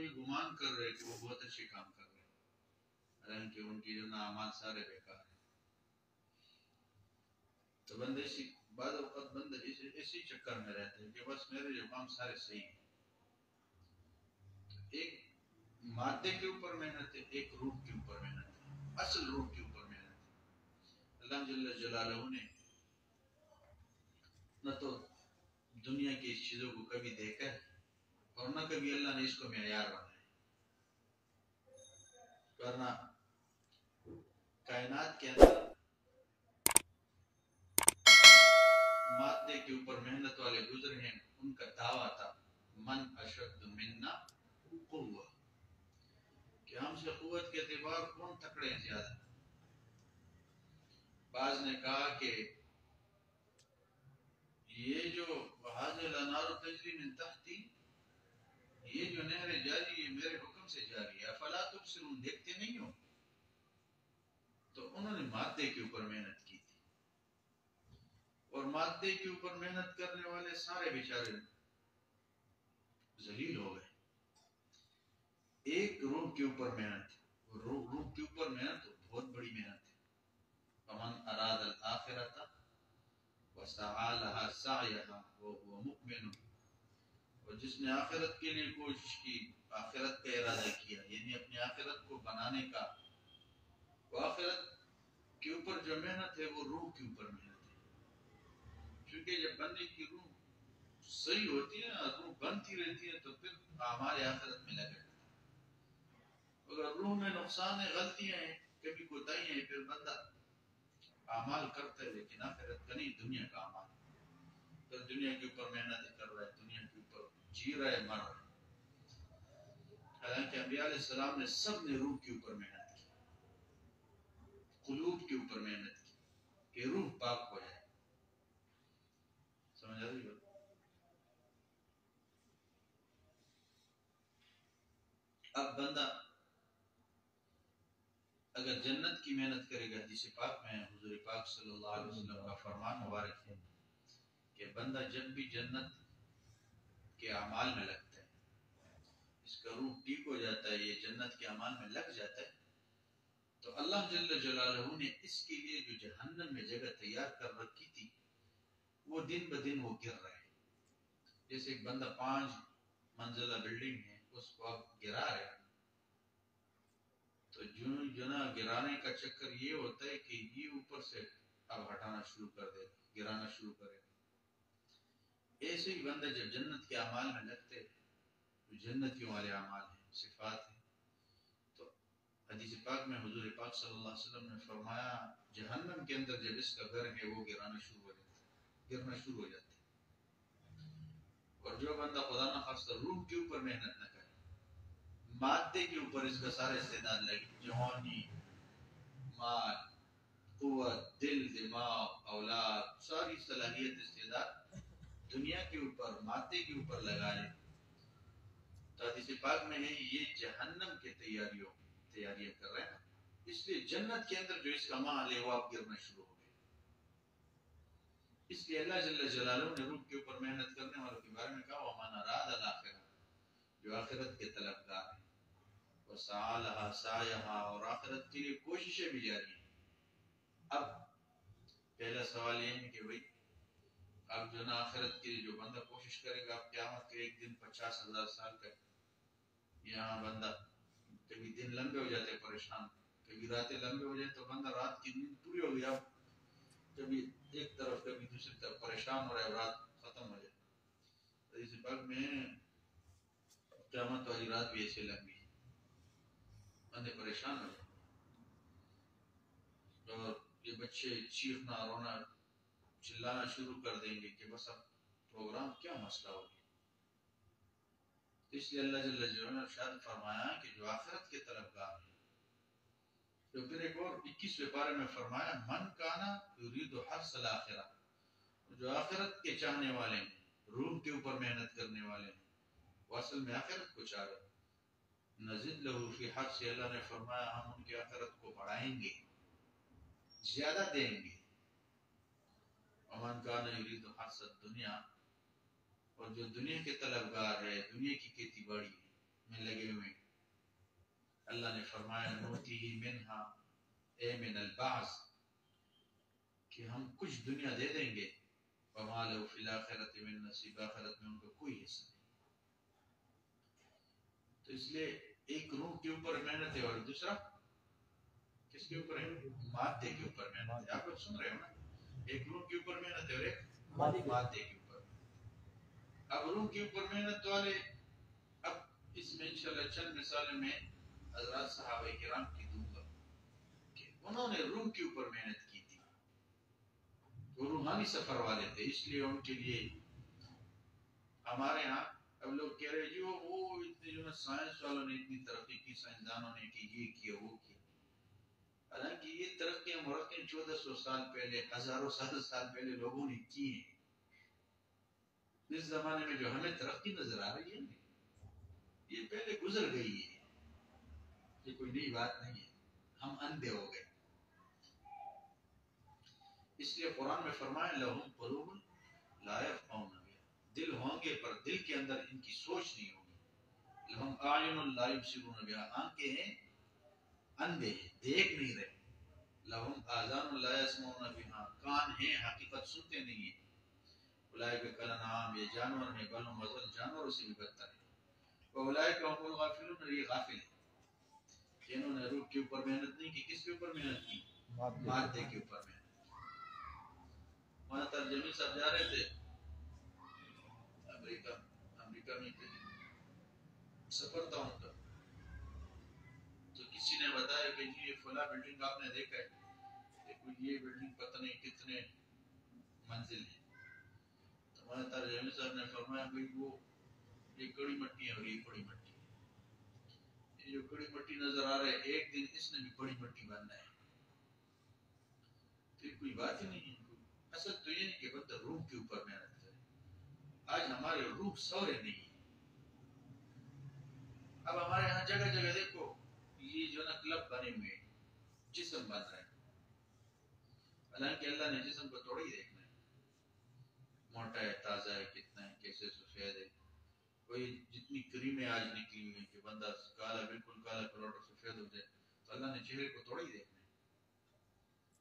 یہ گمان کر رہے کہ وہ بہت اچھے کام کر رہے ہیں، حالانکہ ان کی جو اعمال سارے بیکار ہیں۔ تو بندے بعض اوقات بندہ اسی چکر میں رہتے ہیں کہ بس میرے جو کام سارے صحیح ہیں۔ ایک مادے کے اوپر محنت ہے، ایک روح کے اوپر محنت ہے، اصل روح کے اوپر محنت ہے۔ اللہ جل جلالہ نے نہ تو دنیا کی اس چیزوں کو کبھی دیکھا ہے اور نہ کبھی اللہ نے اس کو معیار بنایا، ورنہ کائنات کے اندر مادے کے اوپر محنت والے گزرے ہیں، ان کا دعویٰ تھا من اشد منا قوہ، کہ ہم سے قوت کے اعتبار کون تکڑے ہیں زیادہ۔ بعض نے کہا کہ یہ جو وَهَذِهِ الْأَنْهَارُ تَجْرِي مِنْ تَحْتِي، یہ جو نہریں جاری ہے میرے حکم سے جاری ہے، افلا تبصرون، دیکھتے نہیں ہو؟ تو انہوں نے مادے کے اوپر محنت کی تھی، اور مادے کے اوپر محنت کرنے والے سارے بیچارے ذلیل ہو گئے۔ ایک روح کے اوپر محنت ہے، روح کے اوپر محنت بہت بڑی محنت ہے۔ فَمَنْ أَرَادَ الْآخِرَةَ وَسَعَى لَهَا سَعْيَهَا وَهُوَ مُؤْمِنٌ، اور جس نے آخرت کے لیے کوشش کی، آخرت کا ارادہ کیا، یعنی اپنی آخرت کو بنانے کا، وہ آخرت کے اوپر جو محنت ہے وہ روح کے اوپر محنت ہے۔ کیونکہ جب بندے کی روح صحیح ہوتی ہے نا، روح بنتی رہتی ہے، تو پھر اعمال آخرت میں لگے۔ اگر روح میں نقصان ہے، غلطیاں ہیں، کبھی کوتاہیاں ہیں، پھر بندہ اعمال کرتا ہے لیکن آخرت کا نہیں، دنیا کا اعمال، پھر دنیا کے اوپر محنت کر رہا ہے، دنیا کے اوپر جی رہا ہے، مر رہا ہے۔ حالانکہ انبیاء علیہ السلام نے سب نے روح کے اوپر محنت کی، قلوب کے اوپر محنت کی کہ روح پاک ہو جائے۔ سمجھ آ رہی بات؟ اب بندہ اگر جنت کی محنت کرے گا، حدیث پاک میں حضور پاک صلی اللہ علیہ وسلم کا فرمان مبارک ہے کہ بندہ جب بھی جنت کے اعمال میں لگتا ہے، اس کا روح ٹھیک ہو جاتا ہے، یہ جنت کے اعمال میں لگ جاتا ہے، تو اللہ جل جلالہ نے اس کے لیے جو جہنم میں جگہ تیار کر رکھی تھی، وہ دن بدن وہ گر رہا ہے۔ جیسے ایک بندہ 5 منزلہ بلڈنگ ہے، اس کو اب گرا رہے ہیں، تو جنا گرانے کا چکر یہ ہوتا ہے کہ یہ اوپر سے اب ہٹانا شروع کر دے گا، گرانا شروع کرے گا۔ ایسے ہی بندہ جب جنت کے اعمال میں لگتے، جو جنتیوں والے اعمال ہیں، صفات ہیں، تو حدیث پاک میں حضور پاک صلی اللہ علیہ وسلم نے فرمایا جہنم کے اندر جب اس کا گھر ہے وہ گرانا شروع ہو جاتا ہے، گرنا شروع ہو جاتا ہے۔ اور جو بندہ خدا نہ خواستہ روح کے اوپر محنت نہ کرے، مادے کے اوپر اس کا سارا استعداد لگے، جوانی، مال، قوت، دل، دماغ، اولاد، ساری صلاحیت استعداد دنیا کے اوپر، مادے کے اوپر لگا لے، تو حدیث پاک میں ہے یہ جہنم کے تیاریاں کر رہے ہیں، اس لیے جنت کے اندر جو اس کا مال ہے وہ اب گرنا شروع ہو گئے۔ اس لیے اللہ جل جلالہ نے روح کے اوپر محنت کرنے والوں کے بارے میں کہا وَمَنْ أَرَادَ الْآخِرَةَ، جو آخرت کے طلبگار ہیں، وَسَعَى لَهَا سَعْيَهَا، اور آخرت کے لیے کوششیں بھی جاری ہیں۔ اب پہلا سوال یہ ہے کہ بھئی اب جو نا آخرت کے لیے جو بندہ کوشش کرے گا، اب قیامت کے ایک دن 50,000 سال کا، یہاں بندہ کبھی دن لمبے ہو جاتے پریشان، کبھی راتیں لمبے ہو جائے تو بندہ رات کی نیند پوری ہو گئی، اب کبھی ایک طرف کبھی دوسری طرف پریشان ہو رہا ہے، رات ختم ہو جائے۔ حدیث پاک میں قیامت والی رات بھی ایسے لمبی ہے، بندے پریشان ہو جائے، اور یہ بچے چیخنا رونا چلانا شروع کر دیں گے کہ بس اب پروگرام کیا مسئلہ ہو گیا۔ اس لیے اللہ جل جلالہ نے ارشاد فرمایا کہ جو آخرت کے طلبگار ہیں، تو پھر ایک اور 21ویں پارے میں فرمایا من کانا یرید حرث الآخرہ، جو آخرت کے چاہنے والے ہیں، روح کے اوپر محنت کرنے والے ہیں، وہ اصل میں آخرت کو چاہ رہے ہیں، نزد لہو فی حرث، اللہ نے فرمایا ہم ان کی آخرت کو بڑھائیں گے، زیادہ دیں گے۔ ومن کان یرید حرث الدنیا، اور جو دنیا کے طلبگار ہے، دنیا کی کھیتی باڑی ہے، میں لگے ہوئے ہیں۔ اللہ نے فرمایا نوتیہ منہا اے من البعث کہ ہم کچھ دنیا دے دیں گے، وما لہ فی الآخرۃ من نصیب، آخرت میں ان کا کوئی حصہ نہیں۔ تو اس لیے ایک روح کے اوپر محنت ہے اور دوسرا کس کے اوپر ہے؟ مادے کے اوپر محنت ہے۔ آپ لوگ سن رہے ہو نا، ایک روح کے اوپر محنت ہے اور ایک مادے کے اوپر۔ اب روح کے اوپر محنت والے، اب اس میں انشاءاللہ چند مثالیں میں حضرات صحابہ کرام کی دوں گا کہ انہوں نے روح کے اوپر محنت کی تھی، وہ روحانی سفر والے تھے، اس لیے ان کے لیے ہمارے ہاں اب لوگ کہہ رہے جی وہ اتنے جو سائنس والوں نے اتنی ترقی کی، سائنسدانوں نے کی، یہ کیا وہ کیا، حالانکہ یہ ترقیاں مرقیاں 1400 سال پہلے، ہزاروں سال پہلے لوگوں نے کی ہیں۔ اس زمانے میں جو ہمیں ترقی نظر آ رہی ہے یہ پہلے گزر گئی ہے، یہ کوئی نئی بات نہیں ہے، ہم اندھے ہو گئے۔ اس لیے قرآن میں فرمایا لہم قلوب لا یفقہون بہا، دل ہوں گے پر دل کے اندر ان کی سوچ نہیں ہوگی۔ لہم اعین لا یبصرون بہا، آنکھیں ہیں اندھے ہیں، دیکھ نہیں رہے۔ لہم آذان لا یسمعون بہا، کان ہیں حقیقت سنتے نہیں ہیں۔ اولئک کالانعام، یہ جانور ہیں، بل ہم اضل، جانوروں سے بھی بدتر ہیں۔ اولئک هم الغافلون، یہ غافل ہیں جنہوں نے روح کے اوپر محنت نہیں کی۔ کس کے اوپر محنت کی؟ مادے کے اوپر محنت۔ وہاں ترجمے صاحب جا رہے تھے امریکہ میں سفر تھا ان کا، تو کسی نے بتایا کہ جی یہ فلاں بلڈنگ آپ نے دیکھا ہے، یہ بلڈنگ پتہ نہیں کتنے منزل ہے۔ تو وہاں ترجمے صاحب نے فرمایا بھائی وہ یہ کڑی مٹی ہے اور یہ کڑی مٹی ہے، یہ جو کڑی مٹی نظر آ رہا ہے ایک دن اس نے بھی کڑی مٹی بننا ہے، پھر کوئی بات ہی نہیں ہے۔ اصل تو یہ نہیں کہ بندہ روح کے اوپر محنت کرے۔ آج ہمارے روح سورے نہیں ہے۔ اب ہمارے یہاں جگہ جگہ دیکھو یہ جو نا کلب بنے ہوئے ہیں، جسم بن رہے ہیں، حالانکہ اللہ نے جسم کو توڑ ہی دیکھنا ہے، موٹا ہے، تازہ ہے، کتنا ہے، کیسے سفید ہے۔ کوئی جتنی کریمیں آج نکلی ہوئی ہیں کہ بندہ کالا، بالکل کالا کروڑ سفید ہو جائے، تو اللہ نے چہرے کو توڑ ہی دیکھنا ہے۔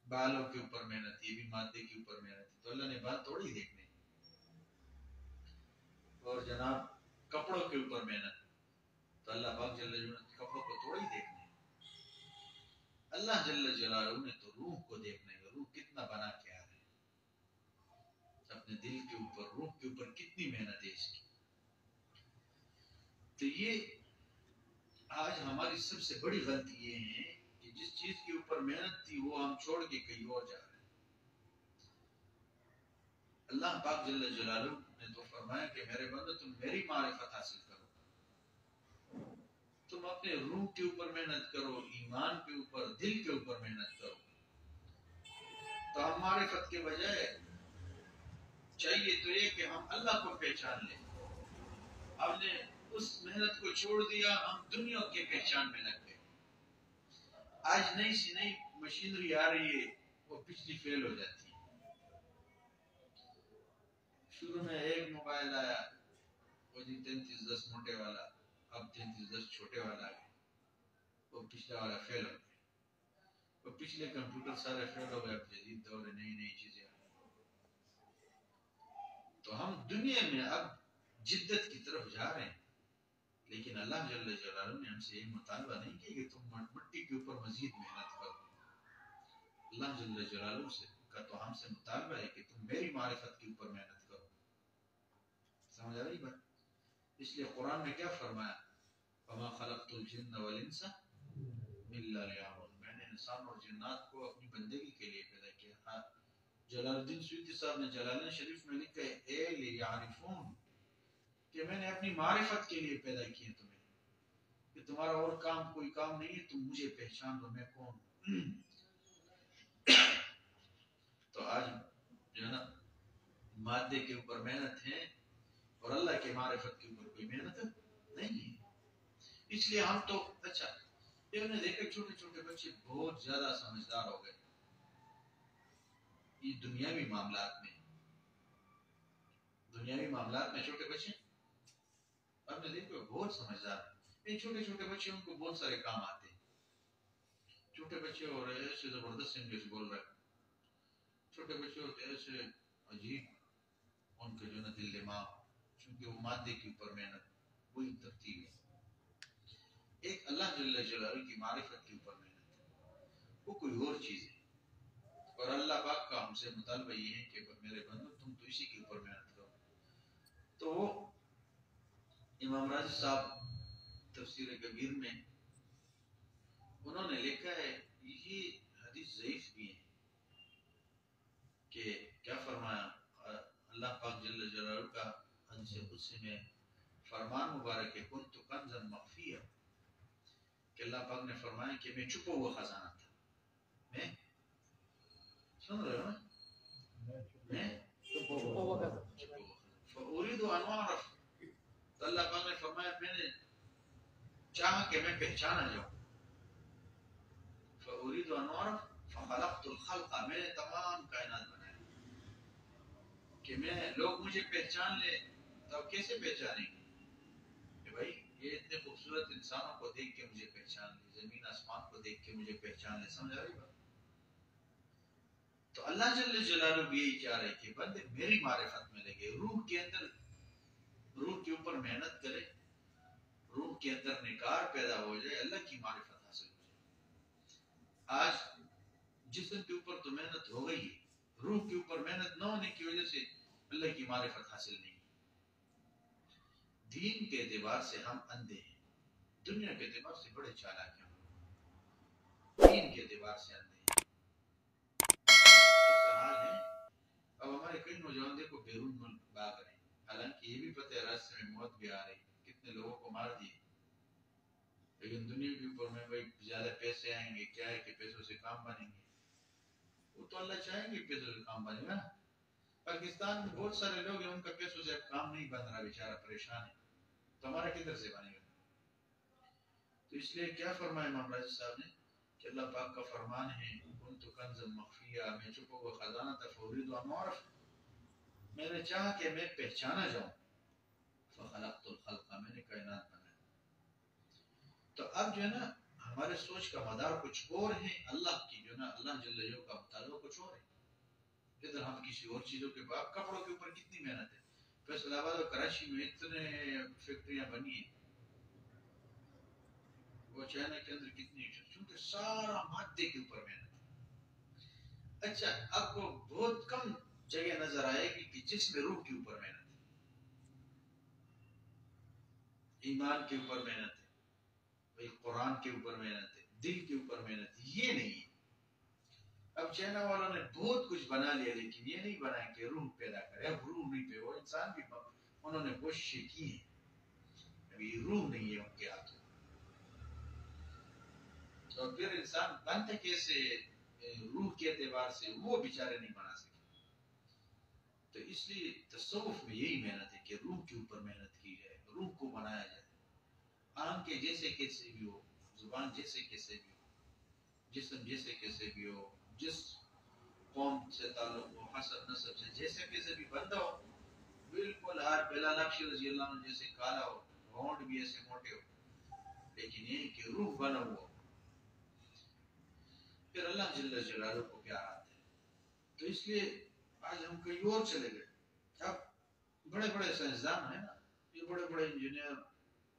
بالوں کے اوپر محنت، یہ بھی مادے کے اوپر محنت ہے، تو اللہ نے بال توڑ ہی دیکھنے۔ اور جناب کپڑوں کے اوپر محنت، تو اللہ پاک جل جلالہ نے کپڑوں کو توڑ ہی دیکھنے۔ اللہ جل جلالہ نے تو روح کو دیکھنا ہے، روح کتنا بنا کے آ رہے ہیں، اپنے دل کے اوپر، روح کے اوپر کتنی محنت ہے اس کی۔ تو یہ آج ہماری سب سے بڑی غلطی یہ ہے کہ جس چیز کے اوپر محنت تھی وہ ہم چھوڑ کے کہیں اور جا رہے ہیں۔ اللہ پاک جل جلالہ نے تو فرمایا کہ میرے بندو تم میری معرفت حاصل کرو، تم اپنے روح کے اوپر محنت کرو، ایمان کے اوپر، دل کے اوپر محنت کرو۔ تو ہم معرفت کے بجائے چاہیے تو یہ کہ ہم اللہ کو پہچان لیں۔ ہم نے اس محنت کو چھوڑ دیا، ہم دنیا کے پہچان میں لگ گئے۔ آج نئی سی نئی مشینری آ رہی ہے، وہ پچھلی فیل ہو جاتی ہے۔ شروع میں ایک موبائل آیا وہ جی 3310 موٹے والا، اب 3310 چھوٹے والا ہے، وہ پچھلا والا فیل ہو گیا۔ وہ پچھلے کمپیوٹر سارے فیل ہو گئے، اب جدید دور نئی نئی چیزیں آ رہی۔ تو ہم دنیا میں اب جدت کی طرف جا رہے ہیں، لیکن اللہ جل جلالہ نے ہم سے یہ مطالبہ نہیں کیا کہ تم مٹی کے اوپر مزید محنت کرو۔ اللہ جل جلالہ سے کا تو ہم سے مطالبہ ہے کہ تم میری معرفت کے اوپر محنت کرو۔ سمجھ آ رہی بات؟ اس لیے قرآن میں کیا فرمایا؟ وَمَا خَلَقْتُ الْجِنَّ وَالْإِنسَ إِلَّا لِيَعْبُدُونِ، میں نے انسان اور جنات کو اپنی بندگی کے لیے پیدا کیا۔ جلال الدین سیوطی صاحب نے جلالین شریف میں لکھا ہے اے لیعرفون، کہ میں نے اپنی معرفت کے لیے پیدا کیے تمہیں، کہ تمہارا اور کام کوئی کام نہیں ہے، تم مجھے پہچان لو میں کون ہوں۔ تو آج جو ہے نا مادے کے اوپر محنت ہے اور اللہ کے معرفت کے اوپر کوئی محنت نہیں ہے۔ اس لیے ہم تو اچھا یہ ہم نے دیکھا چھوٹے چھوٹے بچے بہت زیادہ سمجھدار ہو گئے یہ دنیاوی معاملات میں۔ دنیاوی معاملات میں چھوٹے بچے ہم نے دیکھا بہت سمجھدار، یہ چھوٹے چھوٹے بچے ان کو بہت سارے کام آتے ہیں. چھوٹے بچے ہو رہے ایسے زبردست انگلش بول رہے ہیں. چھوٹے بچے ہوتے ایسے عجیب ان کے جو نا دل دماغ، چونکہ وہ مادے کے اوپر محنت، وہی ترتیب ہے. ایک اللہ جل جلالہ کی معرفت کے اوپر محنت ہے، وہ کوئی اور چیز ہے. اور اللہ پاک کا ہم سے مطالبہ یہ ہے کہ میرے بندو تم تو اسی کے اوپر محنت کرو. تو امام راضی صاحب تفسیر کبیر میں انہوں نے لکھا ہے، یہ حدیث ضعیف بھی ہے کہ کیا فرمایا اللہ پاک جل جلالہ کا حدیث قدسی میں فرمان مبارک ہے کنت کنزا مخفیا، کہ اللہ پاک نے فرمایا کہ میں چھپا ہوا خزانہ تھا. میں سن رہے ہو میں چھپا ہوا خزانہ فاريد ان اعرف، تو اللہ پاک نے فرمایا میں نے چاہا کہ میں پہچانا جاؤں. فاريد ان اعرف فخلقت الخلق، میں نے تمام کائنات بنائی کہ میں لوگ مجھے پہچان لے. تو کیسے پہچانیں گے کہ بھائی یہ اتنے خوبصورت انسانوں کو دیکھ کے مجھے پہچان لے، زمین آسمان کو دیکھ کے مجھے پہچان لے. سمجھ آ رہی بات؟ تو اللہ جل جلالہ بھی یہی چاہ رہے کہ بندے میری معرفت میں لگے، روح کے اندر، روح کے اوپر محنت کرے، روح کے اندر نکار پیدا ہو جائے، اللہ کی معرفت حاصل ہو جائے. آج جسم کے اوپر تو محنت ہو گئی ہے، روح کے اوپر محنت نہ ہونے کی وجہ سے اللہ کی معرفت حاصل نہیں. دین کے اعتبار سے ہم اندھے ہیں، دنیا کے اعتبار سے بڑے چالاک ہیں، دین کے اعتبار سے اندھے ہیں. ایسا حال ہے اب ہمارے کئی نوجوان دیکھو بیرون ملک بھاگ رہے ہیں، حالانکہ یہ بھی پتہ ہے راستے میں موت بھی آ رہی، کتنے لوگوں کو مار دیے، لیکن دنیا کے اوپر میں بھائی زیادہ پیسے آئیں گے، کیا ہے کہ پیسوں سے کام بنیں گے. وہ تو اللہ چاہیں گے پیسوں سے کام بنے گا. پاکستان میں بہت سارے لوگ ہیں ان کا پیسوں سے کام نہیں بن رہا، بیچارہ پریشان ہے، تو ہمارا کدھر سے بنے گا؟ تو اس لیے کیا فرمایا امام راضی صاحب نے کہ اللہ پاک کا فرمان ہے کنت کنزا مخفیا، میں چھپا ہوا خزانہ تھا. فاريد ان اعرف، میں نے چاہا کہ میں پہچانا جاؤں. فخلقت الخلق، میں نے کائنات بنائی. تو اب جو ہے نا ہمارے سوچ کا مدار کچھ اور ہے، اللہ کی جو نا اللہ جل جلالہ کا مطالبہ کچھ اور ہے. ادھر ہم کسی اور چیزوں کے بعد کپڑوں کے اوپر کتنی محنت ہے. فیصل آباد اور کراچی میں اتنے فیکٹریاں بنی ہیں، وہ چائنا کے اندر کتنی، چونکہ سارا مادے کے اوپر محنت ہے. اچھا آپ کو بہت کم جگہ نظر آئے گی کہ جس میں روح کے اوپر محنت ہے، ایمان کے اوپر محنت ہے، بھائی قرآن کے اوپر محنت ہے، دل کے اوپر محنت ہے. یہ نہیں ہے. اب چائنا والوں نے بہت کچھ بنا لیا لیکن یہ نہیں بنا کہ روح پیدا کرے. اب روح نہیں پہ، وہ انسان بھی انہوں نے کوششیں کی ہیں، ابھی روح نہیں ہے ان کے ہاتھوں. تو پھر انسان بنتا کیسے روح کے اعتبار سے، وہ بیچارے نہیں بنا سکے. تو اس لیے تصوف میں یہی محنت ہے کہ روح کے اوپر محنت کی جائے، روح کو بنایا جائے. آنکھ کے جیسے کیسے بھی ہو، زبان جیسے کیسے بھی ہو، جسم جیسے کیسے بھی ہو، جس قوم سے تعلق ہو، حسب نسب سے جیسے کیسے بھی بندہ ہو، بالکل ہر بلال ابشر رضی اللہ عنہ جیسے کالا ہو، ہونٹ بھی ایسے موٹے ہو، لیکن یہ کہ روح بنا ہوا، پھر اللہ جل جلالہ کو پیار آتا ہے. تو اس لیے آج ہم کہیں اور چلے گئے. اب بڑے بڑے سائنسدان ہیں نا، یہ بڑے بڑے انجینئر،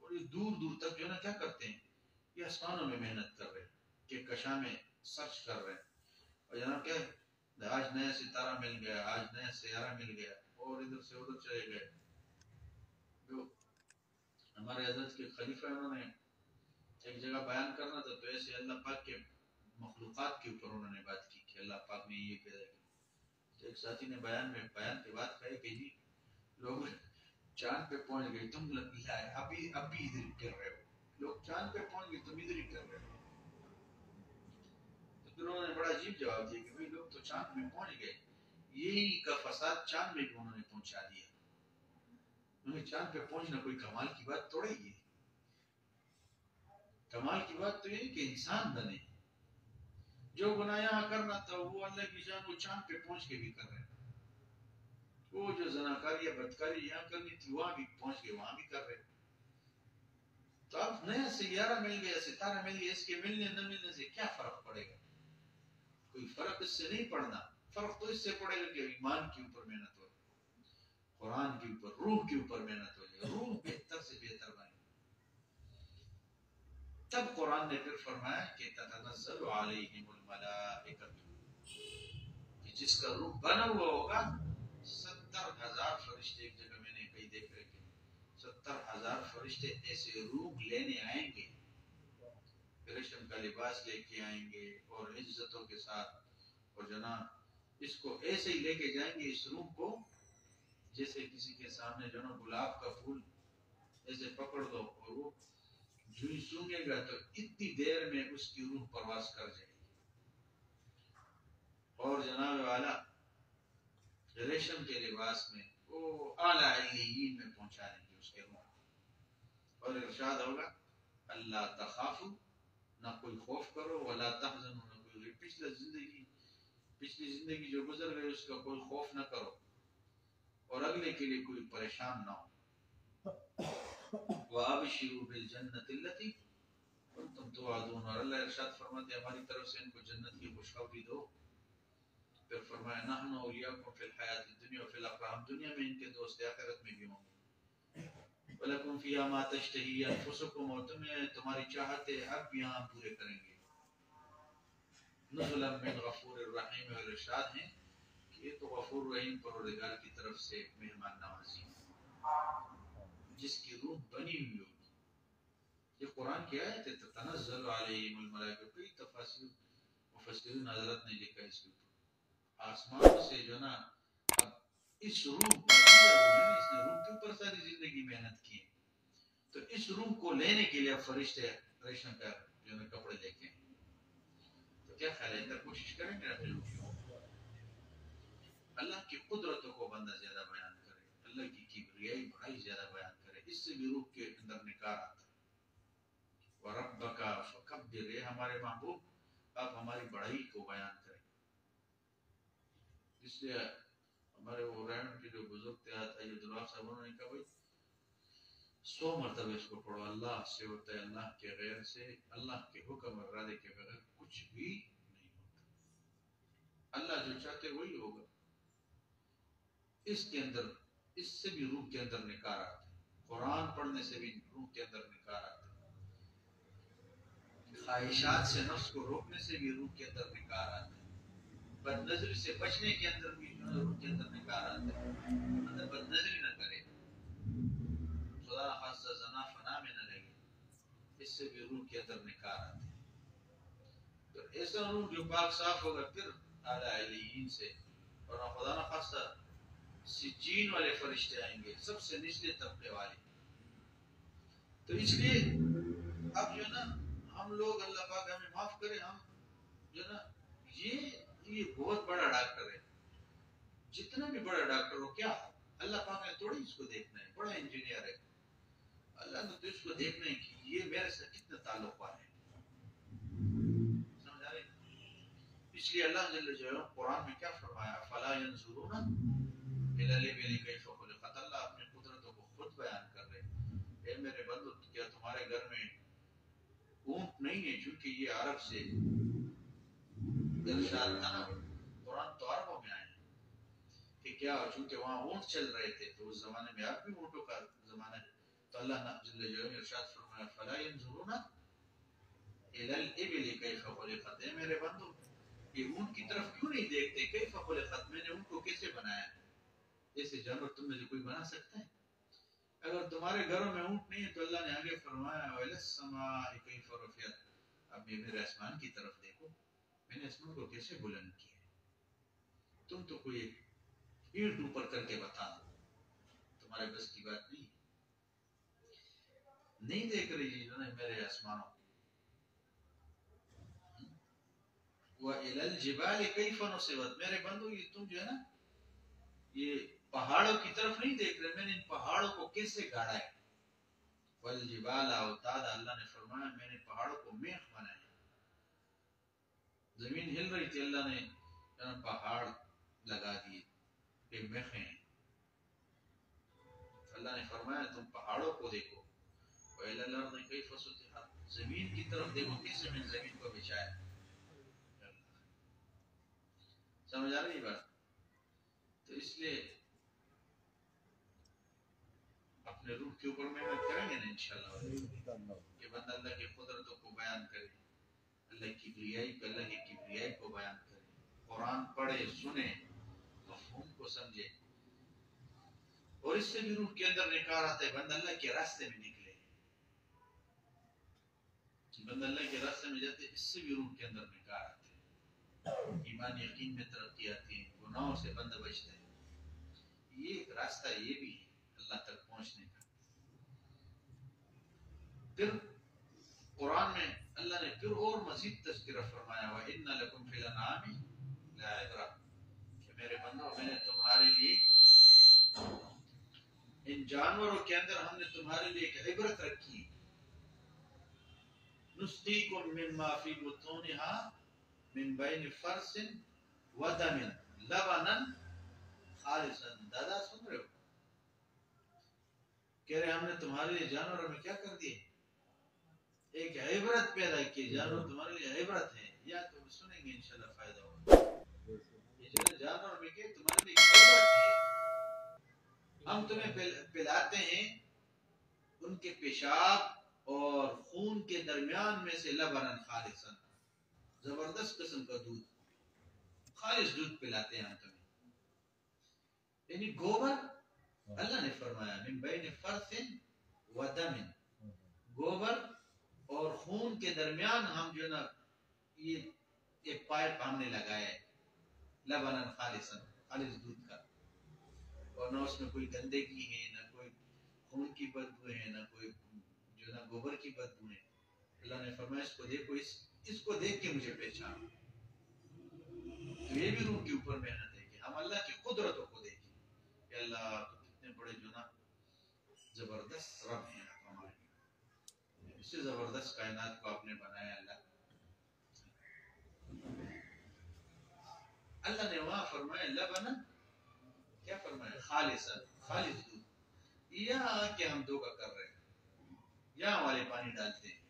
اور یہ دور دور تک جو ہے نا کیا کرتے ہیں، یہ آسمانوں میں محنت کر رہے ہیں، کہ کشاں میں سرچ کر رہے ہیں. اور جناب کیا آج نیا ستارہ مل گیا، آج نیا سیارہ مل گیا، اور ادھر سے ادھر چلے گئے. جو ہمارے حضرت کے خلیفہ انہوں نے ایک جگہ بیان کرنا تھا، تو ایسے اللہ پاک کے مخلوقات کے اوپر انہوں نے بات کی کہ اللہ پاک نے یہ پیدا کیا. تو ایک ساتھی نے بیان کے بعد کہا کہ جی لوگ چاند پہ پہنچ گئے، تم ابھی ادھر کر رہے ہو. لوگ چاند پہ پہنچ گئے، تم ادھر ہی کر رہے ہو. تو پھر انہوں نے بڑا عجیب جواب دیا کہ بھائی لوگ تو چاند میں پہنچ گئے، یہی کا فساد چاند میں بھی انہوں نے پہنچا دیا. انہیں چاند پہ پہنچنا کوئی کمال کی بات تھوڑی ہے. کمال کی بات تو یہ کہ انسان بنے. جو گناہ یہاں کرنا تھا وہ اللہ کی جان وہ چاند پہ پہنچ کے بھی کر رہے ہیں. وہ جو زناکاری یا بدکاری یہاں کرنی تھی وہاں بھی پہنچ کے وہاں بھی کر رہے ہیں. تو اب نیا سیارہ مل گیا، ستارہ مل گیا، اس کے ملنے نہ ملنے سے کیا فرق پڑے گا؟ کوئی فرق اس سے نہیں پڑنا. فرق تو اس سے پڑے گا کہ ایمان کے اوپر محنت ہو، قرآن کے اوپر، روح کے اوپر محنت ہو جائے، روح بہتر سے بہتر بنے. تب قرآن نے پھر فرمایا کہ تتنزل علیہم الملائکۃ، کہ جس کا روح بنا ہوا ہوگا 70,000 فرشتے ایک جگہ میں نے کہیں دیکھ رہے کہ 70,000 فرشتے ایسے روح لینے آئیں گے، ریشم کا لباس لے کے آئیں گے اور عزتوں کے ساتھ، اور جناب اس کو ایسے ہی لے کے جائیں گے اس روح کو جیسے کسی کے سامنے جو نا گلاب کا پھول ایسے پکڑ دو اور وہ جو ہی سونگے گا تو اتنی دیر میں اس کی روح پرواز کر جائے گی. اور جناب والا ریشم کے لباس میں وہ اعلیٰ علیین میں پہنچا دیں گے اس کے روح. اور ارشاد ہوگا اللہ تخافوا، نہ کوئی خوف کرو، ولا تحزنوا، نہ کوئی پچھلی زندگی جو گزر گئی اس کا کوئی خوف نہ کرو، اور اگلے کے لیے کوئی پریشان نہ ہو. وَأَبْشِرُوا بِالْجَنَّةِ الَّتِي كُنتُمْ تُوعَدُونَ، اور اللہ ارشاد فرماتے ہیں ہماری طرف سے ان کو جنت کی خوشخبری دو. پھر فرمایا نحن اولیاؤکم فی الحیات الدنیا وفی الاخرہ، ہم دنیا میں ان کے دوست آخرت میں بھی ہوں گے. وَلَكُمْ فِيهَا مَا تَشْتَهِي أَنفُسُكُمْ، اور تمہیں تمہاری چاہتے اب بھی ہم پورے کریں گے. نزلا من غفور الرحیم، اور ارشاد ہیں کہ یہ تو غفور رحیم پروردگار کی طرف سے مہمان نوازی جس کی روح بنی ہوئی ہوگی. یہ قرآن کی آیت ہے تتنزل علیہم الملائکہ. کئی تفاسیر مفسرین حضرت نے لکھا اس کے اوپر آسمان سے جو نا اب اس روح اس نے روح کے اوپر ساری زندگی محنت کی، تو اس روح کو لینے کے لیے فرشتے ریشم کا جو نا کپڑے لے کے ہیں. تو کیا خیال ہے اندر کوشش کریں گے اپنے روح کی. اللہ کی قدرتوں کو بندہ زیادہ بیان کرے، اللہ کی کبریائی بڑائی زیادہ بیان کرے، اس سے بھی روح کے اندر نکار آتا ہے. وَرَبَّكَ فَكَبِّرْ، اے ہمارے محبوب آپ ہماری بڑائی کو بیان کریں. اس لیے ہمارے وہ رحم کے جو بزرگ تھے ایوب اللہ صاحب انہوں نے کہا بھائی 100 مرتبہ اس کو پڑھو، اللہ سے ہوتا ہے، اللہ کے غیر سے، اللہ کے حکم اور ارادے کے بغیر کچھ بھی نہیں ہوتا. اللہ جو چاہتے وہی ہوگا. اس کے اندر اس سے بھی روح کے اندر نکار آتا ہے، قرآن پڑھنے سے بھی روح کے اندر نکار آتا ہے، خواہشات سے نفس کو روکنے سے بھی روح کے اندر نکار آتا ہے، بد نظری سے بچنے کے اندر بھی روح کے اندر نکار آتا ہے. اندر بد نظری نہ کرے، خدا خاصہ زنا فنا میں نہ لگے، اس سے بھی روح کے اندر نکار آتے ہیں. تو ایسا روح جو پاک صاف ہوگا پھر اعلیٰ علیین سے، اور خدا نہ خاصہ سجین والے فرشتے آئیں گے، سب سے نچلے طبقے والے. تو اس لیے اب جو نا ہم لوگ، اللہ پاک ہمیں معاف کرے، ہم جو نا یہ بہت بڑا ڈاکٹر ہے، جتنا بھی بڑا ڈاکٹر ہو کیا اللہ پاک نے تھوڑی اس کو دیکھنا ہے، بڑا انجینئر ہے، اللہ نے تو اس کو دیکھنا ہے کہ یہ میرے سے کتنا تعلق والے ہیں. سمجھ آ رہی؟ اس لیے اللہ جل جلالہ قرآن میں کیا فرمایا فلا ينظرون الى الابل كيف خلقت. اللہ اپنی قدرتوں کو خود بیان کر رہے ہیں. اے میرے بندو کیا تمہارے گھر میں اونٹ نہیں ہے؟ چونکہ یہ عرب سے ارشاد تھا نا، قرآن تو عربوں میں آئے ہیں کہ کیا چونکہ وہاں اونٹ چل رہے تھے تو اس زمانے میں اب بھی اونٹوں کا زمانہ ہے. تو اللہ جل جلالہ نے ارشاد فرمایا فلا ينظرون الى الابل كيف خلقت. اے میرے بندو یہ اونٹ کی طرف کیوں نہیں دیکھتے؟ کیف خلقت، میں نے اونٹ کو کیسے بنایا؟ ایسے جانور تم میں سے کوئی بنا سکتا ہے؟ اگر تمہارے گھروں میں اونٹ نہیں ہے تو اللہ نے آگے فرمایا وَإِلَى السَّمَاءِ كَيْفَ رُفِعَتْ. اب یہ میرے آسمان کی طرف دیکھو، میں نے آسمان کو کیسے بلند کیا ہے. تم تو کوئی اینٹ اوپر کر کے بتا دو، تمہارے بس کی بات نہیں. نہیں دیکھ رہی جو نا میرے آسمانوں. وَإِلَى الْجِبَالِ كَيْفَ نُصِبَتْ. میرے بندو یہ تم جو ہے نا یہ پہاڑوں کی طرف نہیں دیکھ رہے، میں نے ان پہاڑوں کو کیسے گاڑا ہے. وَالْجِبَالَ أَوْتَادًا، اللہ نے فرمایا میں نے پہاڑوں کو میخ بنایا. زمین ہل رہی تھی، اللہ نے پہاڑ لگا دیے کہ میخیں. اللہ نے فرمایا تم پہاڑوں کو دیکھو. وَإِلَى الْأَرْضِ كَيْفَ سُطِحَتْ، زمین کی طرف دیکھو کیسے میں نے زمین کو بچھایا. سمجھ آ رہی بات؟ تو اس لیے اپنے روح کے اوپر محنت کریں گے نا انشاءاللہ کہ بندہ اللہ کی قدرتوں کو بیان کرے، اللہ کی کبریائی کو بیان کرے، قرآن پڑھے، سنے، مفہوم کو سمجھے. اور اس سے بھی روح کے اندر نکار آتا ہے، بندہ اللہ کے راستے میں نکلے، بندہ اللہ کے راستے میں جاتے، اس سے بھی روح کے اندر نکار آتے ہیں، ایمان یقین میں ترقی آتی ہے، گناہوں سے بندہ بچتا ہے. یہ ایک راستہ یہ بھی ہے اللہ تک پہنچنے کا. پھر قرآن میں اللہ نے پھر اور مزید تذکرہ فرمایا، وَإِنَّ لَكُمْ فِي الْأَنْعَامِ لَعِبْرَةً، کہ میرے بندو میں نے تمہارے لیے ان جانوروں کے اندر ہم نے تمہارے لیے ایک عبرت رکھی. نُسْقِيكُم مِّمَّا فِي بُطُونِهَا مِن بَيْنِ فَرْثٍ وَدَمٍ لَبَنًا خَالِصًا. دادا سن رہے ہو؟ کہہ رہے ہم نے تمہارے لیے جانوروں میں کیا کر دیے؟ ایک عبرت پیدا کی. جانور تمہارے لیے عبرت ہے، یا تو سنیں گے انشاءاللہ فائدہ ہوگا. یہ جو جانور میں کہ تمہارے لیے ایک عبرت ہے. ہم تمہیں پلاتے ہیں ان کے پیشاب اور خون کے درمیان میں سے لبنن خالصا، زبردست قسم کا دودھ، خالص دودھ پلاتے ہیں ہم تمہیں. یعنی گوبر، اللہ نے فرمایا من بین فرث و دم، گوبر اور خون کے درمیان ہم جو نا یہ ایک پائپ ہم نے لگایا ہے، لبنن خالصا، خالص دودھ کا. اور نہ اس میں کوئی گندگی ہے، نہ کوئی خون کی بدبو ہے، نہ کوئی جو نا گوبر کی بدبو ہے. اللہ نے فرمایا اس کو دیکھو، اس کو دیکھ کے مجھے پہچانو. تو یہ بھی روح کے اوپر محنت ہے کہ ہم اللہ کی قدرتوں کو دیکھیں کہ اللہ تو کتنے بڑے جو نا زبردست رب ہیں ہمارے، اس سے زبردست کائنات کو آپ نے بنایا. اللہ نے وہاں فرمایا لبنا، کیا فرمایا؟ خالصا، خالص دودھ. یہاں کہ ہم دھوکہ کر رہے ہیں، یہاں والے پانی ڈالتے ہیں،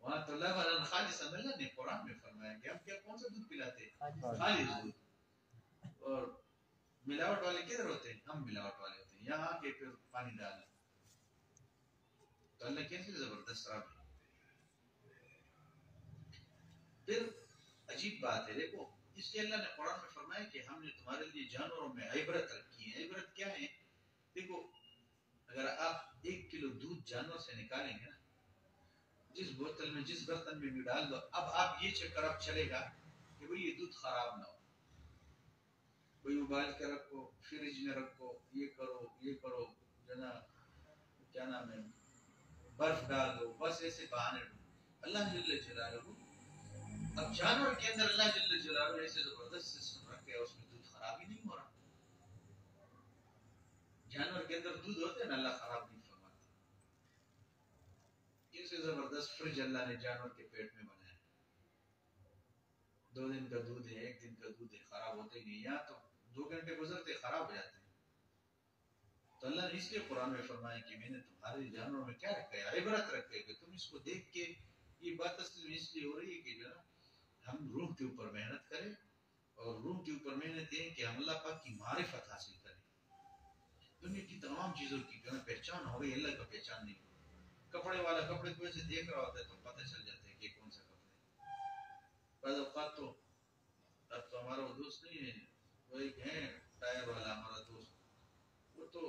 وہاں تو لبنا خالصا اللہ نے قرآن میں فرمایا کہ ہم کیا کون سا دودھ پلاتے ہیں؟ خالص دودھ. اور ملاوٹ والے کدھر ہوتے ہیں؟ ہم ملاوٹ والے ہوتے ہیں، یہاں کے پھر پانی ڈالنا. تو اللہ کیسے زبردست رب ہے. پھر عجیب بات ہے، دیکھو اس لیے اللہ نے قرآن میں فرمایا کہ ہم نے تمہارے لیے جانوروں میں عبرت رکھی ہے. عبرت کیا ہے؟ دیکھو اگر آپ 1 کلو دودھ جانور سے نکالیں گے نا، جس بوتل میں جس برتن میں بھی ڈال دو، اب آپ یہ چیک کر اب چلے گا کہ بھئی یہ دودھ خراب نہ ہو. کوئی ابال کے رکھو، فریج میں رکھو، یہ کرو جنا کیا نام ہے، برف ڈال دو، بس ایسے بہانے دو. اللہ جل جلالہ اب جانور کے اندر اللہ جل جلالہ ایسے زبردست سسٹم رکھے اس میں دودھ خراب ہی نہیں ہو رہا. جانور کے اندر دودھ ہوتے ہیں نا، اللہ خراب نہیں فرماتا. ایسے زبردست فریج اللہ نے جانور کے پیٹ میں بنایا. 2 دن کا دودھ ہے، 1 دن کا دودھ ہے، خراب ہوتے نہیں. یہاں تو 2 گھنٹے گزرتے خراب ہو جاتے ہیں. تو اللہ نے اس لیے قرآن میں فرمایا کہ میں نے تمہارے جانوروں میں کیا رکھا ہے؟ عبرت رکھے کہ تم اس کو دیکھ کے. یہ بات اصل میں اس لیے ہو رہی ہے کہ جو نا ہم روح کے اوپر محنت کریں، اور روح کے اوپر محنت یہ کہ ہم اللہ پاک کی معرفت حاصل کریں. دنیا کی تمام چیزوں کی جو ہے پہچان ہو رہی ہے، اللہ کا پہچان نہیں. کپڑے والا کپڑے کو ایسے دیکھ رہا ہوتا ہے تو پتہ چل جاتا ہے کہ کون سا کپڑا ہے. بعض اوقات تو اب تو ہمارا وہ دوست نہیں ہے، وہ ایک ہے ٹائر والا ہمارا دوست، وہ تو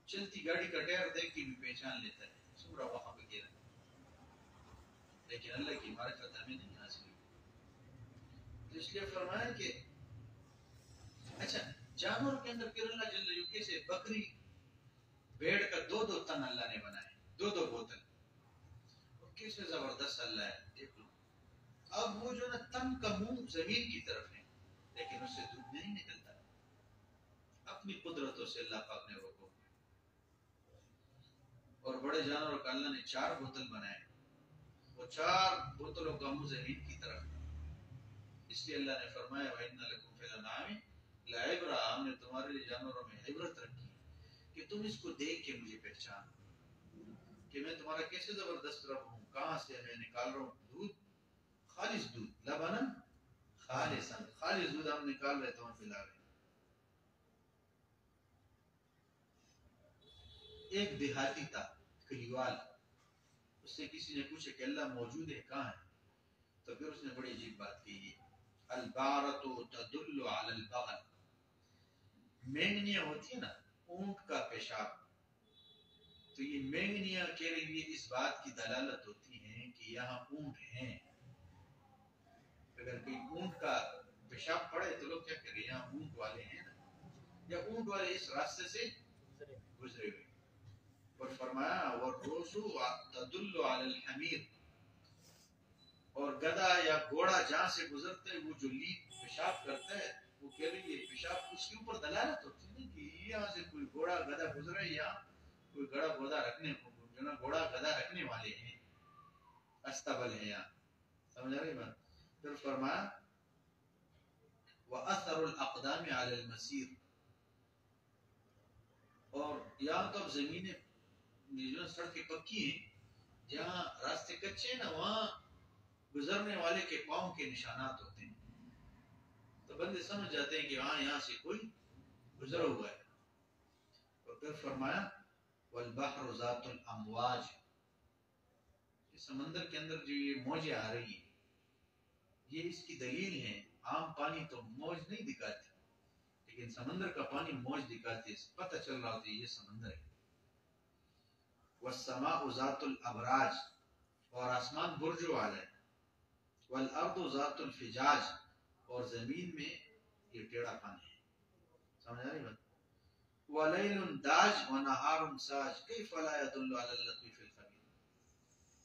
چلتی گاڑی کا ٹائر دیکھ کے بھی پہچان لیتا ہے سورا وہاں پہ گرا. لیکن اللہ کی معرفت ہمیں نہیں حاصل ہوئی. تو اس لیے فرمایا کہ اچھا جانور کے اندر پھر اللہ جل جلالہ کیسے بکری بیڑ کا 2 تن اللہ نے بنائے، 2 بوتل. اور کیسے زبردست اللہ ہے، دیکھ لو. اب وہ جو نا تن کا منہ زمین کی طرف ہے، لیکن اس سے دودھ نہیں نکلتا. اپنی قدرتوں سے اللہ پاک نے روکو. اور بڑے جانوروں کا اللہ نے 4 بوتل بنائے، وہ 4 بوتلوں کا منہ زمین کی طرف. اس لیے اللہ نے فرمایا وَإِنَّ لَكُمْ فِي الْأَنْعَامِ لَعِبْرَةً، ہم نے تمہارے لیے جانوروں میں عبرت رکھی کہ تم اس کو دیکھ کے مجھے پہچانو. کہ میں تمہارا کیسے زبردست رب ہوں، کہاں سے میں نکال رہا ہوں دودھ، خالص دودھ، لبنا خالصا، خالص دودھ ہم نکال رہے تمہیں پلا رہے. ایک دیہاتی تھا، کلیوال، اس سے کسی نے پوچھا کہ اللہ موجود ہے کہاں ہے؟ تو پھر اس نے بڑی عجیب بات کی، البارۃ تدل علی البغل، مینگنیاں ہوتی ہیں نا، اونٹ کا پیشاب، تو یہ مینگنیاں کہہ رہی ہے اس بات کی دلالت ہوتی ہیں کہ یہاں اونٹ ہیں. اگر کوئی اونٹ کا پیشاب پڑے تو لوگ کیا کریں، یہاں اونٹ والے ہیں نا، یا اونٹ والے اس راستے سے گزرے ہوئے. اور فرمایا والروسو تدل علی الحمیر، اور گدھا یا گھوڑا جہاں سے گزرتا ہے وہ جو لید پیشاب کرتا ہے، وہ کہہ رہی ہے پیشاب، اس کے اوپر دلالت ہوتی ہے کہ یہاں سے کوئی گھوڑا گدھا گزرا ہے، یا کوئی گھوڑا گدھا رکھنے والے ہیں، استبل ہے یہاں. سمجھ رہے بات؟ پھر فرمایا وَأَثَرُ الْأَقْدَامِ عَلَى الْمَسِيرِ، اور یہاں تو اب زمینیں جو سڑکیں پکی ہیں، جہاں راستے کچے ہیں نا، وہاں گزرنے والے کے پاؤں کے نشانات ہوتے ہیں، تو بندے سمجھ جاتے ہیں کہ ہاں یہاں سے کوئی گزرا ہوا ہے. اور پھر فرمایا والبحر ذات الامواج، سمندر کے اندر جو یہ موجیں آ رہی ہیں، یہ اس کی دلیل ہے. عام پانی تو موج نہیں دکھاتی، لیکن سمندر کا پانی موج دکھاتی ہے، پتہ چل رہا ہوتا ہے یہ سمندر ہے. والسماء ذات الابراج، اور آسمان برجوں والا ہے. والارض ذات الفجاج، اور زمین میں یہ ٹیڑھا پانی ہے. سمجھ آ رہی بات؟ ولیل داج ونہار ساج کیف لا يدل علی اللطیف الخبیر،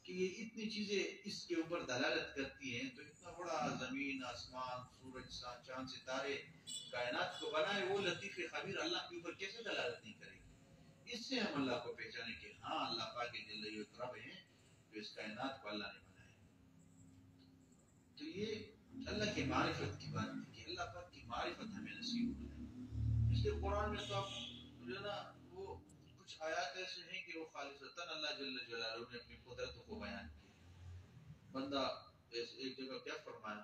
کہ یہ اتنی چیزیں اس کے اوپر دلالت کرتی ہیں، تو اتنا بڑا زمین، آسمان، سورج، چاند، ستارے، کائنات کو بنائے وہ لطیف خبیر، اللہ کے اوپر کیسے دلالت نہیں کرے گی؟ اس سے ہم اللہ کو پہچانے کہ ہاں اللہ پاک جل رب ہیں جو اس کائنات کو اللہ نے بنایا. تو یہ اللہ کی معرفت کی بات ہے کہ اللہ پاک کی معرفت ہمیں نصیب ہو جائے. اس لیے قرآن میں تو جو نا وہ کچھ آیات ایسے ہیں کہ وہ خالصتاً اللہ جل جلالہ نے اپنی قدرتوں کو بیان کی. بندہ ایک جگہ کیا فرمایا،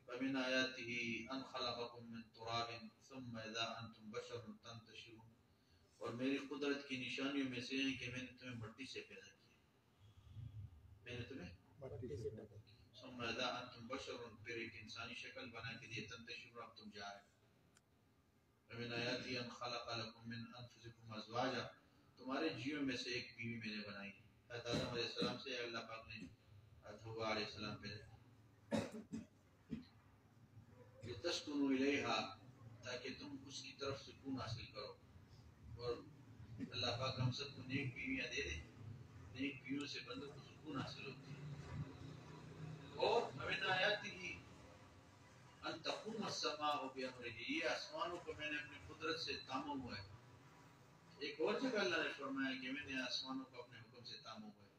وَمِنْ آيَاتِهِ أَنْ خَلَقَكُم مِّن تُرَابٍ ثُمَّ إِذَا أَنْتُمْ بَشَرٌ تَنْتَشِرُونَ، اور میری قدرت کی نشانیوں میں سے ہے کہ میں نے تمہیں مٹی سے پیدا کیا، میں نے تمہیں مٹی سے پیدا کیا. ثم اذا انتم بشر، پھر ایک انسانی شکل بنا کے دیے، تنتشرون، اب تم جا رہے. ومن آیاتی ان خلق لکم من انفسکم ازواجا، تمہارے جیوں میں سے ایک بیوی میں نے بنائی. حضرت آدم علیہ السلام سے اللہ پاک نے حضرت حوا علیہ السلام پیدا لتسکنوا الیہا، تاکہ تم اس کی طرف سکون حاصل کرو. اور اللہ پاک ہم سب کو نیک بیویاں دے دے، نیک بیویوں سے بندوں کو سکون حاصل ہوتی ہے. اور ومن آیاتہ ان تقوم السماء بامرہ، یہ آسمانوں کو میں نے اپنی قدرت سے تاما ہوا ہے. ایک اور جگہ اللہ نے فرمایا کہ میں نے آسمانوں کو اپنے حکم سے تاما ہوا ہے.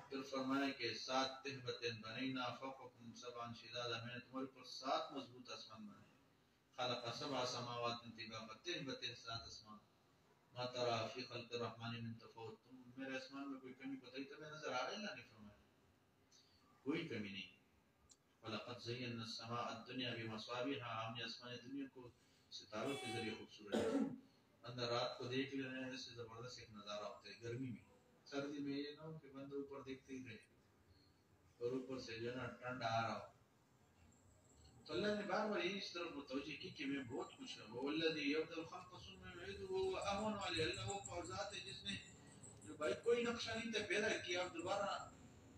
پھر فرمایا کہ 7 تہبتیں بنینا فوقکم سبعا شدادا، میں نے تمہارے اوپر 7 مضبوط آسمان بنائے. خلق 7 سماوات طباقا، تہبتیں 7 آسمان. ما ترى فی خلق الرحمن من تفاوت، تم میرے آسمان میں کوئی کمی کوتاہی تمہیں نظر آ رہا ہے؟ اللہ نے فرمایا کوئی کمی نہیں. وَلَقَدْ زَيَّنَّا السَّمَاءَ الدُّنْيَا بِمَصَابِيحَ، ہم نے آسمان دنیا کو ستاروں کے ذریعے خوبصورت ہے. بندہ رات کو دیکھ لے رہے ہیں، اس سے زبردست ایک نظارہ ہوتا ہے. گرمی میں، سردی میں یہ نہ ہو کہ بندہ اوپر دیکھتے ہی رہے اور اوپر سے جو ہے نا ٹھنڈا آ رہا ہو. تو اللہ نے بار بار یہ اس طرف متوجہ کی کہ میں بہت کچھ ہوں. وَالَّذِي يَبْدَأُ الْخَلْقَ ثُمَّ يُعِيدُهُ وَهُوَ أَهْوَنُ عَلَيْهِ، اللہ وہ ذات ہے جس نے جو بھائی کوئی نقشہ نہیں تھا پیدا کیا، اب دوبارہ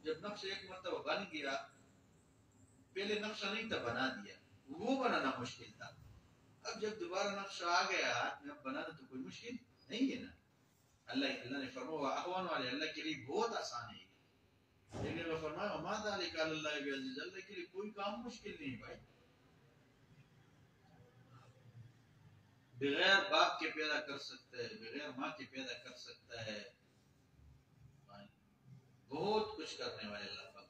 جب نقشہ ایک مرتبہ بن گیا، پہلے نقشہ نہیں تھا بنا دیا، وہ بنانا مشکل تھا. اب جب دوبارہ نقشہ آ گیا ہاتھ میں، اب بنانا تو کوئی مشکل نہیں ہے نا. اللہ نے فرمایا احوان والے، اللہ کے لیے بہت آسان ہے. لیکن اللہ فرمایا وما ذلک علی اللہ بعزیز، اللہ کے لیے کوئی کام مشکل نہیں بھائی. بغیر باپ کے پیدا کر سکتا ہے، بغیر ماں کے پیدا کر سکتا ہے. بہت کچھ کرنے والے اللہ پاک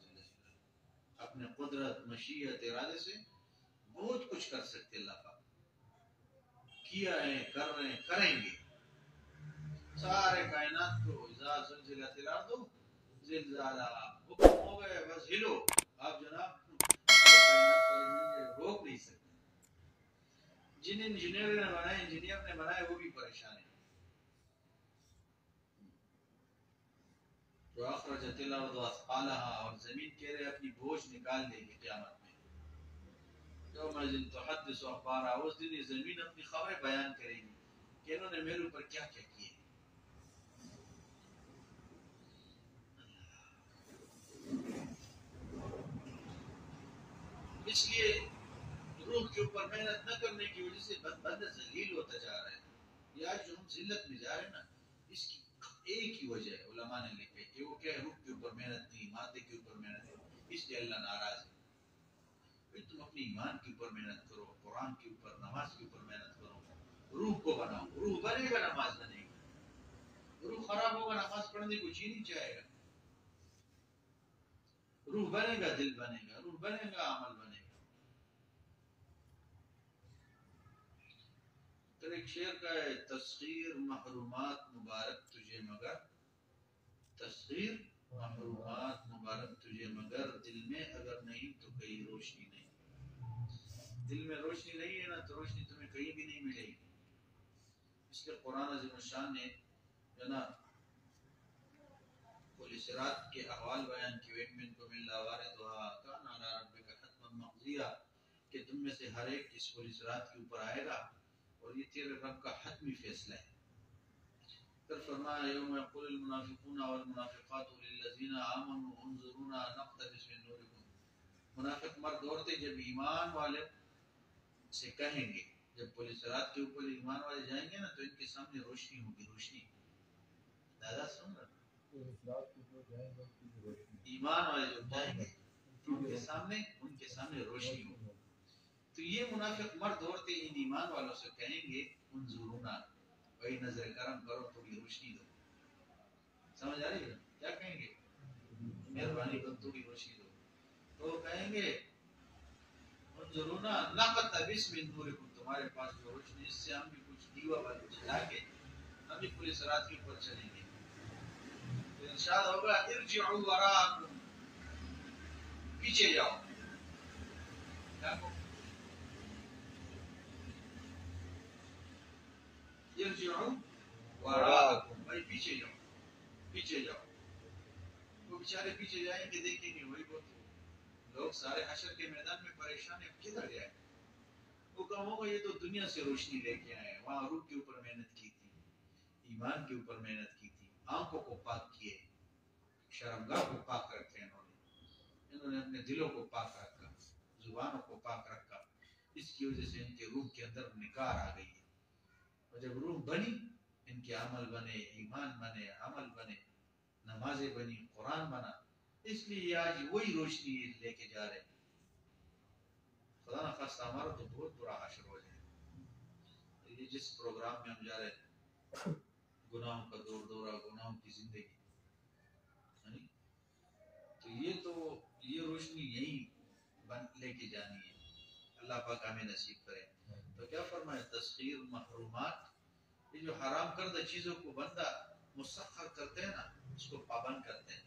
اپنے قدرت، مشیت، ارادے سے بہت کچھ کر سکتے. اللہ پاک کیا ہے، کر رہے ہیں، کریں گے. سارے کائنات کو اذا زلزلت الارض زلزالہ حکم ہو گئے بس ہلو. آپ جناب کائنات والے مل گئے روک نہیں سکتے. جن انجینئر نے بنائے وہ بھی پریشان ہیں. تو اخرجت الارض اثقالها اور زمین کہہ رہے اپنی بوجھ نکال دے گی قیامت میں. یومئذ تحدث اخبارها اس دن زمین اپنی خبریں بیان کرے گی کہ انہوں نے میرے اوپر کیا کیا کیے. اس لیے روح کے اوپر محنت نہ کرنے کی وجہ سے بندہ ذلیل ہوتا جا رہا ہے. یہ آج جو ہم ذلت میں جا رہے ہیں نا اس کی ایک ہی وجہ ہے. علماء نے لکھا ہے کہ وہ کیا ہے روح کے اوپر محنت نہیں مادے کے اوپر محنت ہے. اس لیے اللہ ناراض ہے. تم اپنی ایمان کے اوپر محنت کرو, قرآن کے اوپر, نماز کے اوپر محنت کرو, روح کو بناؤ. روح بنے گا نماز بنے گا. روح خراب ہوگا نماز پڑھنے کو جی نہیں چاہے گا. روح بنے گا دل بنے گا, روح بنے گا عمل بنے گا. پھر ایک شعر کا ہے تسخیر محرومات مبارک تجھے مگر, تسخیر محرومات مبارک تجھے مگر, دل میں اگر نہیں تو کہیں روشنی نہیں. دل میں روشنی نہیں ہے نا تو روشنی تمہیں کہیں بھی نہیں ملے گی. اس لیے قرآن عظیم الشان نے جو نا پل صراط کے احوال بیان کیے. ایک منکم الا واردھا کان علی ربک حتما مقضیا کہ تم میں سے ہر ایک اس پل صراط کے اوپر آئے گا اور یہ تیرے رب کا حتمی فیصلہ ہے. پھر فرمایا یوم یقول المنافقون والمنافقات للذین آمنوا انظرونا نقتبس من نورکم. منافق مرد عورتیں جب ایمان والے سے کہیں گے, جب پولیس رات کے اوپر ایمان والے جائیں گے نا تو ان کے سامنے روشنی ہوگی. روشنی دادا سن رہا, ایمان والے جب جائیں گے تو ان کے سامنے روشنی ہوگی. تو یہ منافق مرد عورتیں ان ایمان والوں سے کہیں گے انظرونا, بھائی نظر کرم کرو, تھوڑی روشنی دو. سمجھ آ رہی ہے کیا کہیں گے؟ مہربانی کرو تھوڑی روشنی دو. تو کہیں گے انظرونا نقتبس من نورکم, تمہارے پاس جو روشنی اس سے ہم بھی کچھ دیوا والی جلا کے ہم بھی پولیس رات کے اوپر چلیں گے. تو ارشاد ہوگا ارجعوا وراءکم, پیچھے جاؤ. ارجعوا وراءکم, بھائی پیچھے جاؤ, پیچھے جاؤ. وہ بیچارے پیچھے جائیں گے, دیکھیں گے وہی بہت لوگ سارے حشر کے میدان میں پریشان ہیں, کدھر جائے. وہ کہوں گا یہ تو دنیا سے روشنی لے کے آئے, وہاں روح کے اوپر محنت کی تھی, ایمان کے اوپر محنت کی تھی, آنکھوں کو پاک کیے, شرمگاہ کو پاک رکھے انہوں نے اپنے دلوں کو پاک رکھا, زبانوں کو پاک رکھا. اس کی وجہ سے ان کے روح کے اندر نکار آ گئی ہے. اور جب روح بنی ان کے عمل بنے, ایمان بنے, عمل بنے, نمازیں بنی, قرآن بنا. اس لیے آج وہی روشنی لے کے جا رہے ہیں. خدا نہ خواستہ ہمارا تو بہت برا حشر ہو جائے. یہ جس پروگرام میں ہم جا رہے ہیں, گناہوں کا دور دورہ, گناہوں کی زندگی, تو یہ روشنی یہی لے کے جانی ہے. اللہ پاک ہمیں نصیب کرے. تو کیا فرمائے تسخیر محرومات, یہ جو حرام کردہ چیزوں کو بندہ مسخر کرتے ہیں نا اس کو پابند کرتے ہیں.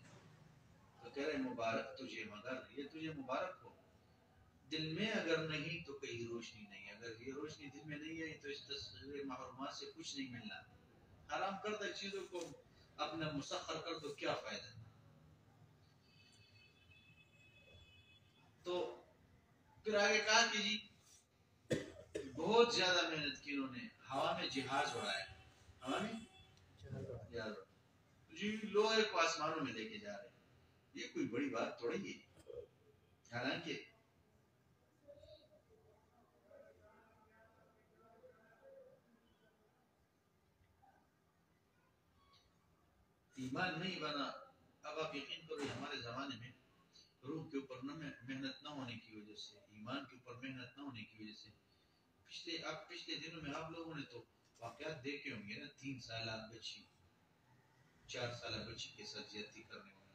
تو کہہ رہے مبارک تجھے مگر, یہ تجھے مبارک ہو. دل میں اگر نہیں تو کہیں روشنی نہیں. اگر یہ روشنی دل میں نہیں ہے تو اس تسخیر محرومات سے کچھ نہیں ملنا. حرام کردہ چیزوں کو اپنا مسخر کر دو, کیا فائدہ. تو پھر آگے کہا کہ جی بہت زیادہ محنت کی انہوں نے, ہوا میں جہاز اڑایا, ہوا میں جہاز جی لوہے کو آسمانوں میں لے کے جا رہے ہیں. یہ کوئی بڑی بات تھوڑی ہے. حالانکہ ایمان نہیں بنا. اب آپ یقین کرو ہمارے زمانے میں روح کے اوپر محنت نہ ہونے کی وجہ سے, ایمان کے اوپر محنت نہ ہونے کی وجہ سے, پچھلے دنوں میں آپ لوگوں نے تو واقعات دیکھے ہوں گے نا. 3 سالہ بچی, 4 سالہ بچی کے ساتھ زیادتی کرنے والا.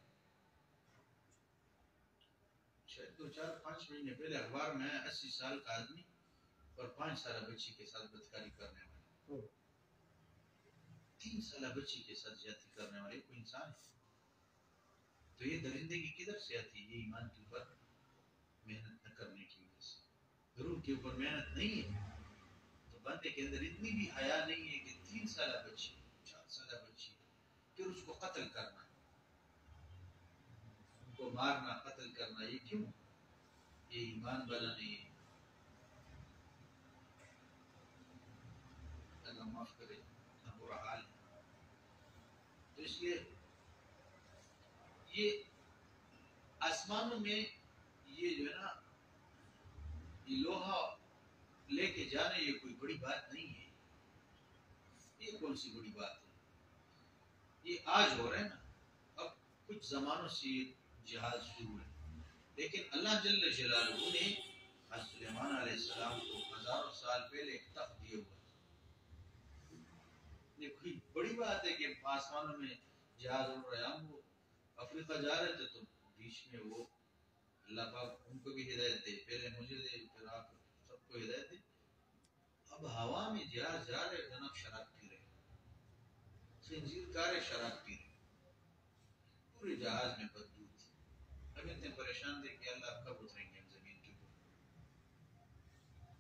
شاید 2-4-5 مہینے پہلے اخبار میں 80 سال کا آدمی اور 5 سالہ بچی کے ساتھ بدکاری کرنے والا. 3 سالہ بچی کے ساتھ زیادتی کرنے والے کوئی انسان ہے؟ تو یہ درندگی کدھر سے آتی ہے؟ یہ ایمان کے اوپر محنت نہ کرنے کی وجہ سے، روح کے اوپر محنت نہیں ہے، تو بندے کے اندر اتنی بھی حیا نہیں ہے کہ 3 سالہ بچی 4 سالہ بچی پھر اس کو قتل کرنا، ان کو مارنا قتل کرنا، یہ کیوں؟ یہ ایمان بنا نہیں ہے۔ اللہ معاف کرے، اتنا برا حال ہے۔ تو اس لیے یہ آسمانوں میں یہ جو ہے نا، یہ لوہا لے کے جانا یہ کوئی بڑی بات نہیں ہے۔ یہ کون سی بڑی بات ہے؟ یہ آج ہو رہا ہے نا، اب کچھ زمانوں سے جہاز شروع ہے، لیکن اللہ جل جلالہ نے حضرت سلیمان علیہ السلام کو ہزاروں سال پہلے ایک تخت دیا ہوا تھا۔ یہ کوئی بڑی بات ہے کہ آسمانوں میں جہاز اڑ رہے ہیں۔ ہم وہ افریقہ جا رہے تھے تو بیچ میں وہ اللہ پاک ان کو بھی ہدایت دے، پہلے مجھے دے پھر آپ سب کو ہدایت دے۔ اب ہوا میں جہاز جا رہے، جناب شراب پی رہے، خنزیر کارے شراب پی رہے، پورے جہاز میں بدبو تھی۔ اب اتنے پریشان تھے کہ اللہ کب اتریں گے ہم زمین کے اوپر؟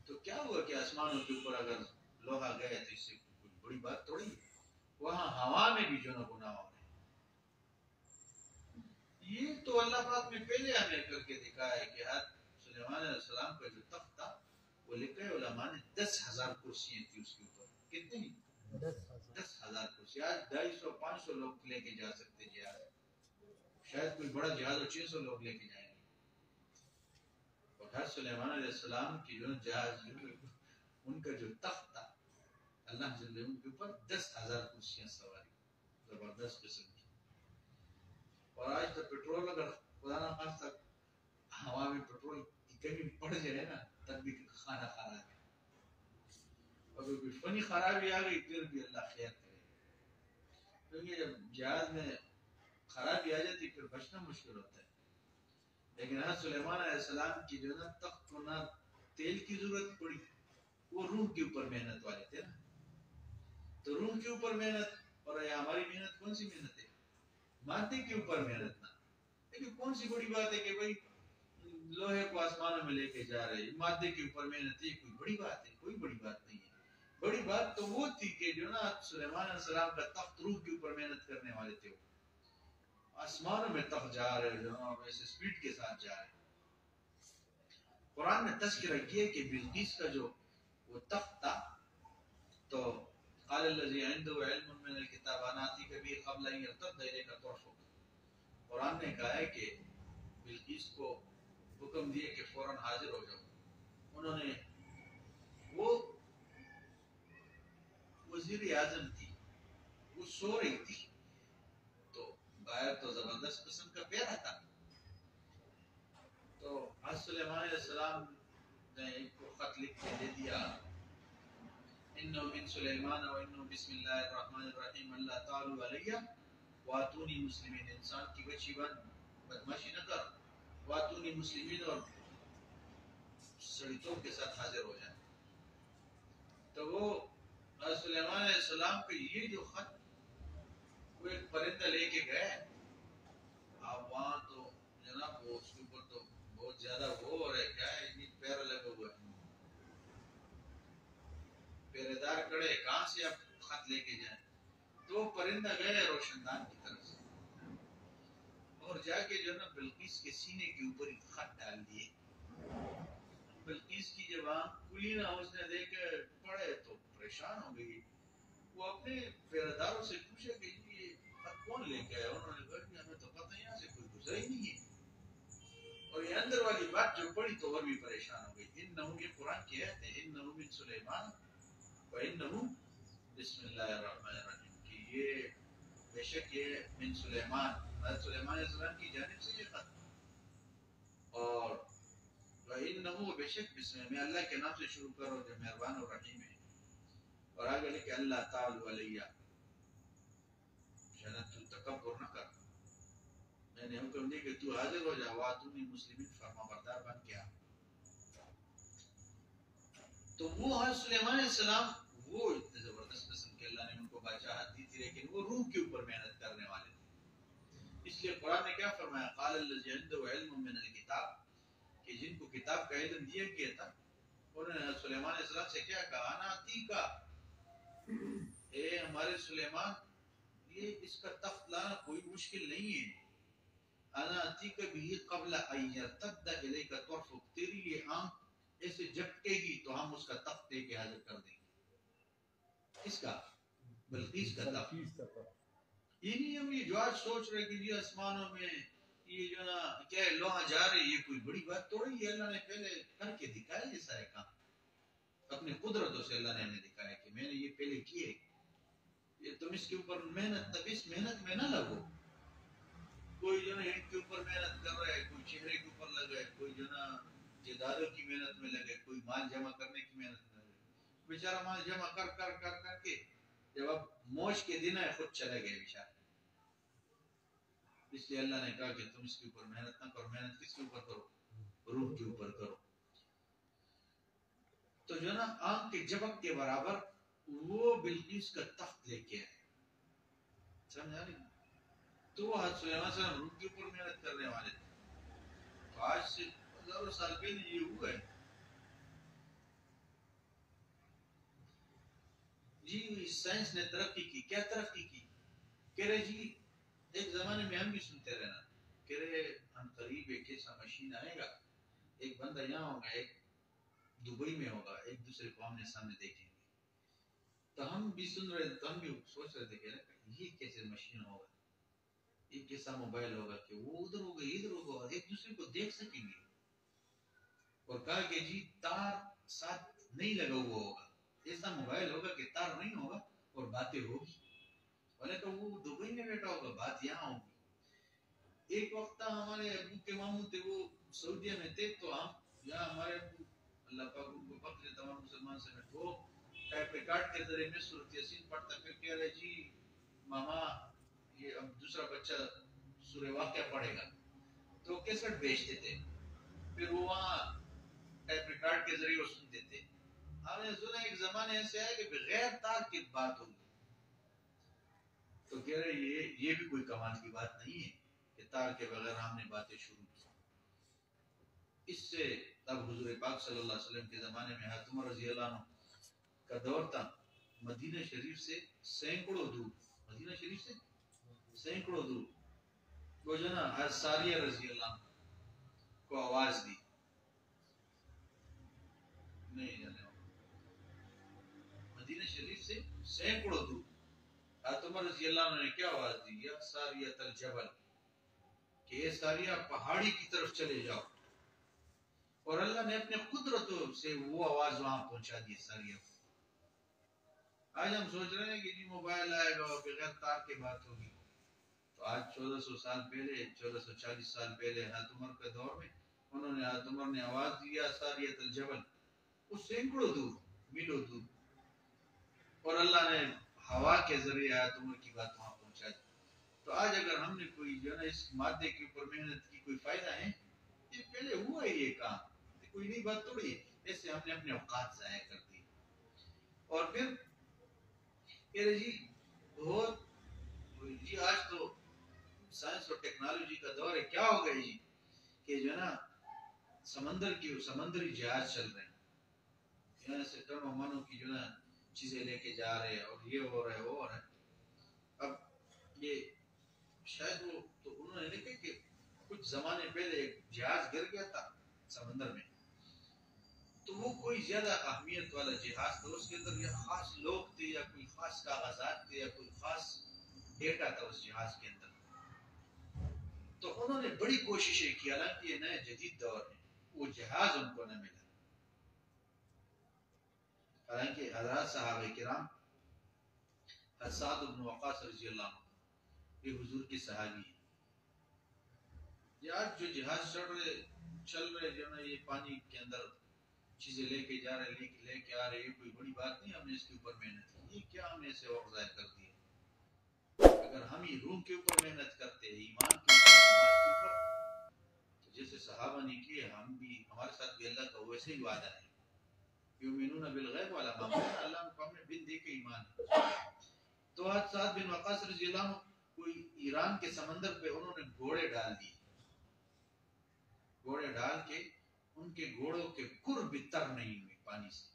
تو کیا ہوا کہ آسمانوں کے اوپر اگر لوہا گئے تو اس سے کوئی بڑی بات تھوڑی ہے، وہاں ہوا میں بھی جو نہ گناہ ہو رہے ہیں۔ یہ تو اللہ پاک نے پہلے ہمیں کر کے دکھایا ہے کہ سلیمان علیہ السلام کا جو تخت تھا وہ لکھے علماء نے 10,000 کرسیاں تھی اس کے اوپر۔ کتنی؟ 10,000 کرسی۔ آج 250-500 لوگ لے کے جا سکتے جہاز، شاید کوئی بڑا جہاز ہو 600 لوگ لے کے جائیں گے۔ اور حضرت سلیمان علیہ السلام کی جو جہاز ان کا جو تخت تھا، اللہ جل ان کے اوپر 10,000 کرسیاں سواری، زبردست قسم کی۔ اور آج تو پیٹرول اگر خدا نہ خواستہ ہوا میں پیٹرول کی کمی پڑ جائے نا تب بھی کھانا خراب ہے، اگر کوئی فنی خرابی آ گئی پھر بھی اللہ خیر کرے، کیونکہ جب جہاز میں خرابی آ جاتی پھر بچنا مشکل ہوتا ہے۔ لیکن حضرت سلیمان علیہ السلام کی جو نا تخت کو نہ تیل کی ضرورت پڑی، وہ روح کے اوپر محنت والے تھے نا، تو روح کے اوپر محنت، اور ہماری محنت کون سی محنت ہے؟ مادے کے اوپر محنت نہ۔ لیکن کون سی بڑی بات ہے کہ بھائی لوہے کو آسمانوں میں لے کے جا رہے، مادے کے اوپر محنت ہے، کوئی بڑی بات ہے؟ کوئی بڑی بات نہیں ہے۔ بڑی بات تو وہ تھی کہ جو نا سلیمان علیہ السلام کا تخت، روح کے اوپر محنت کرنے والے تھے، وہ آسمانوں میں تخت جا رہے جو نا ویسے سپیڈ کے ساتھ جا رہے۔ قرآن نے تذکرہ کیا کہ بلقیس کا جو وہ تخت تھا، تو قال الذی عنده علم من الکتاب انا آتیک به قبل ان یرتد الیک طرفک۔ قرآن نے کہا ہے کہ بلقیس کو حکم دیے کہ فوراً حاضر ہو جاؤ۔ انہوں نے، وہ وزیر اعظم تھی، وہ سو رہی تھی، تو باہر تو زبردست قسم کا پیارا تھا، تو حضرت سلیمان علیہ السلام نے ایک کو خط لکھ کے دے دیا، انہ من سلیمان و انہ بسم اللہ الرحمن الرحیم اللہ تعالی علیہ واتونی مسلمین۔ انسان کی بچی بدماشی نہ کر، واتونی مسلمین، اور سڑیتوں کے ساتھ حاضر ہو جائیں۔ تو وہ حضرت سلیمان علیہ السلام کا یہ جو خط، وہ ایک پرندہ لے کے گئے، اب وہاں تو جناب وہ اس کے اوپر تو بہت زیادہ وہ ہو رہا ہے، کیا ہے اتنی پیر لگا ہوا ہے، پیرے دار کڑے، کہاں سے آپ خط لے کے جائیں؟ تو پرندہ گئے روشن دان کی طرف سے، اور جا کے جو نا بلقیس کے سینے کے اوپر ایک خط ڈال دیے۔ بلقیس کی جب آنکھ کھلی نا، اس نے دیکھے پڑھے تو پریشان ہو گئی، وہ اپنے پیرے داروں سے پوچھے کہ یہ خط کون لے کے آیا؟ انہوں نے کہا کہ ہمیں تو پتہ یہاں سے کوئی گزرا ہی نہیں ہے، اور یہ اندر والی بات جو پڑھی تو اور بھی پریشان ہو گئی۔ انہو، یہ قرآن کی آیت ہے، انہو من سلیمان وَإِنَّهُ بسم اللہ الرحمن الرحیم، کہ یہ بے شک یہ من سلیمان، حضرت سلیمان علیہ السلام کی جانب سے یہ خط، اور وَإِنَّهُ بے شک بسم اللہ، میں اللہ کے نام سے شروع کرو جو مہربان اور رحیم ہے، اور آگے لکھے اللہ تعالی علیہ، جنت تو تکبر نہ کر، میں نے حکم دی کہ تو حاضر ہو جا، واتونی مسلمین، فرما بردار بن کے آ۔ تو وہ حضرت سلیمان علیہ السلام، وہ اتنے زبردست قسم کے اللہ نے ان کو بادشاہت دی تھی تھی لیکن وہ روح کے اوپر محنت کرنے والے تھے. اس لیے قرآن نے کیا فرمایا قال الذی عنده علم من الکتاب کہ جن کو کتاب کا علم دیا گیا تھا انہوں نے سلیمان علیہ السلام سے کیا کہا انا عتیقہ اے ہمارے سلیمان یہ اس کا تخت لانا کوئی مشکل نہیں ہے. انا عتیقہ بھی قبل ان یرتد الیک طرفک تیری یہ آنکھ ایسے جھپکے گی تو ہم اس کا تخت دے کے حاضر کر دیں گے. اس کا بلقیس کا تخت. یہ نہیں ہم یہ جو آج سوچ رہے کہ یہ آسمانوں میں یہ جو نا کیا لوہا جا رہے یہ کوئی بڑی بات تھوڑی ہے. اللہ نے پہلے کر کے دکھایا یہ سارے کام اپنی قدرتوں سے. اللہ نے ہمیں دکھایا کہ میں نے یہ پہلے کیے. یہ تم اس کے اوپر محنت تب اس محنت میں نہ لگو. کوئی جو نا ہینڈ کے اوپر محنت کر رہا ہے, کوئی چہرے کے اوپر لگا ہے, کوئی جو نا جداروں کی محنت میں لگے, کوئی مال جمع کرنے کی محنت میں لگے. بیچارہ مال جمع کر کر کر کر کے جب اب موج کے دن ہے خود چلے گئے بیچارہ. اس لیے اللہ نے کہا کہ تم اس کے اوپر محنت نہ کرو. محنت کس کے اوپر کرو؟ روح کے اوپر کرو. تو جو نا آنکھ کے جھپک کے برابر وہ بلقیس کا تخت لے کے آئے. سمجھا نہیں؟ تو وہ حضرت سلیمان علیہ السلام روح کے اوپر محنت کرنے والے تھے. تو آج سے ہزاروں سال پہلے یہ ہوا ہے. جی سائنس نے ترقی کی. کیا ترقی کی؟ کہہ رہے جی ایک زمانے میں ہم بھی سنتے رہنا کہہ رہے ہم قریب ایک ایسا مشین آئے گا, ایک بندہ یہاں ہوگا, ایک دبئی میں ہوگا, ایک دوسرے کو آمنے سامنے دیکھیں گے. تو ہم بھی سن رہے تھے, تو ہم بھی سوچ رہے تھے کہ یہ کیسے مشین ہوگا, یہ کیسا موبائل ہوگا کہ وہ ادھر ہوگا ادھر ہوگا, ایک دوسرے کو دیکھ سکیں گے. اور کہا کہ جی تار ساتھ نہیں لگا ہوا ہوگا, ایسا موبائل ہوگا کہ تار نہیں ہوگا اور باتیں ہوگی. بولے تو وہ دبئی میں بیٹھا ہوگا, بات یہاں ہوگی. ایک وقت ہمارے ابو کے ماموں تھے, وہ سعودیہ میں تھے, تو ہم یہاں ہمارے ابو اللہ پاک ان کو بخشے تمام مسلمان سے, وہ ٹائپ ریکارڈ کے ذریعے میں سورۃ یاسین پڑھتا, پھر کہہ رہے جی ماما یہ اب دوسرا بچہ سورہ واقعہ پڑھے گا, تو کیسٹ بیچتے تھے, پھر وہ وہاں ٹائپ ریکارڈ کے ذریعے وہ سنتے تھے. ہم نے سنا ایک زمانے ایسے آئے کہ بغیر تار کی بات ہوگی. تو کہہ رہے یہ بھی کوئی کمال کی بات نہیں ہے کہ تار کے بغیر ہم نے باتیں شروع کی. اس سے اب حضور پاک صلی اللہ علیہ وسلم کے زمانے میں حضرت عمر رضی اللہ عنہ کا دور تھا. مدینہ شریف سے سینکڑوں دور, مدینہ شریف سے سینکڑوں دور وہ جو نا حضرت ساریہ رضی اللہ عنہ کو آواز دی. نہیں جانے مدینہ شریف سے سینکڑوں دور حضرت عمر رضی اللہ عنہ نے کیا آواز دی, یا ساریہ الجبل, کہ یہ ساریہ پہاڑی کی طرف چلے جاؤ. اور اللہ نے اپنے قدرتوں سے وہ آواز وہاں پہنچا دی ساریہ کو. آج ہم سوچ رہے ہیں کہ جی موبائل آئے گا اور بغیر تار کی بات ہوگی. تو آج 1400 سال پہلے, 1440 سال پہلے حضرت عمر کے دور میں انہوں نے, حضرت عمر نے آواز دیا ساریہ الجبل, اس سینکڑوں دور, میلوں دور, اور اللہ نے ہوا کے ذریعے حضرت عمر کی بات وہاں پہنچا دی. تو آج اگر ہم نے کوئی جو ہے نا اس مادے کے اوپر محنت کی, کوئی فائدہ ہے؟ یہ پہلے ہوا ہے یہ کام, کوئی نئی بات تھوڑی ہے. ایسے ہم نے اپنے اوقات ضائع کر دی. اور پھر کہہ رہے جی بہت جی آج تو سائنس اور ٹیکنالوجی کا دور ہے, کیا ہو گیا جی کہ جو ہے نا سمندری جہاز چل رہے ہیں, یہاں سے ٹنوں منوں کی جو ہے نا چیزیں لے کے جا رہے ہیں, اور یہ ہو رہا ہے وہ ہو رہا ہے. اب یہ شاید وہ تو انہوں نے لکھا کہ کچھ زمانے پہلے ایک جہاز گر گیا تھا سمندر میں, تو وہ کوئی زیادہ اہمیت والا جہاز تھا, اس کے اندر یا خاص لوگ تھے یا کوئی خاص کاغذات تھے یا کوئی خاص ڈیٹا تھا اس جہاز کے اندر. تو انہوں نے بڑی کوششیں کی, حالانکہ یہ نئے جدید دور ہے, وہ جہاز ان کو نہ ملا. حالانکہ حضرات صحابہ کرام, حضرت سعد بن وقاص رضی اللہ عنہ یہ حضور کی صحابی ہے. یہ آج جو جہاز چل رہے جو نا یہ پانی کے اندر چیزیں لے کے جا رہے, لے کے آ رہے, یہ کوئی بڑی بات نہیں. ہم نے اس کے اوپر محنت کی, یہ کیا ہم نے اسے وقت ضائع کر دیا. اگر ہم ہی روح کے اوپر محنت کرتے, ایمان کے اوپر, نماز کے اوپر, تو جیسے صحابہ نے کیے, ہم بھی, ہمارے ساتھ بھی اللہ کا ویسے ہی وعدہ ہے. یؤمنون بالغیب والا معاملہ, اللہ کو ہم نے بن دے کے ایمان. تو آج سعد بن وقاص رضی اللہ عنہ کوئی ایران کے سمندر پہ انہوں نے گھوڑے ڈال دیے، گھوڑے ڈال کے ان کے گھوڑوں کے کر بھی تر نہیں ہوئی پانی سے،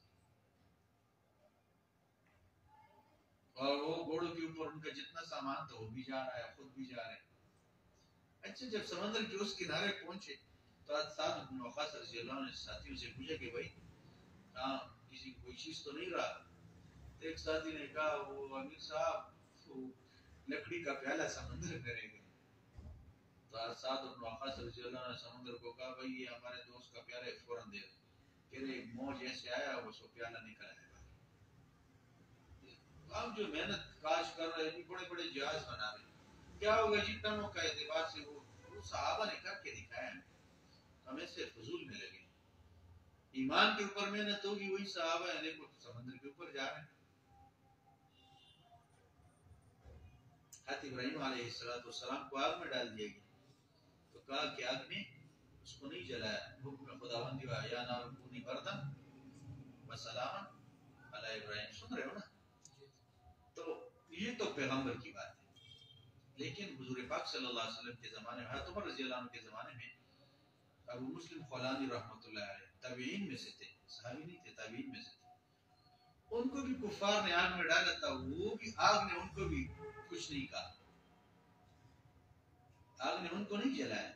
اور وہ گھوڑوں کے اوپر ان کا جتنا سامان تھا وہ بھی جا رہا ہے، خود بھی جا رہے ہیں۔ اچھا جب سمندر کے اس کنارے پہنچے تو آج سعد بن وقاص رضی اللہ عنہ نے ساتھیوں سے پوچھا کہ بھائی ہاں کسی کو کوئی چیز تو نہیں رہا؟ تو ایک ساتھی نے کہا وہ امیر صاحب وہ لکڑی کا پیالہ سمندر میں رہ گیا۔ تو آج سعد بن وقاص رضی اللہ عنہ نے سمندر کو کہا بھائی یہ ہمارے دوست کا پیالہ فوراً دے دو، کہ رہے موج ایسے آیا وہ سو پیالہ نکل آیا۔ ہم جو محنت کاش کر رہے ہیں بڑے بڑے جہاز بنا رہے ہیں، کیا ہوگا جی ٹنوں کا اعتبار سے وہ صحابہ نے کر کے دکھایا ہے، ہمیں سے فضول میں لگے۔ ایمان کے اوپر محنت ہوگی وہی صحابہ ہیں، دیکھو سمندر کے اوپر جا رہے ہیں۔ حضرت ابراہیم علیہ السلام کو آگ میں ڈال دیا گیا تو کہا کہ آگ نے اس کو نہیں جلایا، حکم خداوندی ہوا یا نار کونی بردن وسلاما علی ابراہیم۔ سن رہے ہو نا؟ تو یہ تو پیغمبر کی بات ہے، لیکن حضور پاک صلی اللہ علیہ وسلم کے زمانے میں، حضرت عمر رضی اللہ عنہ کے زمانے میں ابو مسلم خولانی رحمۃ اللہ علیہ تابعین میں سے تھے، صحابی نہیں تھے، تابعین میں سے تھے، ان کو بھی کفار نے آگ میں ڈالا تھا، وہ بھی آگ نے ان کو بھی کچھ نہیں کہا، آگ نے ان کو نہیں جلایا۔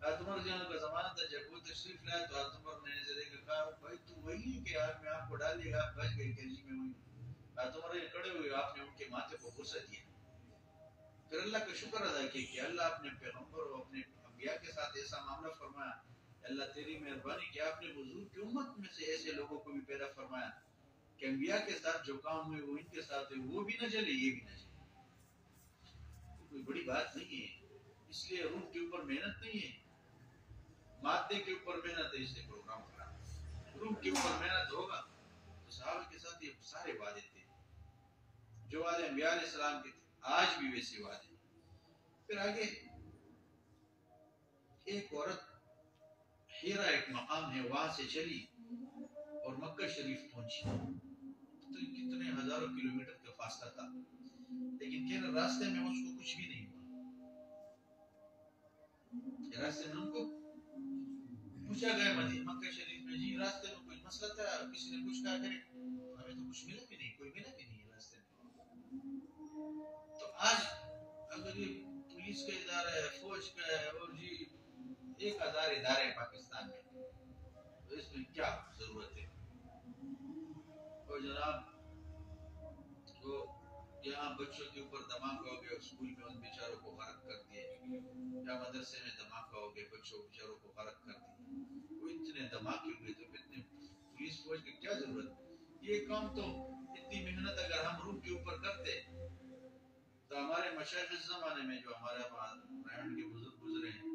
حضرت عمر رضی اللہ عنہ کا زمانہ تھا، جب وہ تشریف لائے تو حضرت عمر نے ایسے دیکھ کہا بھائی تو وہی ہے کہ آگ میں آپ کو ڈال دے گا، آپ بچ گئے کہ جی میں وہی ہوں۔ حضرت عمر نے کھڑے ہوئے آپ نے ان کے ماتھے کو غصہ دیا، پھر اللہ کا شکر ادا کیا کہ اللہ اپنے پیغمبر اور اپنے انبیاء کے ساتھ ایسا معاملہ فرمایا، اللہ تیری مہربانی کہ آپ نے حضور کی امت میں سے ایسے لوگوں کو بھی پیدا فرمایا کہ انبیاء کے ساتھ جو کام ہوئے وہ ان کے ساتھ ہوئے، وہ بھی نہ جلے یہ بھی نہ جلے۔ کوئی بڑی بات نہیں ہے، اس لیے روح کے اوپر محنت نہیں ہے، مادے کے اوپر محنت ہے، اس سے پروگرام خراب۔ روح کے اوپر محنت ہوگا تو صحابہ کے ساتھ یہ سارے وعدے تھے جو وعدے انبیاء علیہ السلام کے تھے، آج بھی ویسے وعدے۔ پھر آگے ایک عورت ہیرا ایک مقام ہے وہاں سے چلی اور مکہ شریف پہنچی، تو کتنے ہزاروں کلومیٹر کا فاصلہ تھا، لیکن کہ راستے میں اس کو کچھ بھی نہیں ہوا۔ راستے میں ان کو پوچھا گیا مکہ شریف میں جی راستے میں کوئی مسئلہ تھا، کسی نے کچھ کہا کرے، ہمیں تو کچھ ملا بھی نہیں، کوئی ملا بھی نہیں راستے میں۔ تو آج اگر یہ پولیس کا ادارہ ہے، فوج کا ہے، اور جی 1000 ادارے پاکستان میں، تو اس میں کیا ضرورت ہے؟ اور جناب وہ یہاں بچوں کے اوپر دھماکہ ہو گیا، اسکول میں ان بیچاروں کو غرق کر دیا، یا مدرسے میں دھماکہ ہو گیا، بچوں بیچاروں کو غرق کر دیا، وہ اتنے دھماکے ہوئے تو اتنے پولیس فوج کی کیا ضرورت؟ یہ کام تو اتنی محنت اگر ہم روح کے اوپر کرتے تو ہمارے مشائخ اس زمانے میں جو ہمارے رائمنڈ کے بزرگ گزرے ہیں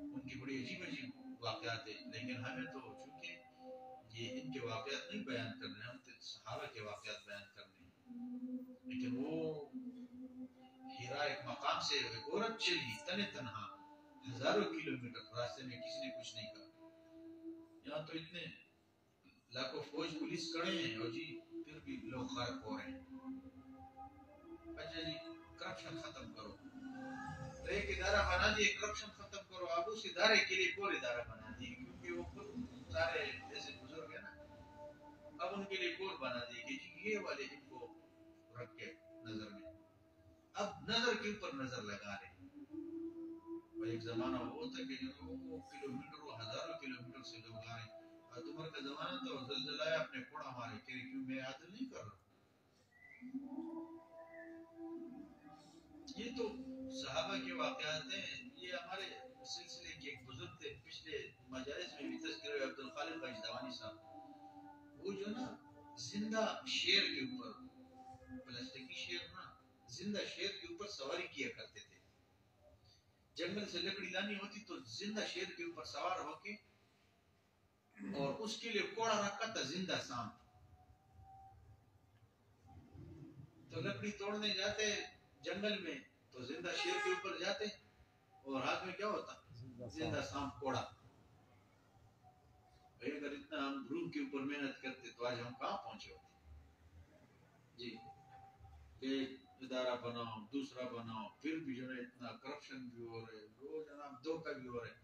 ان کی بڑی عجیب عجیب واقعات ہیں، لیکن ہمیں تو چونکہ یہ ان کے واقعات نہیں بیان کرنے، ہم تو صحابہ کے واقعات بیان کرنے ہیں۔ لیکن وہ ہیرا ایک مقام سے ایک عورت چلی تن تنہا ہزاروں کلومیٹر، راستے میں کسی نے کچھ نہیں کہا، یہاں تو اتنے لاکھوں فوج پولیس کھڑے ہیں اور جی پھر بھی لوگ غرق ہو رہے ہیں۔ اچھا جی کرپشن ختم کرو، تو ایک ادارہ بنا دیے کرپشن ختم کرو، اب اس ادارے کے لیے کوئی ادارہ بنا دیے، کیونکہ وہ خود سارے ایسے بزرگ ہیں نا، اب ان کے لیے کور بنا دیے کہ جی یہ والے ان کو رکھ کے نظر میں، اب نظر کے اوپر نظر لگا رہے ہیں۔ اور ایک زمانہ وہ تھا کہ وہ کلومیٹروں ہزاروں کلومیٹر سے لوگ آ رہے ہیں، اور عمر کا زمانہ تھا، وہ زلزلہ آیا اپنے کوڑا مارے کہ کیوں میں عادل نہیں کر رہا۔ یہ تو صحابہ کے واقعات ہیں، یہ ہمارے سلسلے کے ایک بزرگ تھے، پچھلے مجالس میں بھی تذکرہ ہوئے، عبدالخالق غیثدوانی صاحب، وہ جو نا زندہ شیر کے اوپر، پلاسٹکی شیر نا، زندہ شیر کے اوپر سواری کیا کرتے تھے، جنگل سے لکڑی لانی ہوتی تو زندہ شیر کے اوپر سوار ہو کے، اور اس کے لیے کوڑا رکھا تھا زندہ سانپ، تو لکڑی توڑنے جاتے جنگل میں تو زندہ شیر کے اوپر جاتے اور ہاتھ میں کیا ہوتا؟ زندہ سانپ کوڑا۔ بھئی اگر اتنا ہم روح کے اوپر محنت کرتے تو آج ہم کہاں پہنچے ہوتے؟ جی کہ ادارہ بناؤ دوسرا بناؤ، پھر بھی جو ہے اتنا کرپشن بھی ہو رہا ہے، وہ جناب دھوکہ بھی ہو رہا ہے،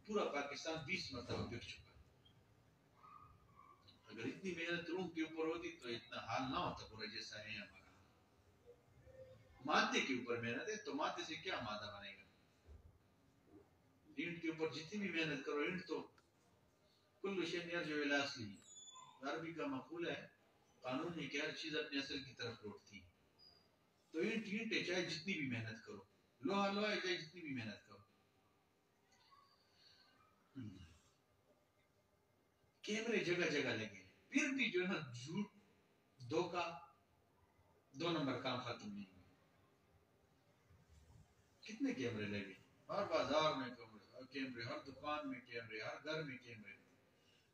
پورا پاکستان 20 مرتبہ بک چکا ہے۔ اگر اتنی محنت روح کے اوپر ہوتی تو اتنا حال نہ ہوتا پورا جیسا ہے ہمارا۔ مادے کے اوپر محنت ہے تو مادے سے کیا مادہ بنے گا؟ اینٹ کے اوپر جتنی بھی محنت کرو، اینٹ تو کل شیء یرجع الی اصلہ، عربی کا مقولہ ہے، قانون ہے کہ ہر چیز اپنے اصل کی طرف لوٹتی ہے۔ تو اینٹ اینٹ ہے، چاہے جتنی بھی محنت کرو، لوہا لوہا ہے، چاہے جتنی بھی محنت کرو۔ کیمرے جگہ جگہ لگے، پھر بھی جو ہے نا جھوٹ دھوکہ 2 نمبر کام ختم نہیں ہوئے۔ کتنے کیمرے لگے، ہر بازار میں کیمرے، ہر دکان میں کیمرے، ہر گھر میں کیمرے،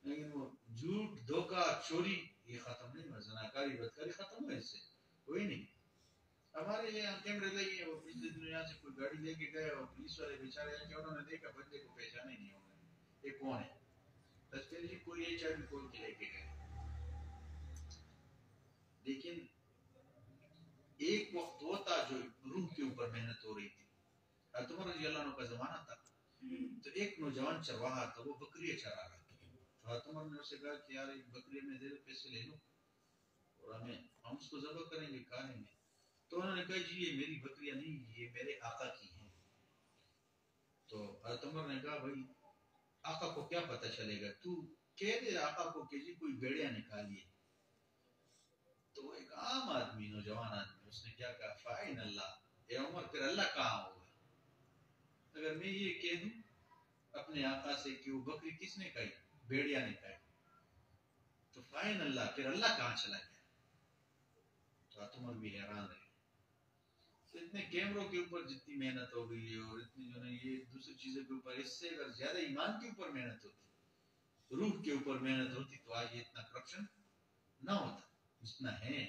لیکن وہ جھوٹ دھوکہ چوری یہ ختم نہیں ہوا، زناکاری بدکاری ختم ہوا، اس سے کوئی نہیں۔ ہمارے یہاں کیمرے لگے، وہ پچھلے دنوں یہاں سے کوئی گاڑی لے کے گئے اور پولیس والے بیچارے ہیں کہ انہوں نے دیکھا بندے کو پہچانا ہی نہیں ہوگا یہ کون ہے، بس پھر جی کوئی HIV کھول کے لے کے گئے۔ لیکن ایک وقت وہ تھا جو روح کے اوپر محنت ہو رہی تھی۔ حضرت عمر رضی اللہ عنہ کا زمانہ تھا، تو ایک نوجوان چرواہا تھا، وہ بکریاں چرا رہا تھا۔ تو حضرت عمر نے اسے کہا کہ یار ایک بکری میں دے دو، پیسے لے لو اور ہم اس کو ذبح کریں گے، کھا لیں گے۔ تو انہوں نے کہا جی یہ میری بکریاں نہیں، یہ میرے آقا کی ہیں۔ تو حضرت عمر نے کہا بھائی آقا کو کیا پتہ چلے گا، تو کہہ دے آقا کو کہ جی کوئی بیڑیاں نکالیے۔ تو وہ ایک عام آدمی، نوجوان آدمی، اس نے کیا کہا، فائن اللہ، اے عمر پھر اللہ کہاں ہوگا؟ اگر میں یہ کہہ دوں اپنے آقا سے کہ وہ بکری کس نے کھائی، بیڑیا نے کھائی، تو فائن اللہ، پھر اللہ کہاں چلا گیا؟ تو عمر بھی حیران رہے۔ تو اتنے کیمروں کے اوپر جتنی محنت ہو گئی ہے، اور اتنی جو ہے یہ دوسری چیزوں کے اوپر، اس سے اگر زیادہ ایمان کے اوپر محنت ہوتی، روح کے اوپر محنت ہوتی، تو آج یہ اتنا کرپشن نہ ہوتا جتنا ہے،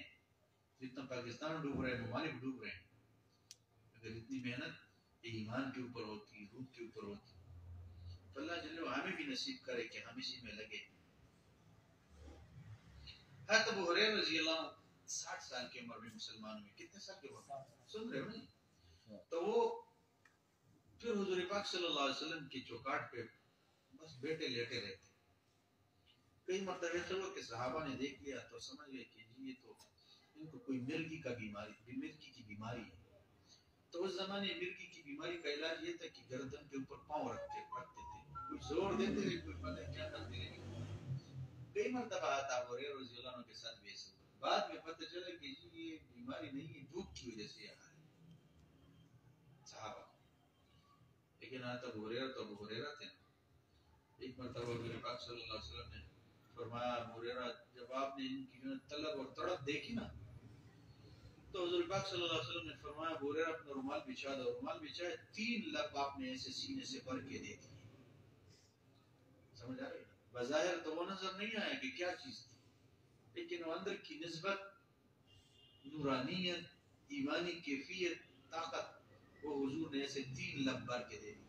جتنا پاکستان ڈوب رہے ہیں، ممالک ڈوب رہے ہیں۔ اگر اتنی محنت ایمان کے اوپر ہوتی، روح کے اوپر ہوتی، تو اللہ جل وعلا ہمیں بھی نصیب کرے کہ ہم اسی میں لگے۔ حضرت ابو ہریرہ رضی اللہ عنہ 60 سال کی عمر میں مسلمان ہوئے۔ کتنے سال کی عمر؟ سن رہے ہو نہیں؟ تو وہ پھر حضور پاک صلی اللہ علیہ وسلم کی چوکاٹ پہ بس بیٹے لیٹے رہتے۔ کئی مرتبہ ایسا ہوا کہ صحابہ نے دیکھ لیا تو سمجھ گئے کہ جی یہ تو ان کو کوئی مرگی کا بیماری، مرگی کی بیماری ہے۔ تو اس زمانے مرگی کی بیماری کا علاج یہ تھا کہ گردن کے اوپر پاؤں رکھتے تھے، کوئی زور دیتے تھے، کوئی پتہ کیا کرتے تھے۔ کئی مرتبہ آتا ابو ہریرہ رضی اللہ عنہ کے ساتھ بھی ایسا ہوا۔ بعد میں پتہ چلا کہ جی یہ بیماری نہیں ہے، دودھ کی وجہ سے آ رہی ہے صحابہ۔ لیکن آتا ابو ہریرہ تو ابو ہریرہ تھے۔ ایک مرتبہ حضور پاک صلی اللہ علیہ وسلم نے فرمایا ابو ہریرہ، جب آپ نے ان کی طلب اور تڑپ دیکھی نا، تو حضور پاک صلی اللہ علیہ وسلم نے فرمایا ابو ہریرہ اپنا رومال بچھا دو۔ رومال بچھائے، 3 لب آپ نے ایسے سینے سے بھر کے دے دی۔ سمجھ آ رہی ہے؟ بظاہر تو وہ نظر نہیں آیا کہ کیا چیز تھی، لیکن وہ اندر کی نسبت، نورانیت، ایمانی کیفیت، طاقت، وہ حضور نے ایسے 3 لب بھر کے دے دی۔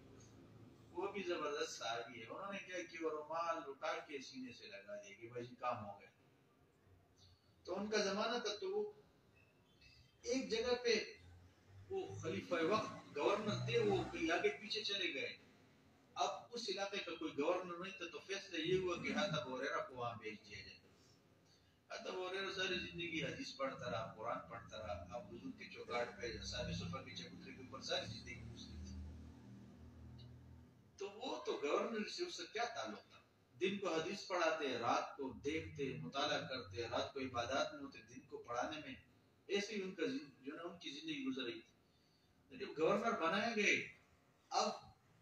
وہ بھی زبردست صحابی ہے، انہوں نے کیا کہ وہ رومال اٹھا کے سینے سے لگا دیا کہ بھائی کام ہو گیا۔ تو ان کا زمانہ تھا، تو وہ ایک جگہ پہ وہ خلیفہ وقت گورنر تھے، وہ کہیں آگے پیچھے چلے گئے۔ اب اس علاقے کا کوئی گورنر نہیں تھا، تو فیصلہ یہ ہوا کہ حضرت ابو ہریرہ کو وہاں بھیج دیا جائے۔ حضرت ابو ہریرہ ساری زندگی حدیث پڑھتا رہا، قرآن پڑھتا رہا، اب حضور کے چوکاٹ پہ اصحاب صفہ کے چبوترے کے اوپر ساری زندگی مسلم تھی۔ تو وہ تو گورنر سے اس سے کیا تعلق تھا؟ دن کو حدیث پڑھاتے، رات کو دیکھتے، مطالعہ کرتے، رات کو عبادات میں ہوتے، دن کو پڑھانے میں، ایسے ہی ان کا جو نا ان کی زندگی گزر رہی تھی۔ جب گورنر بنائے گئے، اب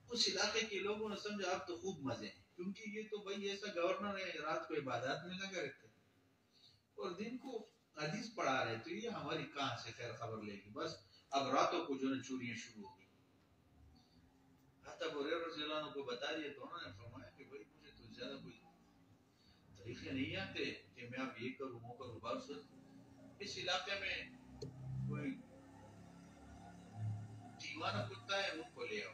اس علاقے کے لوگوں نے سمجھا اب تو خوب مزے ہیں، کیونکہ یہ تو بھائی ایسا گورنر ہے، رات کو عبادات میں لگا رہتے اور دن کو حدیث پڑھا رہے، تو یہ ہماری کہاں سے خیر خبر لے گی؟ بس اب راتوں کو جو ہے چوریاں شروع ہو گئی۔ حضرت ابو ہریرہ رضی اللہ عنہ کو بتا دیا تو انہوں نے فرمایا کہ بھائی مجھے تو زیادہ کوئی طریقے نہیں آتے کہ میں اب یہ کروں وہ کروں، بس اس علاقے میں کوئی دیوانہ کتا ہے ان کو لے آؤ۔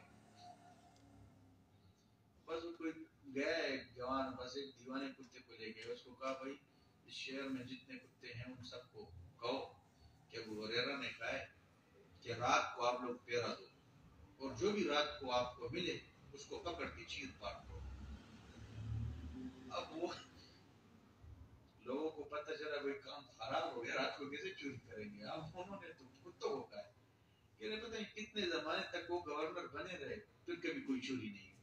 بس وہ کوئی گیا ایک جوان، بس ایک دیوانے کتے کو لے گئے، اس کو کہا بھائی اس شہر میں جتنے کتے ہیں ان سب کو کہو کہ ابو ہریرہ نے کہا ہے کہ رات کو آپ لوگ پہرا دو اور جو بھی رات کو آپ کو ملے اس کو پکڑ کے چیر پاڑ دو. اب وہ لوگوں کو پتہ چلا بھائی کام خراب ہو گیا, رات کو کیسے چوری کریں گے. اب انہوں نے تو کتوں کو کہا کہ پتہ نہیں کتنے زمانے تک وہ گورنر بنے رہے پھر کبھی کوئی چوری نہیں ہوئی.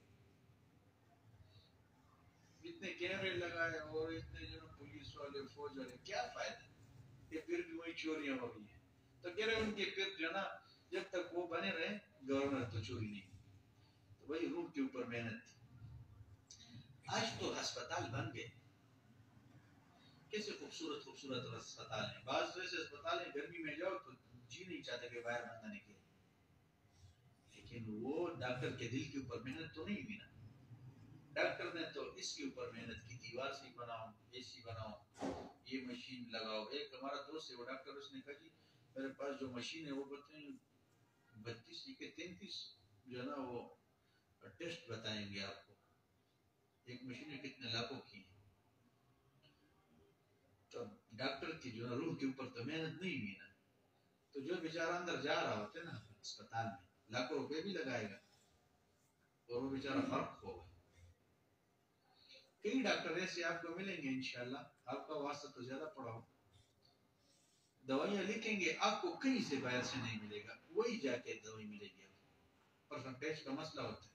اتنے کیمرے لگائے اور اتنے جو پولیس والے فوج والے, کیا فائدہ کہ پھر بھی وہی چوریاں ہو رہی ہیں. تو کہہ رہے ان کے پھر جو نا جب تک وہ بنے رہے گورنر تو چوری نہیں. تو وہی روح کے اوپر محنت تھی. آج تو ہسپتال بن گئے, کیسے خوبصورت خوبصورت ہسپتال ہیں. بعض ویسے ہسپتال ہیں گرمی میں جاؤ تو جی نہیں چاہتے کہ باہر بندہ نکلے, لیکن وہ ڈاکٹر کے دل کے اوپر محنت تو نہیں ہوئی نا. ڈاکٹر نے تو اس کے اوپر محنت کی, دیوار سے بناؤ, اے سی بناؤ, یہ مشین لگاؤ. ایک ہمارا دوست ہے وہ ڈاکٹر, اس نے کہا جی میرے پاس جو مشین ہے وہ بولتے ہیں 32 کے 33 جو ہے نا وہ ٹیسٹ بتائیں گے آپ کو. ایک مشین میں کتنے لاکھوں کی ہے. تو ڈاکٹر کی جو ہے روح کے اوپر تو محنت نہیں ہوئی نا. تو جو بیچارہ اندر جا رہا ہوتا ہے نا اسپتال میں, لاکھوں روپے بھی لگائے گا اور وہ بیچارہ فرق ہوگا. کئی ڈاکٹر ایسے آپ کو ملیں گے انشاءاللہ, آپ کا واسطہ تو زیادہ پڑا ہو, دوائیاں لکھیں گے آپ کو کہیں سے باہر سے نہیں ملے گا, وہی جا کے دوائی ملے گی. پرسنٹیج کا مسئلہ ہوتا ہے.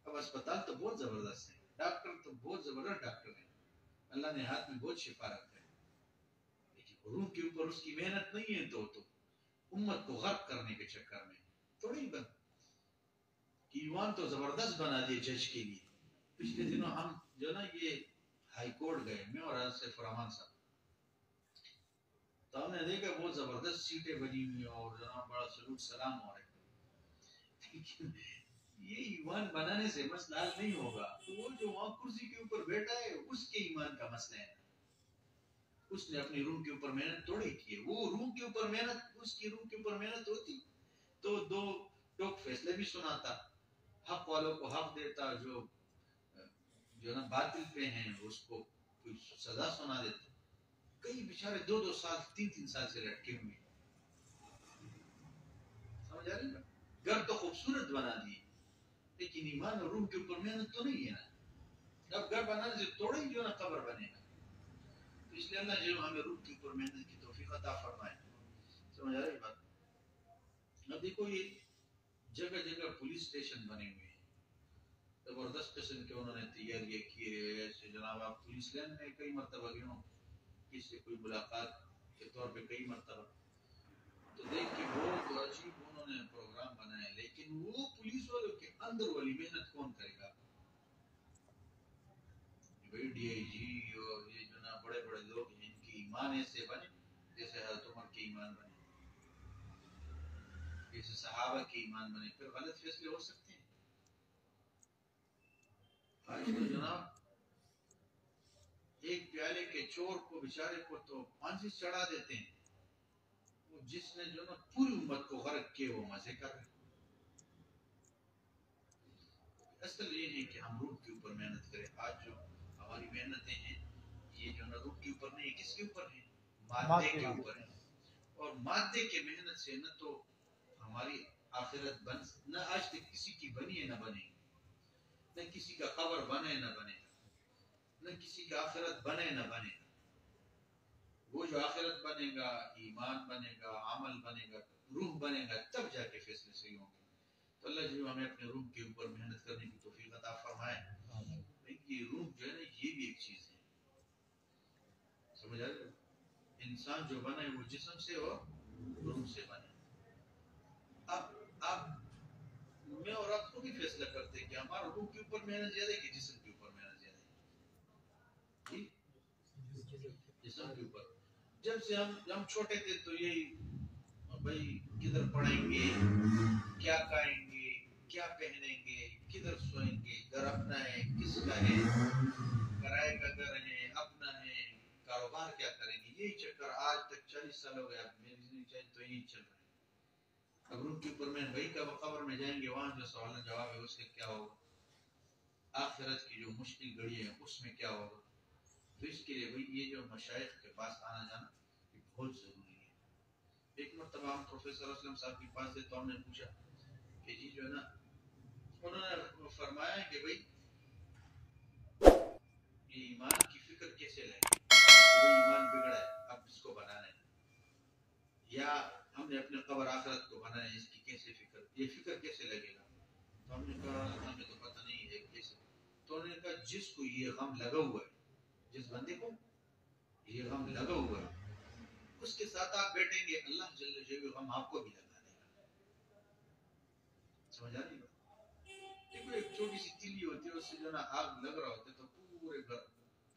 اب اسپتال تو بہت زبردست ہے, ڈاکٹر تو بہت زبردست ڈاکٹر ہیں, اللہ نے ہاتھ میں بہت شفا رکھا ہے, لیکن روح کے اوپر اس کی محنت نہیں ہے. تو امت کو غرق کرنے کے چکر میں تھوڑی بن. ایوان تو زبردست بنا دیے جج کے لیے. پچھلے دنوں ہم جو نا یہ ہائی کورٹ گئے, میں اور آصف رحمان صاحب, تو ہم نے دیکھا بہت زبردست سیٹیں بنی ہوئی اور جناب بڑا سلوک سلام ہو رہے. یہ ایمان بنانے سے مسئلہ حل نہیں ہوگا. وہ جو وہاں کرسی کے اوپر بیٹھا ہے اس کے ایمان کا مسئلہ ہے. اس نے اپنی روح کے اوپر محنت تھوڑی کی ہے. وہ روح کے اوپر محنت, اس کی روح کے اوپر محنت ہوتی تو دو ٹوک فیصلے بھی سناتا, حق والوں کو حق دیتا, جو نا باطل پہ ہیں اس کو کوئی سزا سنا دیتا. کئی بیچارے 2 سال 3 سال سے لٹکے ہوئے. سمجھ آ رہی نا. گھر تو خوبصورت بنا دیے لیکن ایمان اور روح کے اوپر محنت تو نہیں ہے نا. اب گھر بنانے سے توڑے ہی جو نا قبر بنے گا. تو اس لیے اللہ جو ہمیں روح کے اوپر محنت کی توفیق عطا فرمائے. سمجھ آ رہی بات. اب دیکھو یہ جگہ جگہ پولیس اسٹیشن بنے ہوئے ہیں, زبردست قسم کے انہوں نے تیاریاں کی ہے. ایسے جناب آپ پولیس لائن میں کئی مرتبہ گئے ہوں, کسی سے کوئی ملاقات کے طور پہ کئی مرتبہ, تو دیکھ کے بہت عجیب انہوں نے پروگرام بنایا. لیکن وہ پولیس والوں کے اندر والی محنت کون کرے گا؟ بھائی ڈی آئی جی اور یہ جو نا بڑے بڑے لوگ ہیں, ان کی ایمان ایسے بنے جیسے حضرت عمر کے ایمان بنے, جیسے صحابہ کے ایمان بنے, پھر غلط فیصلے ہو سکتے ہیں. آج تو جناب ایک پیالے کے چور کو بیچارے کو تو پھانسی چڑھا دیتے ہیں, وہ جس نے جو نا پوری امت کو غرق کیے وہ مزے کر رہے. اصل یہ ہے کہ ہم روح کے اوپر محنت کریں. آج جو ہماری محنتیں ہیں یہ جو نا روح کے اوپر نہیں, کس کے اوپر ہیں؟ مادے کے اوپر ہیں. اور مادے کے محنت سے نہ تو ہماری آخرت بن, نہ آج تک کسی کی بنی ہے نہ بنے, نہ کسی کا قبر بنے نہ بنے, نہ کسی کا آخرت بنے نہ بنے. وہ جو آخرت بنے گا, ایمان بنے گا, عمل بنے گا, روح بنے گا, تب جا کے فیصلے صحیح ہوں گے. تو اللہ جو ہمیں اپنے روح کے اوپر محنت کرنے کی توفیق عطا فرمائے. یہ روح جو ہے نا یہ بھی ایک چیز ہے, سمجھ آ رہے. انسان جو بنا ہے وہ جسم سے اور روح سے بنا. اب میں اور آپ کو بھی فیصلہ کرتے ہیں کہ ہمارا روح کے اوپر محنت زیادہ ہے کہ جسم کے اوپر محنت زیادہ ہے؟ جسم کے اوپر. جب سے ہم چھوٹے تھے تو یہی بھائی کدھر پڑھیں گے, کیا کھائیں گے, کیا پہنیں گے, کدھر سوئیں گے, گھر اپنا ہے کس کا ہے, کرائے کا گھر ہے اپنا ہے, کاروبار کیا کریں گے, یہی چکر آج تک 40 سال ہو گیا. میری زندگی چاہیے تو یہی چل رہا ہے. اب روح کے اوپر میں بھائی کب قبر میں جائیں گے, وہاں جو سوال جواب ہے اس کا کیا ہوگا, آخرت کی جو مشکل گھڑی ہے اس میں کیا ہوگا. تو اس کے لیے بھائی یہ جو مشائخ کے پاس آنا جانا یہ بہت ضروری ہے. ایک مرتبہ ہم پروفیسر اسلم صاحب کے پاس سے تو ہم نے پوچھا کہ جی جو ہے نا، انہوں نے فرمایا کہ بھائی یہ ایمان کی فکر کیسے لیں گے کہ ایمان بگڑا ہے اب اس کو بنانا ہے، یا ہم نے اپنے قبر آخرت کو بنانا ہے، اس کی کیسے فکر، یہ فکر کیسے لگے گا؟ تو ہم نے کہا ہمیں تو پتہ نہیں ہے کیسے. تو انہوں نے کہا جس کو یہ غم لگا ہوا ہے، جس بندے کو یہ غم لگا ہوا ہے، اس کے ساتھ آپ بیٹھیں گے، اللہ جل جلالہ غم آپ کو بھی لگا دے گا. سمجھ آ رہی بات؟ دیکھو ایک چھوٹی سی تیلی ہوتی ہے، اس سے جو نا آگ لگ رہا ہوتا ہے تو پورے گھر،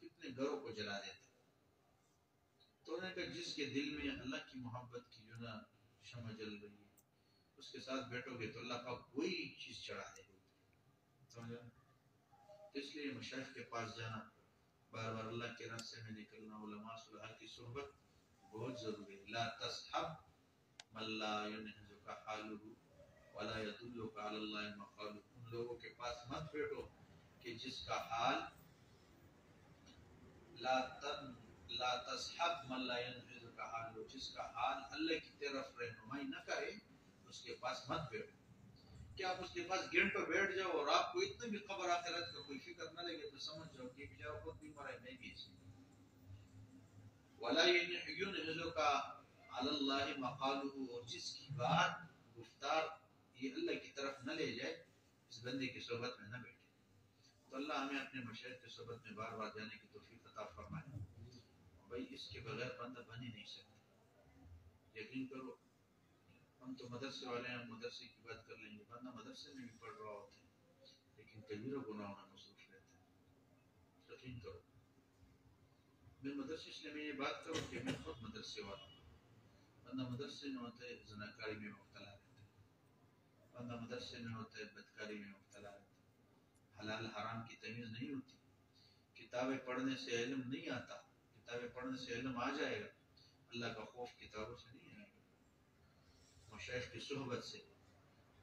کتنے گھروں کو جلا دیتا ہے. تو انہوں نے کہا جس کے دل میں اللہ کی محبت کی جو نا شمع جل رہی ہے، اس کے ساتھ بیٹھو گے تو اللہ پاک وہی چیز چڑھا دے گا. سمجھا؟ تو اس لیے مشائخ کے پاس جانا، بار بار اللہ کے راستے میں نکلنا، علماء صالحین کی صحبت بہت ضروری ہے. لا تصحب من لا ينهزك حاله ولا يدلك على الله مقاله. ان لوگوں کے پاس مت بیٹھو کہ جس کا حال لا تصحب من لا ينهزك حاله، جس کا حال اللہ کی طرف رہنمائی نہ کرے، اس کے پاس مت بیٹھو. کہ آپ اس کے پاس گھنٹوں بیٹھ جاؤ اور آپ کو اتنے بھی قبر آخرت کا کوئی فکر نہ لگے تو سمجھ جاؤ کہ بیچارہ خود بھی مرا ہے، میں بھی اسی. وَلَا يُنْهِزُكَ عَلَى اللَّهِ مَقَالُهُ، اور جس کی بات گفتار یہ اللہ کی طرف نہ لے جائے، اس بندے کی صحبت میں نہ بیٹھے. تو اللہ ہمیں اپنے مشاہد کی صحبت میں بار بار جانے کی توفیق عطا فرمائے. بھائی اس کے بغیر بندہ بن ہی نہیں سکتا. یقین کرو، ہم تو مدرسے والے ہیں، ہم مدرسے کی بات کر لیں گے، بندہ مدرسے میں بھی پڑھ رہا ہوتا ہے لیکن کبیرہ گناہوں میں مصروف رہتا ہے. یقین کرو، میں مدرسے اس لیے میں یہ بات کروں کہ میں خود مدرسے والا ہوں. بندہ مدرسے میں ہوتا ہے زناکاری میں مبتلا رہتا ہے، بندہ مدرسے میں ہوتا ہے بدکاری میں مبتلا رہتا ہے، حلال حرام کی تمیز نہیں ہوتی. کتابیں پڑھنے سے علم نہیں آتا، کتابیں پڑھنے سے علم آ جائے گا، اللہ کا خوف کتابوں سے نہیں آئے گا، مشائخ کی صحبت سے.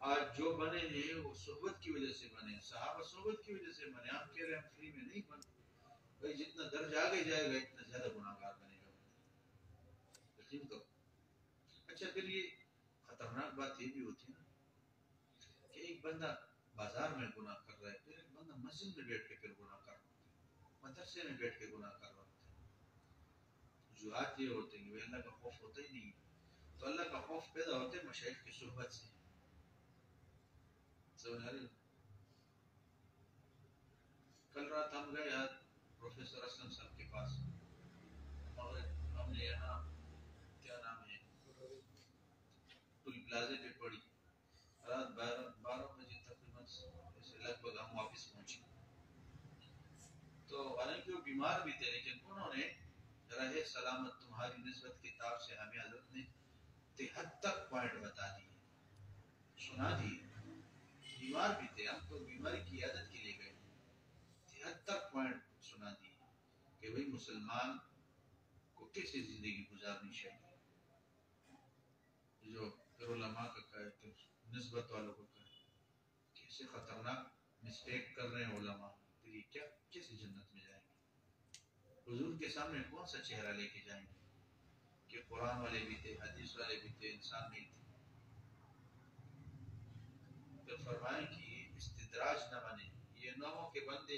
آج جو بنے ہیں وہ صحبت کی وجہ سے بنے، صحابہ صحبت کی وجہ سے بنے. آپ کہہ رہے ہیں ہم فری میں نہیں بنے. بھائی جتنا درجہ آگے جائے گا اتنا زیادہ گناہگار بنے گا. یقین کرو. اچھا پھر یہ خطرناک بات یہ بھی ہوتی ہے نا کہ ایک بندہ بازار میں گناہ کر رہا ہے، پھر ایک بندہ مسجد میں بیٹھ کے پھر گناہ کر رہا ہے، مدرسے میں بیٹھ کے گناہ کر رہا ہوتا ہے. وجوہات یہ ہوتے ہیں کہ اللہ کا خوف ہوتا ہی نہیں. تو اللہ کا خوف پیدا ہوتا ہے مشائخ کی صحبت سے. سمجھ آ رہی؟ کل رات ہم گئے پروفیسر اسلم صاحب کے پاس، اور ہم نے یہاں کیا نام ہے ٹول پلازے پہ پڑی. رات 12 بجے تقریباً ایسے لگ بھگ ہم واپس پہنچے. تو حالانکہ وہ بیمار بھی تھے لیکن انہوں نے رہے سلامت تمہاری نسبت کتاب سے ہمیں حضرت نے 73 پوائنٹ بتا دیے، سنا دیے. بیمار بھی تھے، ہم تو بیماری کی عادت کے لیے گئے. 73 پوائنٹ سنا دیے کہ بھئی مسلمان کو کیسے زندگی گزارنی چاہیے. جو پھر علماء کا کہے تو نسبت والوں کو کہے کیسے خطرناک مسٹیک کر رہے ہیں علماء، پھر یہ کیا کیسے جنت میں جائیں گے؟ حضور کے سامنے کون سا چہرہ لے کے جائیں گے کہ قرآن والے بھی تھے، حدیث والے بھی تھے، انسان نہیں تھے. پھر فرمائیں کہ یہ استدراج نہ بنے. یہ نہ ہو کہ بندے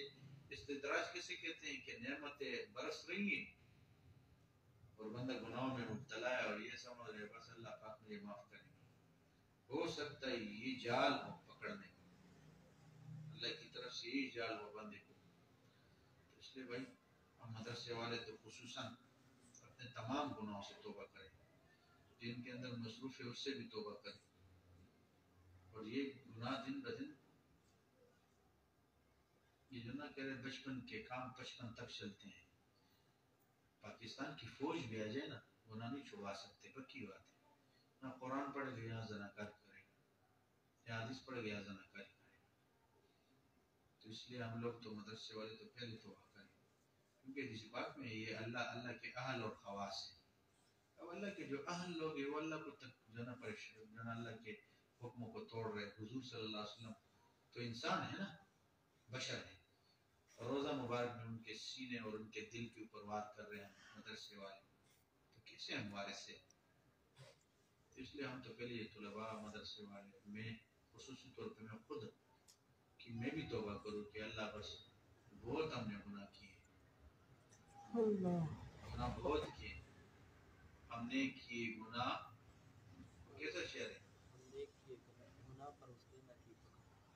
استدراج کسے کہتے ہیں کہ نعمتیں برس رہی ہیں اور بندہ گناہوں میں مبتلا ہے اور یہ سمجھ رہے بس اللہ پاک مجھے معاف کریں گے. ہو سکتا ہے یہ جال ہو پکڑنے کو، اللہ کی طرف سے یہ جال ہو بندے کو. تو اس لیے بھائی ہم مدرسے والے تو خصوصاً اپنے تمام گناہوں سے توبہ کریں، جن کے اندر مصروف ہے اس سے بھی توبہ کریں. اور یہ گناہ دن بدن یہ جو نہ کہہ رہے بچپن کے کام 55 تک چلتے ہیں. پاکستان کی فوج بھی آ جائے نا گناہ نہیں چھڑوا سکتے، پکی بات ہے. نہ قرآن پڑھ گیا یہاں زناکار کرے گا، یا حدیث پڑھ گیا زناکاری کرے گا. تو اس لیے ہم لوگ تو مدرسے والے تو پہلے توبہ کریں، کیونکہ حدیث پاک میں یہ اللہ کے اہل اور خواص ہے. اب اللہ کے جو اہل لوگ ہیں وہ اللہ کو تک جنا پریشان جنا اللہ کے حکموں کو توڑ رہے. حضور صلی اللہ علیہ وسلم تو انسان ہے نا، بشر ہے. روزہ مبارک میں ان کے سینے اور ان کے دل کے اوپر وار کر رہے ہیں مدرسے والے، تو کیسے ہم وارث سے. اس لیے ہم تو پہلے طلباء مدرسے والے میں خصوصی طور پہ میں خود کہ میں بھی توبہ کروں کہ اللہ بس بہت ہم نے گناہ کیے، گناہ بہت کیے، ہم نے کیے گناہ، کیسا شعر ہے،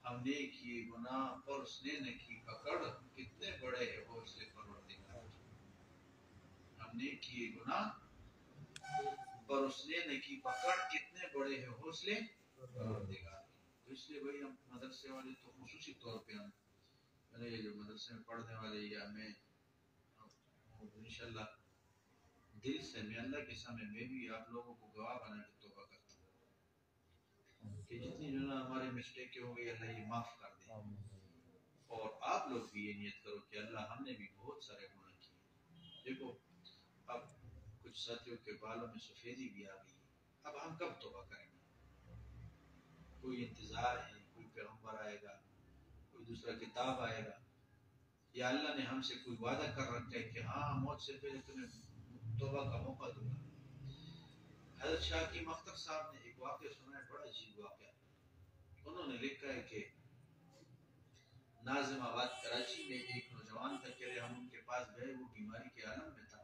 ہم نے کیے گناہ پر اس نے نہ کی پکڑ، کتنے بڑے ہیں حوصلے پروردگار کے، ہم نے کیے گناہ پر اس نے نہ کی پکڑ، کتنے بڑے ہیں حوصلے پروردگار کے۔ تو اس لیے بھائی ہم مدرسے والے تو خصوصی طور پہ ہم میرے جو مدرسے میں پڑھنے والے یا میں انشاءاللہ دل سے میں اللہ کے سامنے میں بھی آپ لوگوں کو گواہ بنا کے توبہ کرتا ہوں کہ جتنی جو نا ہمارے مسٹیک ہو گئی اللہ یہ معاف کر دے، اور آپ لوگ بھی یہ نیت کرو کہ اللہ ہم نے بھی بہت سارے گناہ کیے۔ دیکھو اب کچھ ساتھیوں کے بالوں میں سفیدی بھی آ گئی ہے، اب ہم کب توبہ کریں گے؟ کوئی انتظار ہے، کوئی پیغمبر آئے گا، کوئی دوسرا کتاب آئے گا، یا اللہ نے ہم سے کوئی وعدہ کر رکھا ہے کہ ہاں موت سے پہلے تمہیں توبہ کا موقع دوں گا۔ حضرت شاہ کی مختر صاحب نے ایک واقعہ سنا ہے، بڑا عجیب واقعہ۔ انہوں نے لکھا ہے کہ ناظم آباد کراچی میں ایک نوجوان تھا کہ ہم ان کے پاس گئے، وہ بیماری کے عالم میں تھا،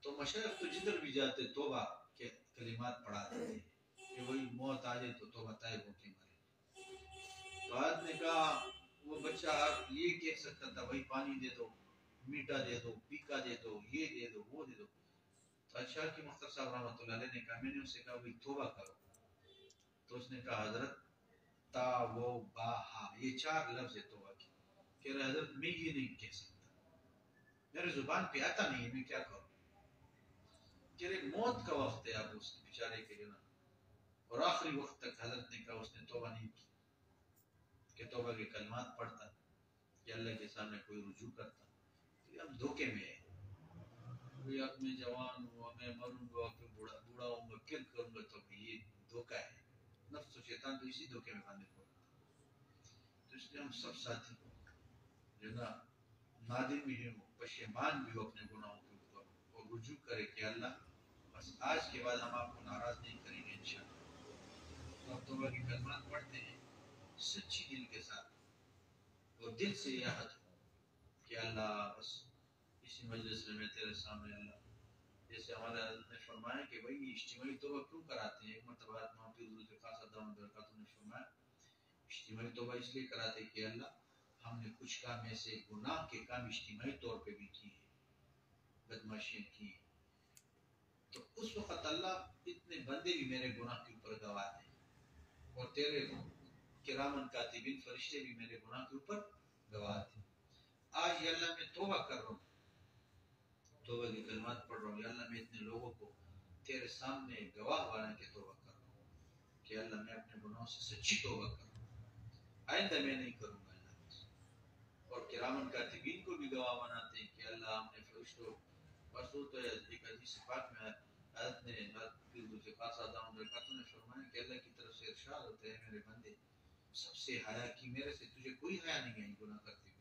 تو مشائخ تو جدھر بھی جاتے توبہ کے کلمات پڑھاتے تھے کہ وہی موت آ جائے تو توبہ طائب ہو کے مرے۔ تو آج نے کہا وہ بچہ یہ کہہ سکتا تھا بھائی پانی دے دو، میٹھا دے دو، پیکا دے دو، یہ دے دو، وہ دے دو۔ تو اچھا کی مختار صاحب رحمۃ اللہ علیہ نے کہا، میں نے اسے کہا بھائی توبہ کرو، تو اس نے کہا حضرت تا وہ با ہا، یہ 4 لفظ ہے توبہ کی، کہہ رہے حضرت میں یہ نہیں کہہ سکتا، میرے زبان پہ آتا نہیں ہے، میں کیا کروں؟ کہ موت کا وقت ہے، اب اس بیچارے کے لیے نا، اور آخری وقت تک حضرت نے کہا اس نے توبہ نہیں کی کہ توبہ کے کلمات پڑھتا کہ اللہ کے سامنے کوئی رجوع کرتا۔ تو ہم دھوکے میں ہیں، اب میں جوان ہوں، میں مروں گا، پھر بوڑھا ہوں گا، پھر کروں گا، تو یہ دھوکہ ہے۔ نفس و شیطان تو اسی دھوکے میں باندھے کو۔ تو اس لیے ہم سب ساتھی جو نا نادم بھی ہوں، پشیمان بھی ہو اپنے گناہوں کے اوپر، اور رجوع کرے کہ اللہ بس آج کے بعد ہم آپ کو ناراض نہیں کریں گے انشاءاللہ۔ تو آپ توبہ کی کلمات پڑھتے ہیں سچی دل کے ساتھ، اور دل سے یہ عہد ہو کہ اللہ بس اسی مجلس میں تیرے سامنے اللہ، جیسے ہمارے حضرت نے فرمایا کہ بھئی اجتماعی توبہ کیوں کراتے ہیں؟ ایک مرتبہ محمد حضرت خاص دامت برکاتہ نے فرمایا اجتماعی توبہ اس لیے کراتے کہ اللہ ہم نے کچھ کام ایسے گناہ کے کام اجتماعی طور پہ بھی کیے ہیں، بدماشیاں کی، تو اس وقت اللہ اتنے بندے بھی میرے گناہ کے اوپر گواہ ہیں، اور تیرے کرامن کاتبین فرشتے بھی میرے گناہ کے اوپر گواہ تھے۔ آج یا اللہ میں توبہ کر رہا ہوں، توبہ کی کلمات پڑھ رہا ہوں، یا اللہ میں اتنے لوگوں کو تیرے سامنے گواہ بنا کے توبہ کر رہا ہوں کہ اللہ میں اپنے گناہوں سے سچی توبہ کر رہا ہوں، آئندہ میں نہیں کروں گا اللہ۔ اور کرامن کاتبین کو بھی گواہ بناتے ہیں کہ اللہ ہم نے فرشتوں، پرسوں تو ایک حدیث پاک میں حضرت نے دوسرے پاس آدم برکاتہ نے فرمایا کہ اللہ کی طرف سے ارشاد ہوتا ہے میرے بندے سب سے حیا کی، میرے سے تجھے کوئی حیا نہیں ہے گناہ کرتے ہوئے۔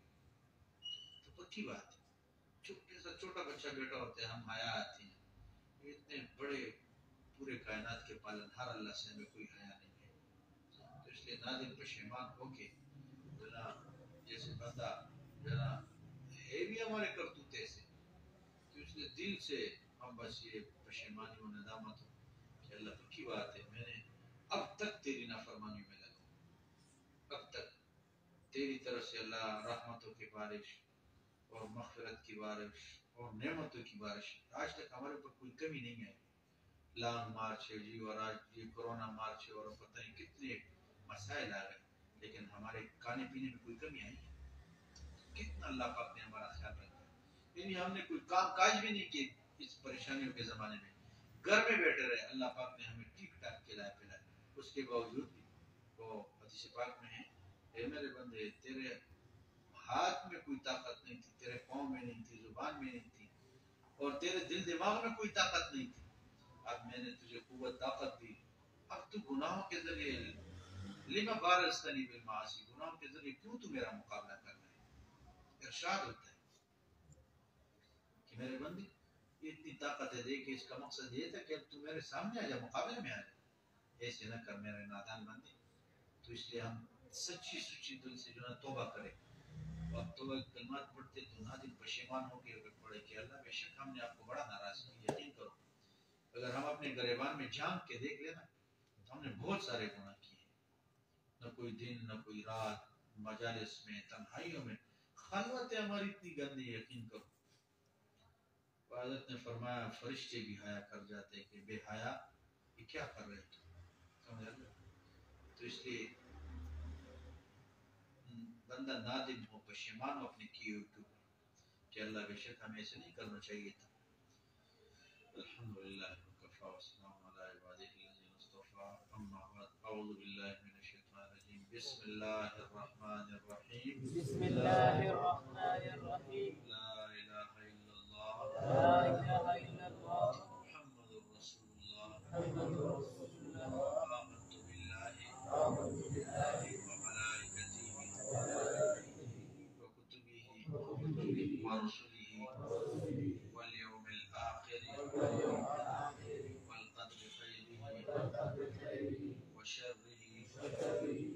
تو پکی بات ہے، چھوٹا بچہ بیٹا ہوتا ہے، ہم حیا آتے ہیں، اتنے بڑے پورے کائنات کے پالنہار اللہ سے ہمیں کوئی حیا نہیں ہے۔ تو اس لیے نادم پشیمان ہو کے جناب جیسے بندہ جناب ہے بھی ہمارے کرتوتے سے، تو اس لیے دل سے ہم بس یہ پشیمانی و ندامت ہو کہ اللہ پکی بات ہے میں نے اب تک تیری نافرمانی میں لگا ہوں، اب تک تیری طرف سے اللہ رحمتوں کی بارش اور مغفرت کی بارش اور نعمتوں کی بارش، آج تک ہمارے اوپر کوئی کمی نہیں ہے۔ لانگ مارچ ہے جی، اور آج یہ کرونا مارچ ہے، اور پتہ نہیں کتنے مسائل آ گئے، لیکن ہمارے کھانے پینے میں کوئی کمی آئی ہے؟ کتنا اللہ پاک نے ہمارا خیال رکھا ہے، یعنی ہم نے کوئی کام کاج بھی نہیں کی اس پریشانیوں کے زمانے میں، گھر میں بیٹھے رہے، اللہ پاک نے ہمیں ٹھیک ٹھاک کھلائے پلائے، اس کے باوجود بھی وہ حدیث پاک میں ہے اے میرے بندے تیرے ہاتھ میں کوئی طاقت نہیں تھی، تیرے پاؤں میں نہیں تھی، زبان میں نہیں تھی، اور تیرے دل دماغ میں کوئی طاقت نہیں تھی، اب میں نے تجھے قوت طاقت دی، اب تو گناہوں کے ذریعے لما بارزتنی بالمعاصی، گناہوں کے ذریعے کیوں تو میرا مقابلہ کر رہا ہے؟ ارشاد ہوتا ہے کہ میرے بندے کی اتنی طاقت ہے دیکھ کہ اس کا مقصد یہ تھا کہ اب تو میرے سامنے آ جا، مقابلے میں آ جا، ایسے نہ کر میرے نادان بندے. تو اس لیے ہم سچی سچی دل سے جو ہے توبہ کریں. اور توبہ کلمات پڑھتے تو نادم پشیمان ہو کے پڑھے کہ اللہ بے شک ہم نے آپ کو بڑا ناراض کیا. یقین کرو اگر ہم اپنے گریبان میں جھانک کے دیکھ لینا تو ہم نے بہت سارے گناہ کیے. نہ کوئی دن نہ کوئی رات، مجالس میں، تنہائیوں میں، خلوتیں ہماری اتنی گندی. یقین کرو حضرت نے فرمایا فرشتے بھی حیا کر جاتے کہ بے حیا یہ کیا کر رہے تھے. تو اس لیے بندہ نادم ہو، پشیمان ہو اپنے کیے ہوئے کہ اللہ بے شک ہمیں ایسے نہیں کرنا چاہیے تھا. الحمدللہ وکفا والسلام علی عبادہ الذین اصطفى. اما بعد اعوذ باللہ من الشیطان الرجیم. بسم اللہ الرحمن الرحیم. بسم اللہ الرحمن الرحیم. لا الہ الا اللہ لا الہ الا اللہ محمد رسول اللہ. محمد رسول اللہ. آمنت باللہ آمنت باللہ وملائکتہ وکتبہ وکتبہ ورسلہ ورسلہ والیوم الآخر والیوم الآخر والقدر خیرہ والقدر خیرہ وشرہ وشرہ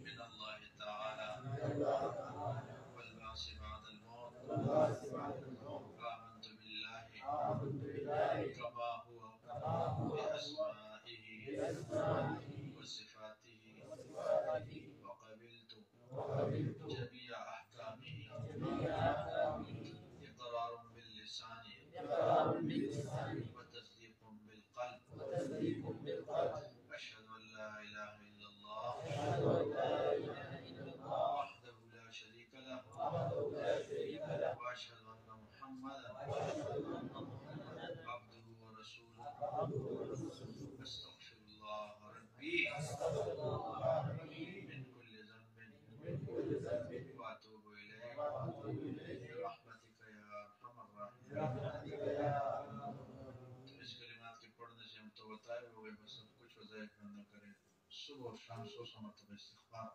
من اللہ تعالی من اللہ تعالی والبعث بعد الموت. والبعث بعد الموت. آمنت باللہ آمنت باللہ كما هو كما هو بأسمائه بأسمائه وصفاته وصفاته وقبلت وقبلت جميع أحكامه جميع أحكامه إقرار باللسان إقرار باللسان وتصديق بالقلب. وتصديق بالقلب. أشهد أن لا إله إلا الله أشهد أن لا إله إلا الله وحده لا شريك له وحده لا شريك له وأشهد أن محمدا وأشهد أن محمدا عبده ورسوله. عبده ورسوله. أستغفر الله ربي أستغفر الله ربي من كل ذنب من كل ذنب وأتوب إليه وأتوب إليه برحمتك يا أرحم الراحمين. برحمتك يا أرحم الراحمين. تو اس کلمات کے پڑھنے سے ہم تو بتائے ہوئے بس اب کچھ وظائف نہ کریں. صبح و شام 100 مرتبہ استغفار.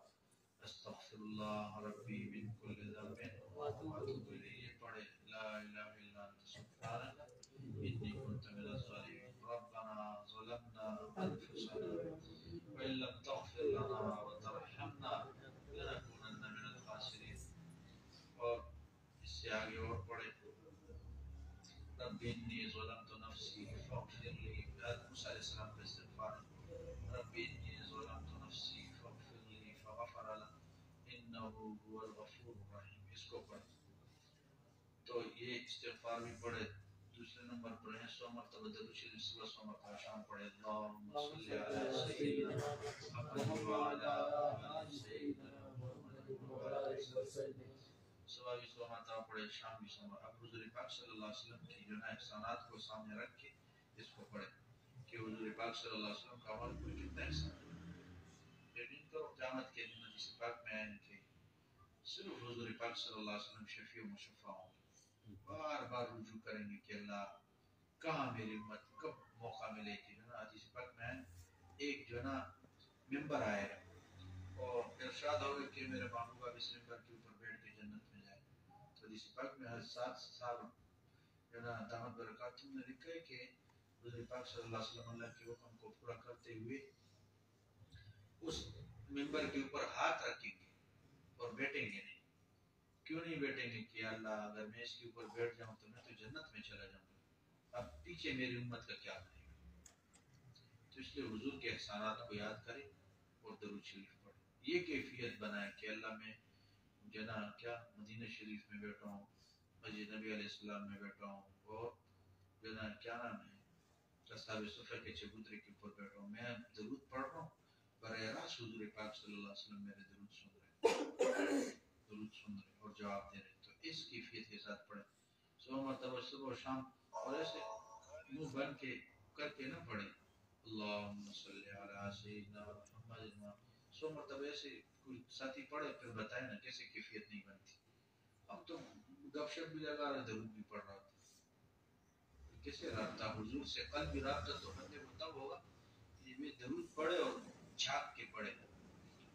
استغفر اللہ ربی من کل ذنب واتوب الیہ پڑھے. لا الہ الا انت سبحانک انی کنت من الظالمین. ربنا ظلمنا انفسنا وان لم تغفر لنا وترحمنا لنکونن من الخاسرین. اور اس سے آگے اور پڑھے رب انی ظلمت نفسی فاغفر لی. موسیٰ علیہ السلام کا استغفار. رب انی ظلمت نفسی فاغفر لی فغفر له انه هو الغفور الرحیم. اس کو پڑھے تو یہ استغفار بھی پڑھے. دوسرے نمبر پر ہے 100 مرتبہ درود شریف صبح 100 مرتبہ شام پڑھے. اللہم صلی علی سیدنا محمد وعلی آل سیدنا محمد وبارک وسلم. صبح بھی 100 مرتبہ پڑھے، شام بھی 100 مرتبہ. اب حضور پاک صلی اللہ علیہ وسلم کی جو ہے احسانات کو سامنے رکھ کے اس کو پڑھے کہ حضور پاک صلی اللہ علیہ وسلم کا عمل کوئی کتنا احسان ہے. یقین کرو قیامت کے دن حدیث پاک میں آئے کہ صرف حضور پاک صلی اللہ علیہ وسلم شفیع و مشفع ہوں گے. بار بار رجوع کریں گے کہ اللہ کہاں میری امت کب موقع ملے کہ جو نا حدیث پاک میں ایک جو نا ممبر آئے اور ارشاد ہوگا کہ میرے محبوب اب اس ممبر کے اوپر بیٹھ کے جنت میں جائے. تو حدیث پاک میں 7 سال جو نا دامت برکات نے لکھا ہے کہ حضور پاک صلی اللہ علیہ وسلم اللہ کے حکم کو پورا کرتے ہوئے اس ممبر کے اوپر ہاتھ رکھیں گے اور بیٹھیں گے نہیں. کیوں نہیں بیٹھیں گے کہ اللہ اگر میں اس کے اوپر بیٹھ جاؤں تو میں تو جنت میں چلا جاؤں گا، اب پیچھے میری امت کا کیا بنے گا. تو اس لیے حضور کے احسانات کو یاد کریں اور درود شریف پڑھیں. یہ کیفیت بنائیں کہ اللہ میں جنا کیا مدینہ شریف میں بیٹھا ہوں، مسجد نبی علیہ السلام میں بیٹھا ہوں، اور جنا کیا نام ہے اصحاب صفہ کے چبوترے کے اوپر بیٹھا ہوں، میں درود پڑھ رہا ہوں، براہ راست حضور پاک صلی اللہ علیہ وسلم میرے درود سن رہے اور جواب دے رہے. تو اس کیفیت کے ساتھ پڑھیں 100 مرتبہ صبح و شام. اور ایسے منہ بن کے کر کے نہ پڑھیں اللہم صلی علی سیدنا محمد 100 مرتبہ. ایسے کوئی ساتھی پڑھے پھر بتائے نا کیسے کیفیت نہیں بنتی. ہم تو گپ شپ بھی لگا رہے درود بھی پڑھ رہا تھا. کیسے رابطہ حضور سے قلبی رابطہ تو بندے کو تب ہوگا یہ درود پڑھے اور جھانک کے پڑھے.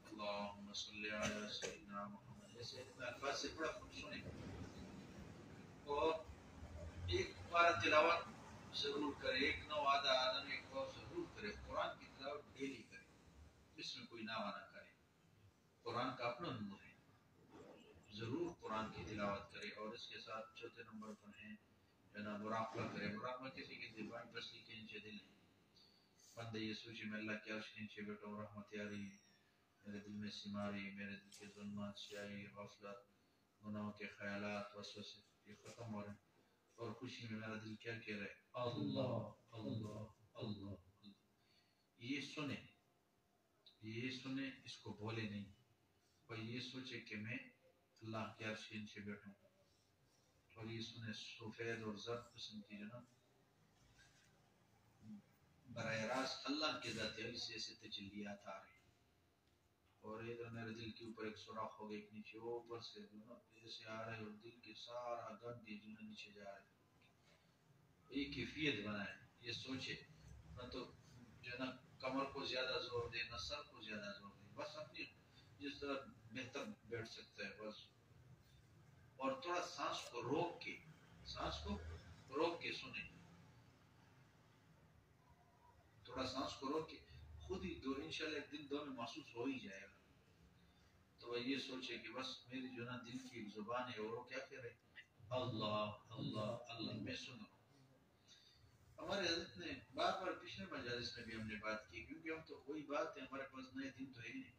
اللہم صلی علی سیدنا محمد ایسے الفاظ سے پڑھا خود سنے. اور ایک بار تلاوت ضرور کرے، ایک نو آدھا آدھا ایک اور ضرور کرے، قرآن کی تلاوت ڈیلی کرے، اس میں کوئی نہ نہ کرے، قرآن کا اپنا نور ہے، ضرور قرآن کی تلاوت کرے، اور اس کے ساتھ چوتھے نمبر پر ہیں جناب مراقبہ کرے، مراقبہ کسی کی زبان پر سیکھے نیچے دل نہیں، بندے یہ سوچے میں اللہ کے عرش کے نیچے بیٹھا ہوں، رحمت آ رہی ہے، میرے دل میں سماری، میرے دل کے ظلمات، سیاہی، غفلت، گناہوں کے خیالات، وسوسے یہ ختم ہو رہے ہیں، اور خوشی میں میرا دل کیا کہہ رہا ہے، اللہ اللہ اللہ اللہ، یہ سنے اس کو بولے نہیں، اور یہ سوچے کہ میں اللہ کے عرش کے نیچے بیٹھوں، اور یہ سنے سفید اور زرد قسم کی جو نا براہ راست اللہ کے ذات علی سے ایسے تجلیات آ رہے ہیں، اور ادھر میرے دل کے اوپر ایک سوراخ ہو گیا، ایک نیچے اوپر سے جو نا ایسے آ رہے ہیں، اور دل کے سارا گند یہ جو نا نیچے جا رہے ہیں، یہ کیفیت بنائے، یہ سوچے نہ تو جو نا کمر کو زیادہ زور دے، نہ سر کو زیادہ زور دے، بس اپنی جس طرح بہتر بیٹھ سکتا ہے بس، اور تھوڑا سانس کو روک کے سنے، تھوڑا سانس کو روک کے خود ہی دو انشاءاللہ ایک دن دو میں محسوس ہو ہی جائے گا، تو وہ یہ سوچے کہ بس میری جو نا دل کی ایک زبان ہے، اور وہ کیا کہہ رہے اللہ اللہ اللہ، میں سن رہا ہوں۔ ہمارے حضرت نے بار بار پچھلے مجالس میں بھی ہم نے بات کی، کیونکہ ہم تو وہی بات ہے، ہمارے پاس نئے دن تو ہے ہی نہیں،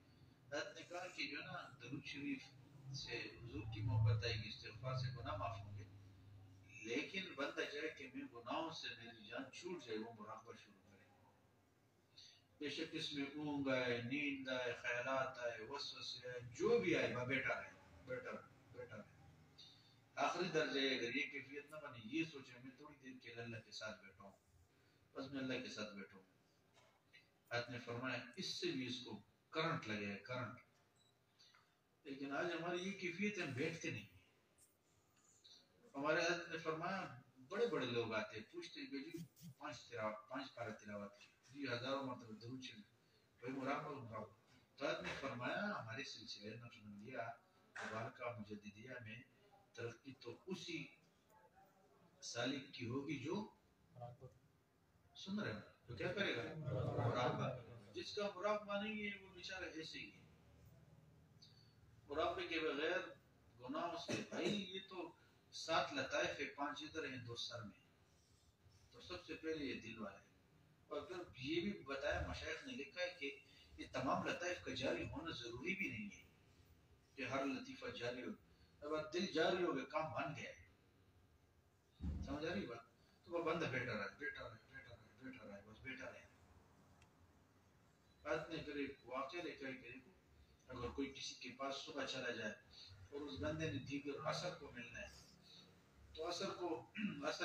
حضرت نے کہا کہ جو نا درود شریف سے حضور کی محبت آئے گی، استغفار سے گناہ معاف ہوں گے، لیکن بندہ جائے کہ میں گناہوں سے میری جان چھوٹ جائے، وہ مراقبہ شروع کرے، بے شک اس میں اونگ آئے، نیند آئے، خیالات آئے، وسوسے آئے، جو بھی آئے بیٹھا رہے، بیٹھا رہے، بیٹھا رہے، آخری درجہ ہے اگر یہ کیفیت نہ بنے، یہ سوچے میں تھوڑی دیر کے اللہ کے ساتھ بیٹھا ہوں، بس میں اللہ کے ساتھ بیٹھا ہوں، حضرت نے فرمایا اس سے بھی اس کو کرنٹ لگے گا، کرنٹ، لیکن آج ہماری یہ کیفیت ہم بیٹھتے نہیں ہیں، ہمارے حضرت نے فرمایا بڑے بڑے لوگ آتے پوچھتے کہ جی 5 پارہ تلاوت کی جی، ہزاروں مرتبہ درود شریف، بھائی مراقبہ، تو حضرت نے فرمایا ہمارے سلسلے نقشبندیہ مبارکہ مجددیہ میں ترقی تو اسی سالک کی ہوگی جو سن رہے ہیں، تو کیا کرے گا مراقبہ، جس کا مراقبہ نہیں ہے وہ بیچارہ ایسے ہی ہے، مراقبے کے بغیر گناہوں سے، بھائی یہ تو 7 لطائف ہے، 5 ادھر ہیں 2 سر میں، تو سب سے پہلے یہ دل والا ہے، اور پھر یہ بھی بتایا مشائخ نے لکھا ہے کہ یہ تمام لطائف کا جاری ہونا ضروری بھی نہیں ہے کہ ہر لطیفہ جاری ہو، اگر دل جاری ہو گیا کام بن گیا ہے، سمجھ آ رہی بات، تو وہ بندہ بیٹھا رہا ہے، بیٹھا رہا ہے، بیٹھا رہا ہے، بیٹھا رہا ہے، بس بیٹھا رہے، بعد نے پھر ایک واقعہ لکھا ہے کہ دیکھو اگر کوئی کسی کے پاس صبح چلا جائے اور اس بندے نے دیگر عصر کو ملنا ہے، تو عصر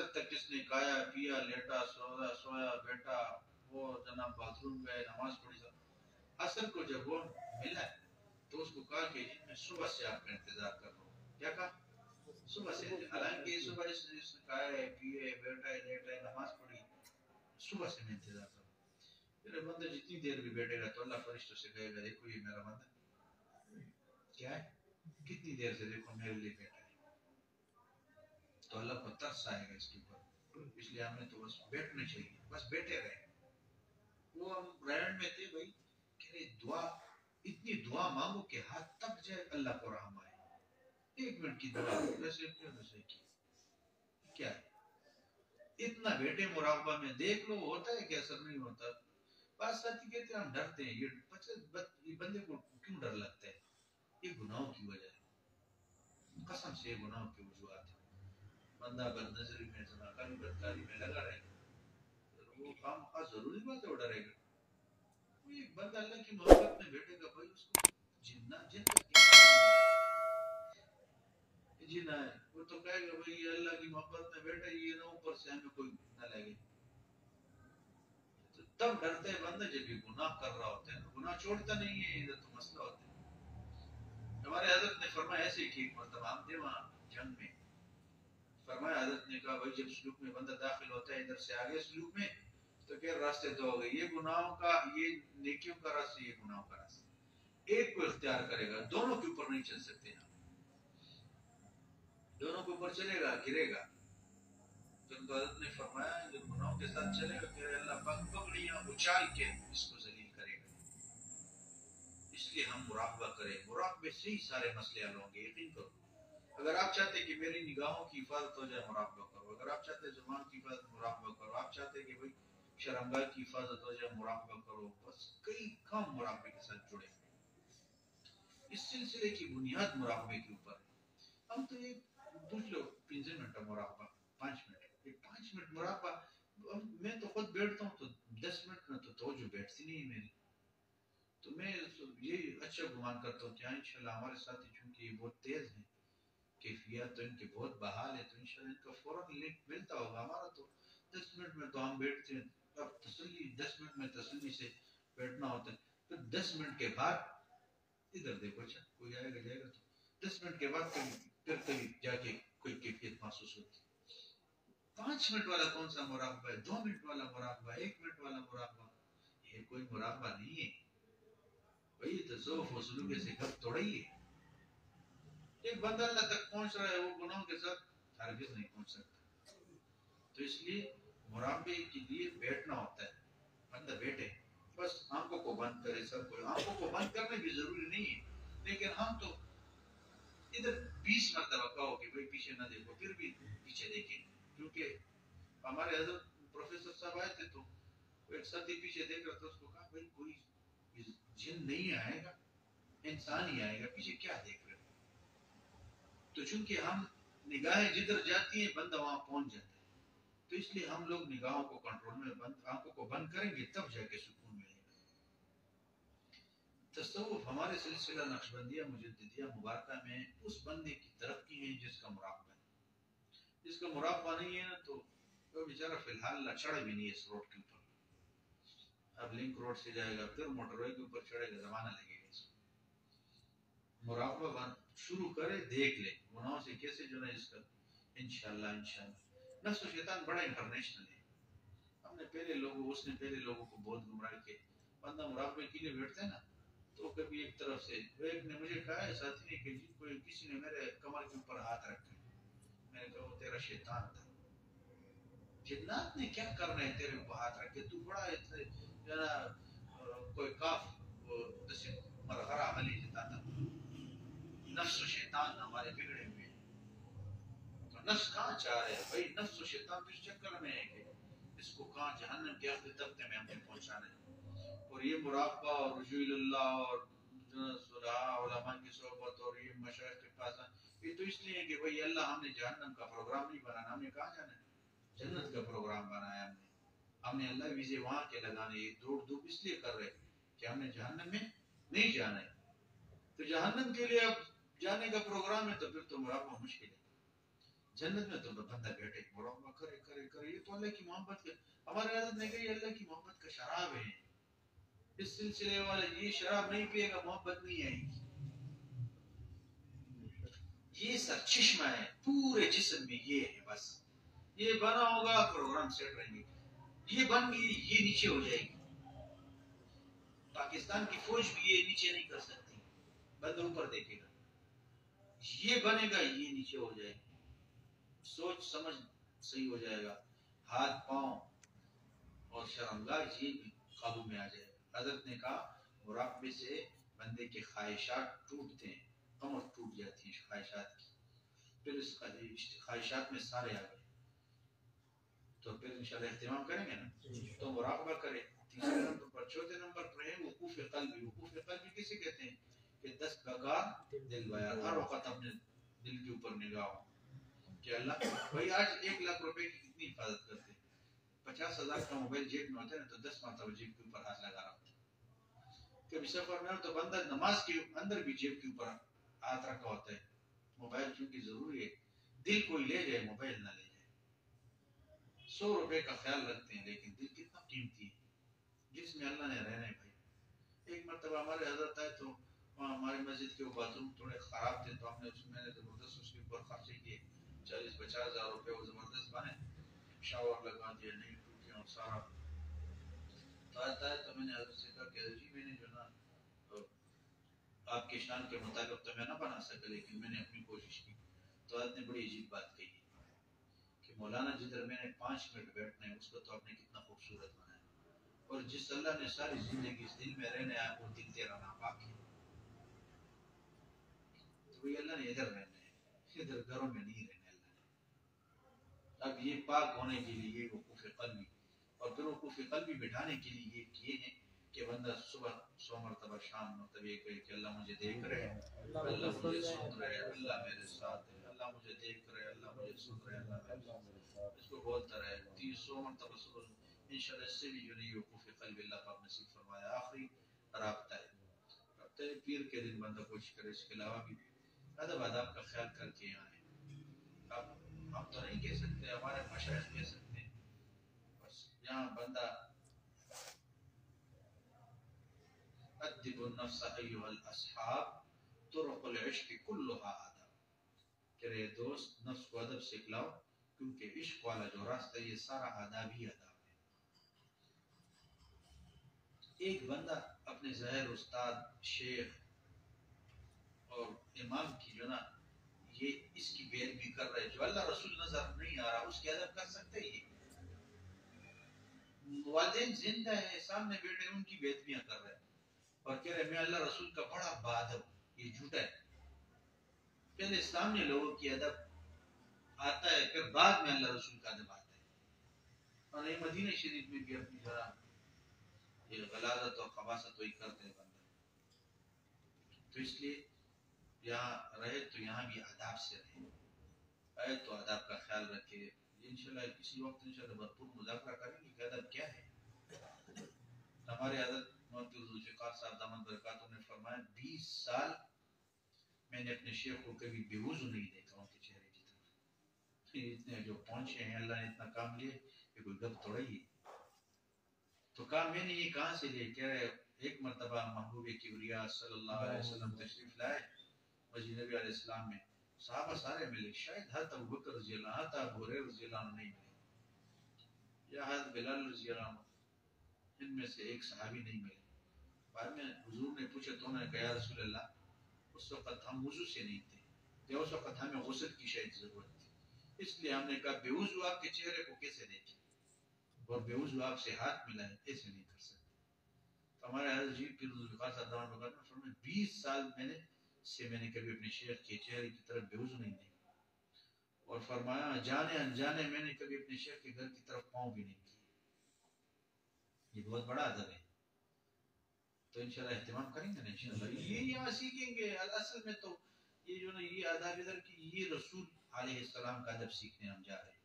تک کس نے کھایا پیا لیٹا سویا بیٹا، وہ جناب باتھ روم گئے نماز پڑھی، عصر کو جب وہ ملا تو اس کو کہا کہ میں صبح سے آپ کا انتظار کر رہا ہوں، کیا کہا صبح سے، حالانکہ صبح اس نے کھایا ہے پیے بیٹھا ہے لیٹا ہے نماز پڑھی، صبح سے میں انتظار کر رہا ہوں، میرا بندہ جتنی دیر بھی بیٹھے گا تو اللہ فرشتوں سے کہے گا دیکھو یہ میرا بندہ کیا ہے، کتنی دیر سے دیکھو میرے لیے بیٹھا ہے، تو اللہ کو ترس آئے گا اس کے اوپر، اس لیے ہمیں تو بس بیٹھنا چاہیے، بس بیٹھے رہے، وہ ہم رینڈ میں تھے بھائی کہ دعا، اتنی دعا مانگو کہ ہاتھ تک جائے اللہ کو رحم آئے، 1 منٹ کی دعا ویسے کیا ہے، اتنا بیٹے مراقبہ میں دیکھ لو ہوتا ہے کہ اثر نہیں ہوتا، بعض ساتھی کہتے ہیں ہم ڈرتے ہیں، یہ بندے کو کیوں ڈر لگتا ہے، یہ گناہوں کی وجہ ہے، قسم سے گناہوں کی وجوہات ہے، بندہ بد نظری میں زناکاری بدکاری میں لگا رہے گا، وہ کام خاص ضروری بات ہے وہ ڈرے گا، ایک بندہ اللہ کی محبت میں بیٹھے گا بھائی اس کو جن تک جینا ہے، وہ تو کہے گا بھائی اللہ کی محبت میں بیٹھے یہ نہ اوپر سے ہمیں کوئی نہ لگے، تو تب ڈرتے ہیں بندہ جب یہ گناہ کر رہا ہوتا ہے، گناہ چھوڑتا نہیں ہے، ادھر تو مسئلہ ہوتا ہے، ہمارے حضرت نے فرمایا ایسے کہ ایک مرتبہ ہم تھے وہاں جنگ میں، فرمایا حضرت نے کہا بھائی جب سلوک میں بندہ داخل ہوتا ہے ادھر سے آگے سلوک میں تو کیا راستے دو ہو گئے، یہ گناہوں کا، یہ نیکیوں کا راستہ، یہ گناہوں کا راستہ، ایک کو اختیار کرے گا، دونوں کے اوپر نہیں چل سکتے، دونوں کے اوپر چلے گا گرے گا، جن کو حضرت نے فرمایا جو گناہوں کے ساتھ چلے گا کہ اللہ پاک پگڑیاں اچال کے اس کو ذلیل کرے گا. اس لیے ہم مراقبہ کریں. مراقبے سے ہی سارے مسئلے حل ہوں گے. یقین کرو. اگر آپ چاہتے ہیں کہ میری نگاہوں کی حفاظت ہو جائے مراقبہ کرو. اگر آپ چاہتے ہیں زبان کی حفاظت مراقبہ کرو. آپ چاہتے ہیں کہ بھائی شرمگاہ کی حفاظت ہو جائے مراقبہ کرو. بس کئی کام مراقبے کے ساتھ جڑے. اس سلسلے کی بنیاد مراقبے کے اوپر ہے. ہم تو یہ پوچھ لو 15 منٹ مراقبہ 5 منٹ یہ 5 منٹ مراقبہ. میں تو خود بیٹھتا ہوں تو 10 منٹ میں تو توجہ بیٹھتی نہیں ہے میری. تو میں یہ اچھا گمان کرتا ہوں کہ انشاءاللہ ہمارے ساتھی چونکہ یہ بہت تیز ہیں کیفیت تو ان کے بہت بحال ہے تو انشاءاللہ ان کا فوراً لنک ملتا ہوگا. ہمارا تو 10 منٹ میں تو ہم بیٹھتے ہیں. اب تسلی 10 منٹ میں تسلی سے بیٹھنا ہوتا ہے. پھر 10 منٹ کے بعد ادھر دیکھو اچھا کوئی آئے گا جائے گا تو 10 منٹ کے بعد کبھی جا کے کوئی کیفیت محسوس ہوتی. 5 منٹ والا کون سا مراقبہ ہے؟ 2 منٹ والا مراقبہ، 1 منٹ والا مراقبہ. یہ کوئی مراقبہ نہیں ہے بھائی. تصوف و سلوک سے گپ توڑا ہی ہے. ایک بندہ اللہ تک پہنچ رہا ہے وہ گناہوں کے ساتھ ہرگز نہیں پہنچ سکتا. تو اس لیے مراقبے کے لیے بیٹھنا ہوتا ہے. بندہ بیٹھے بس آنکھوں کو بند کرے. سب کو آنکھوں کو بند کرنے بھی ضروری نہیں ہے لیکن ہم تو ادھر 20 مرتبہ کہو کہ بھائی پیچھے نہ دیکھو پھر بھی پیچھے دیکھیں. کیونکہ ہمارے حضرت پروفیسر صاحب آئے تھے تو ایک ساتھی پیچھے دیکھ رہا تھا. اس کو کہا بھائی کوئی جن نہیں آئے گا انسان ہی آئے گا پیچھے کیا دیکھ رہے. تو چونکہ ہم نگاہیں جدھر جاتی ہیں بندہ وہاں پہنچ جاتا ہے. تو اس لیے ہم لوگ نگاہوں کو کنٹرول میں آنکھوں کو بند کریں گے تب جا کے سکون ملے گا. تصوف ہمارے سلسلہ نقشبندیہ مجددیہ مبارکہ میں اس بندے کی ترقی ہے جس کا مراقبہ ہے. جس کا مراقبہ نہیں ہے نا تو وہ بیچارہ فی الحال چڑھا بھی نہیں ہے اس روڈ کے اوپر. اب لنک روڈ سے جائے گا پھر موٹر وے کے اوپر چڑھے گا زمانہ لگے گا. اس کو مراقبہ شروع کرے دیکھ لے گناہوں سے کیسے جو ہے اس کا انشاءاللہ. نفس و شیطان بڑا انٹرنیشنل ہے. ہم نے پہلے لوگوں اس نے پہلے لوگوں کو بہت گمراہ کیا. بندہ مراقبے کے لیے بیٹھتے ہیں نا تو کبھی ایک طرف سے ایک نے مجھے کہا ہے ساتھی نے کہ جی کوئی کسی نے میرے کمر کے اوپر ہاتھ رکھا. میں نے کہا وہ تیرا شیطان تھا. جنات نے کیا کرنا ہے تیرے اوپر ہاتھ رکھ کے؟ تو بڑا کوئی کاف مرغرہ عملی جتا تھا. نفس و شیطان ہمارے بگڑے ہوئے ہیں. تو نفس کہاں چاہ رہے ہیں بھائی؟ نفس و شیطان تو اس چکر میں ہے کہ اس کو کہاں جہنم کے آخری طبقے میں ہم نے پہنچانا ہے. اور یہ مراقبہ اور رجوع اللہ اور صلاح علماء کی صحبت اور یہ مشائخ کے پاس یہ تو اس لیے ہے کہ بھائی اللہ ہم نے جہنم کا پروگرام نہیں بنانا. ہم نے کہاں جانا ہے؟ جنت کا پروگرام بنایا ہم نے اللہ ویزے وہاں کے لگانے. یہ دوڑ دھوپ اس لیے کر رہے کہ ہم نے جہنم میں نہیں جانا ہے. تو جہنم کے لیے اب جانے کا پروگرام ہے تو پھر تو مراقبہ مشکل ہے. جنت میں تو بندہ بیٹھے مراقبہ کرے کرے کرے. یہ تو اللہ کی محبت کے ہمارے حضرت نے کہا یہ اللہ کی محبت کا شراب ہے. اس سلسلے والے یہ شراب نہیں پیے گا محبت نہیں آئے گی. یہ سر چشمہ ہے پورے جسم میں. یہ ہے بس یہ بنا ہوگا پروگرام سیٹ رہیں گے. یہ بن گئی یہ نیچے ہو جائے گی. پاکستان کی فوج بھی یہ نیچے نہیں کر سکتی. بندہ اوپر دیکھے گا. یہ بنے گا یہ نیچے ہو جائے گی. سوچ سمجھ صحیح ہو جائے گا. ہاتھ پاؤں اور شرمگاہ یہ بھی قابو میں آ جائے گا. حضرت نے کہا مراقبے سے بندے کے خواہشات ٹوٹتے ہیں. کمر ٹوٹ جاتی ہیں خواہشات کی. پھر اس خواہشات میں سارے آ گئے تو پھر انشاءاللہ اہتمام کریں گے نا. تو مراقبہ کرے. تیسرے نمبر پر چوتھے نمبر پر ہے وقوف قلبی. وقوف قلبی کسے کہتے ہیں؟ کہ دست بگار دل بیار. ہر وقت اپنے دل کے اوپر نگاہ ہو کہ اللہ بھائی آج 1 لاکھ روپے کی کتنی حفاظت کرتے. 50,000 کا موبائل جیب میں ہوتا ہے نا تو 10 مرتبہ جیب کے اوپر ہاتھ لگا رہا ہوتا ہے. کبھی سفر میں ہو تو بندہ نماز کے اندر بھی جیب کے اوپر ہاتھ رکھا ہوتا ہے. موبائل چونکہ ضروری ہے. دل کوئی لے جائے موبائل نہ لے جائے. 100 روپے کا خیال رکھتے ہیں لیکن دل کتنا قیمتی ہے جس میں اللہ نے رہنا ہے بھائی. ایک مرتبہ ہمارے حضرت آئے تو ہماری مسجد کے باتھ روم تھوڑے خراب تھے تو ہم نے میں نے زبردست اس کے اوپر خرچے کیے 40-50,000 روپے. وہ زبردست بنے شاور لگا دیا نہیں ٹوٹے اور سارا آتا ہے. تو میں نے حضرت سے کہا کہ جی میں نے جو نا آپ کے شان کے مطابق تو میں نہ بنا سکا لیکن میں نے اپنی کوشش کی. تو حضرت نے بڑی عجیب بات کہی کہ مولانا جدھر میں نے 5 منٹ بیٹھنا ہے اس کو تو آپ نے کتنا خوبصورت بنایا، اور جس اللہ نے ساری زندگی اس دل میں رہنا ہے وہ دل تیرا ناپاک ہے، تو وہی اللہ نے ادھر رہنا ہے، ادھر گھروں میں نہیں رہنا اللہ نے۔ اب یہ پاک ہونے کے لیے وقوف قلبی، اور پھر وقوف قلبی بٹھانے کے لیے یہ کیے ہیں کہ بندہ صبح 100 مرتبہ شام مرتبہ یہ کہے کہ اللہ مجھے دیکھ رہے ہیں، اللہ مجھے سن رہے ہیں، اللہ میرے ساتھ ہے، اللہ مجھے دیکھ رہے ہیں، اللہ مجھے سن رہے ہیں، اللہ میرے ساتھ، اس کو بولتا رہے 300 مرتبہ صبح، انشاءاللہ اس سے بھی جو نہیں وقوف قلب اللہ پاک نصیب فرمایا۔ آخری رابطہ ہے، رابطہ ہے پیر کے دن بندہ کوشش کرے، اس کے علاوہ بھی ادب آداب کا خیال کر کے آئیں۔ اب ہم تو نہیں کہہ سکتے، ہمارے مشائخ کہہ سکتے ہیں، بس یہاں بندہ ادب النفس ایها الاصحاب طرق العشق كلها آداب، کہ رے دوست نفس کو ادب سکھلاؤ، کیونکہ عشق والا جو راستہ یہ سارا آداب ہی آداب ہے۔ ایک بندہ اپنے ظاہر استاد شیخ اور امام کی جو نا یہ اس کی بے ادبی کر رہے، جو اللہ رسول نظر نہیں آ رہا اس کی ادب کر سکتے ہیں؟ والدین زندہ ہے سامنے بیٹھے ان کی بے ادبیاں کر رہے اور کہہ رہے میں اللہ رسول کا بڑا بادب، یہ جھوٹا ہے۔ پہلے سامنے لوگوں کی ادب آتا ہے، پھر بعد میں اللہ رسول کا ادب آتا ہے۔ اور یہ مدینہ شریف میں بھی اپنی ذرا یہ غلاظت اور خباثت وہی کرتے ہیں بندہ، تو اس لیے یہاں رہے تو یہاں بھی آداب سے رہے، آئے تو آداب کا خیال رکھے۔ انشاءاللہ کسی وقت انشاءاللہ بھرپور مذاکرہ کریں گے کہ ادب کیا ہے۔ ہمارے حضرت مولانا ذوالفقار صاحب دامت برکاتہ نے فرمایا 20 سال میں نے اپنے شیخ کو کبھی بے وضو نہیں دیکھا ان کے چہرے کی طرف، اتنے جو پہنچے ہیں اللہ نے اتنا کام لیا کہ کوئی گپ تھوڑا ہی ہے۔ تو کام میں نے یہ کہاں سے لیا، کہہ رہے ایک مرتبہ محبوب کبریا صلی اللہ علیہ وسلم تشریف لائے مسجد نبی علیہ السلام میں، صحابہ سارے ملے، شاید حضرت ابوبکر رضی اللہ عنہ، حضرت ابو ہریرہ رضی اللہ عنہ نہیں ملے، یا حضرت بلال رضی اللہ عنہ، ان میں سے ایک صحابی نہیں ملے۔ بعد میں حضور نے پوچھا تو انہوں نے کہا یا رسول اللہ اس وقت ہم وضو سے نہیں تھے، یا اس وقت ہمیں غسل کی شاید ضرورت تھی، اس لیے ہم نے کہا بے وضو آپ کے چہرے کو کیسے دیکھیں اور بے وضو آپ سے ہاتھ ملائیں، ایسے نہیں کر سکتے۔ تو ہمارے حضرت جی پیر ذوالفقار صاحب دامت برکاتہ نے فرمایا 20 سال میں نے کبھی اپنے شیخ کے چہرے کی طرف بے وضو نہیں دیکھا، اور فرمایا جانے انجانے میں نے کبھی اپنے شیخ کے گھر کی طرف پاؤں بھی نہیں کیے۔ یہ بہت بڑا ادب ہے، تو انشاءاللہ اہتمام کریں گے نا انشاءاللہ، یہ یہاں سیکھیں گے۔ اصل میں تو یہ جو نا یہ آداب ادھر کی یہ رسول علیہ السلام کا ادب سیکھنے ہم جا رہے ہیں،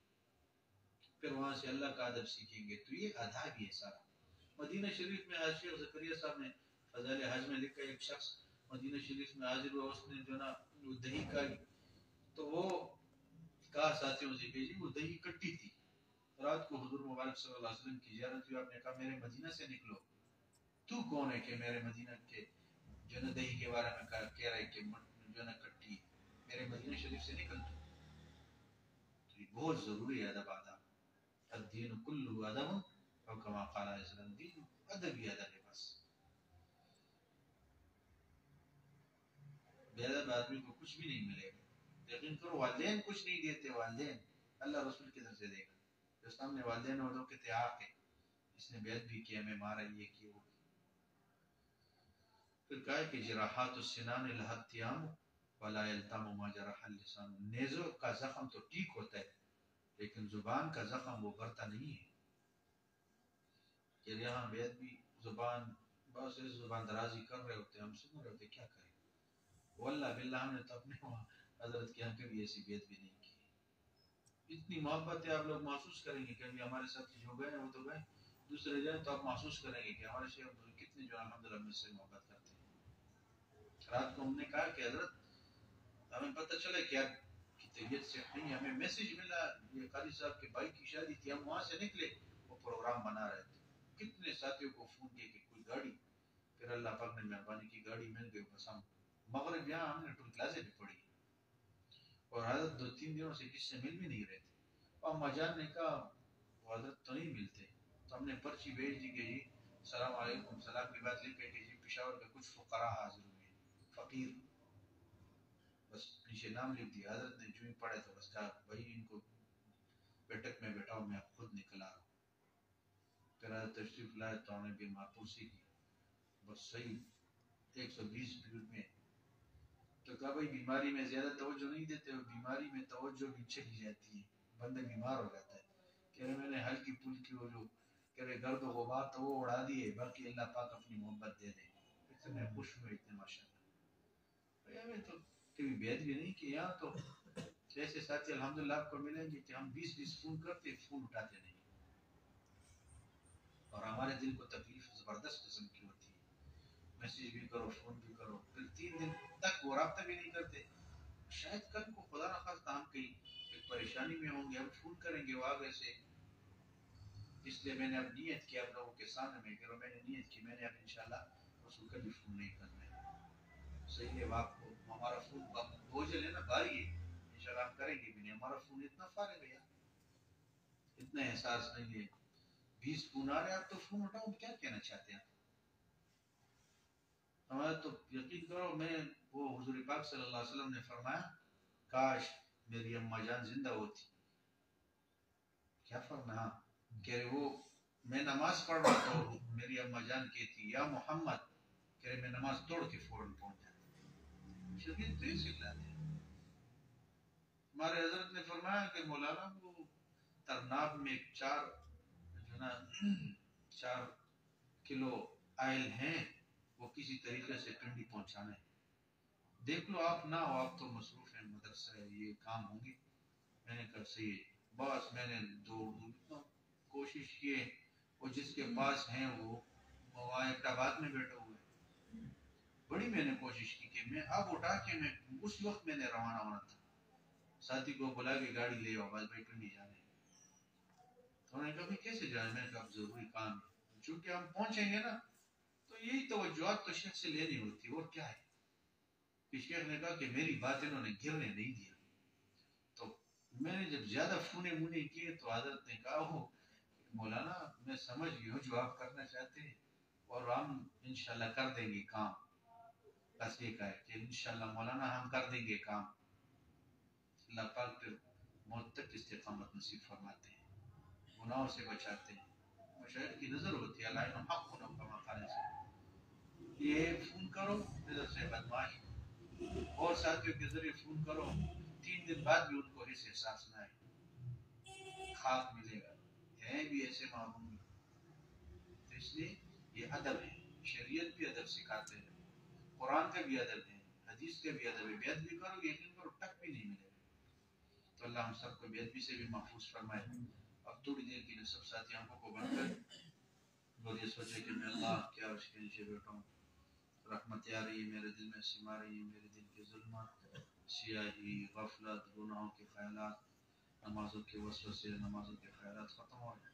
پھر وہاں سے اللہ کا ادب سیکھیں گے، تو یہ آداب ہی ہے سارا۔ مدینہ شریف میں شیخ زکریا صاحب نے فضائل حج میں لکھا، ایک شخص مدینہ شریف میں حاضر ہوا، اس نے جو نا وہ دہی کھائی، تو وہ کہا ساتھیوں سے کہ جی وہ دہی کٹی تھی، رات کو حضور مبارک صلی اللہ علیہ وسلم کی زیارت ہوئی، آپ نے کہا میرے مدینہ سے نکلو، تو کون ہے کہ میرے مدینہ کے جو نا دہی کے بارے میں کہہ رہے کہ جو نا کٹی، میرے مدینہ شریف سے نکل تو یہ بہت ضروری ہے ادب آداب، الدین کلہ ادب، اور کما قال علیہ السلام دین ادب ہی ادب ہے بس۔ بے ادب آدمی کو کچھ بھی نہیں ملے گا، یقین کرو والدین کچھ نہیں دیتے، والدین اللہ رسول کی طرف سے دے گا، جو سامنے والدین اور لوگ کہتے حق ہے اس نے بے ادبی کیا، ہمیں مارا، یہ کیا وہ کیا۔ پھر کہا کہ جراحات السنان لها التیام ولا یلتم ما جرح اللسان، نیزوں کا زخم تو ٹھیک ہوتا ہے لیکن زبان کا زخم وہ بھرتا نہیں ہے، کہ یہاں بے ادبی زبان بس زبان درازی کر رہے ہوتے، ہم سن رہے ہوتے، کیا کریں؟ واللہ باللہ ہم نے تو اپنے حضرت کے یہاں کبھی ایسی بے ادبی نہیں کی۔ اتنی محبت ہے، آپ لوگ محسوس کریں گے کہ ابھی ہمارے ساتھ جو گئے ہیں وہ تو گئے، دوسرے جائیں تو آپ محسوس کریں گے کہ ہمارے شیخ کتنے جو الحمدللہ مجھ سے محبت کرتے ہیں۔ رات کو ہم نے کہا کہ حضرت ہمیں پتہ چلا کہ آپ کی طبیعت سے نہیں، ہمیں میسج ملا یہ قاری صاحب کے بھائی کی شادی تھی، ہم وہاں سے نکلے وہ پروگرام بنا رہے تھے، کتنے ساتھیوں کو فون کیا کہ کوئی گاڑی، پھر اللہ پاک نے مہربانی کی گاڑی مل گئی، بس ہم مغرب یہاں ہم نے ٹول پلازے پہ پڑی، اور حضرت 2-3 دنوں سے کسی سے مل بھی نہیں رہے تھے، اور اما جان نے کہا وہ حضرت تو نہیں ملتے، تو ہم نے پرچی بھیج دی کہ جی السلام علیکم، سلام کی بات لکھ کے کہ جی پشاور کے کچھ فقراء حاضر ہوئے ہیں، فقیر، بس نیچے نام لکھ دیا۔ حضرت نے جو ہی پڑھے تو بس کہا بھائی ان کو بیٹھک میں بیٹھا ہوں، میں خود نکل آ رہا ہوں. پھر آج تشریف لائے تو ہم نے بیمار پرسی کی بس صحیح 120 سپیڈ میں. تو کہا بھائی بیماری میں زیادہ توجہ نہیں دیتے ہو، بیماری میں توجہ بھی چلی جاتی ہے، بندہ بیمار ہو جاتا ہے. کہہ رہے میں نے ہلکی پھلکی وہ جو کہہ رہے گرد و غبار تو وہ اڑا دیے، باقی اللہ پاک اپنی محبت دے دے. اتنے خوش ہوئے اتنے ماشاء اللہ. ہمیں تو کبھی بیعت بھی نہیں کہ یہاں تو ایسے ساتھی الحمدللہ آپ کو ملیں گے کہ ہم 20 فون کرتے فون اٹھاتے نہیں، اور ہمارے دل کو تکلیف زبردست قسم کی ہوتی ہے. میسیج بھی کرو فون بھی کرو، پھر 3 دن تک وہ رابطہ بھی نہیں کرتے. شاید کل کو خدا نخواستہ ہم کہیں ایک پریشانی میں ہوں گے، ہم فون کریں گے وہ آگے سے. اس لیے میں نے اب نیت کی آپ لوگوں کے سامنے میں کرو، میں نے نیت کی میں نے اب انشاءاللہ اس کو کبھی فون نہیں کرنا ہے. صحیح ہے، آپ کو ہمارا فون بوجھل ہے نا، بھاری ہے، انشاءاللہ ہم کریں گے بھی نہیں. ہمارا فون اتنا فارغ ہے، اتنا احساس نہیں ہے. 20 فون آ رہے ہیں، آپ تو فون اٹھاؤ، کیا کہنا چاہتے ہیں؟ ہمارا تو یقین کرو، میں وہ حضور پاک صلی اللہ علیہ وسلم نے فرمایا کاش میری اماں جان زندہ ہوتی. کیا فرمایا کہ وہ میں نماز پڑھ رہا تو میری اماں جان کہتی یا محمد، کہ میں نماز توڑ کے فوراً پہنچ جاتی. شدید تو یہ سکھلاتے ہیں. ہمارے حضرت نے فرمایا کہ مولانا وہ ترناب میں 4 کلو آئل ہیں، وہ کسی طریقے سے پنڈی پہنچانا ہے. دیکھ لو آپ نہ ہو، آپ تو مصروف ہیں، مدرسہ ہے، یہ کام ہوں گے. میں نے کہا صحیح ہے. بس میں نے اتنا کوشش کی، اور جس کے پاس ہیں وہ وہاں ایک آباد میں بیٹھا ہوا ہے. بڑی میں نے کوشش کی کہ میں اب اٹھا کے میں اس وقت میں نے روانہ ہونا تھا. ساتھی کو بلا کے گاڑی لے آؤ، بس بھائی پنڈی جانے. تو انہوں نے کہا کیسے جائیں؟ میں نے کہا ضروری کام ہے، چونکہ ہم پہنچیں گے نا تو یہی توجہات تو شیخ سے لینی ہوتی، اور کیا ہے. شیخ نے کہا کہ میری بات انہوں نے گرنے نہیں دیا. تو میں نے جب زیادہ فونے مونے کیے تو حضرت نے کہا ہو مولانا میں سمجھ گئی ہوں جو آپ کرنا چاہتے ہیں، اور ہم انشاءاللہ کر دیں گے کام. بس یہ کہا ہے کہ انشاءاللہ مولانا ہم کر دیں گے کام. اللہ پاک پھر موت تک استقامت نصیب فرماتے ہیں، گناہوں سے بچاتے ہیں. مشاہد کی نظر ہوتی ہے، اللہ حق ہونا کما خانے سے. یہ فون کرو ادھر سے بدماش اور ساتھیوں کے ذریعے فون کرو، 3 دن بعد بھی ان کو ایسے احساس نہ آئے، خاک ملے گا. ہے بھی ایسے معمول. تو اس لیے یہ ادب ہے، شریعت بھی ادب سکھاتے ہیں، قرآن کا بھی ادب ہے، حدیث کا بھی ادب ہے. بیعت بھی کرو گے یقین کرو ٹک بھی نہیں ملے گا. تو اللہ ہم سب کو بیعت بھی سے بھی محفوظ فرمائے. اب تھوڑی دیر کے لیے سب ساتھی آنکھوں کو بند کر اور یہ سوچے کہ میں اللہ کیا اس کے نیچے بیٹھا ہوں، رحمت آ رہی ہے میرے دل میں، سما رہی ہے میرے دل کے ظلمات، سیاہی، غفلت، گناہوں کے خیالات، نمازوں کے وسوسے، نمازوں کے خیالات ختم ہو رہے.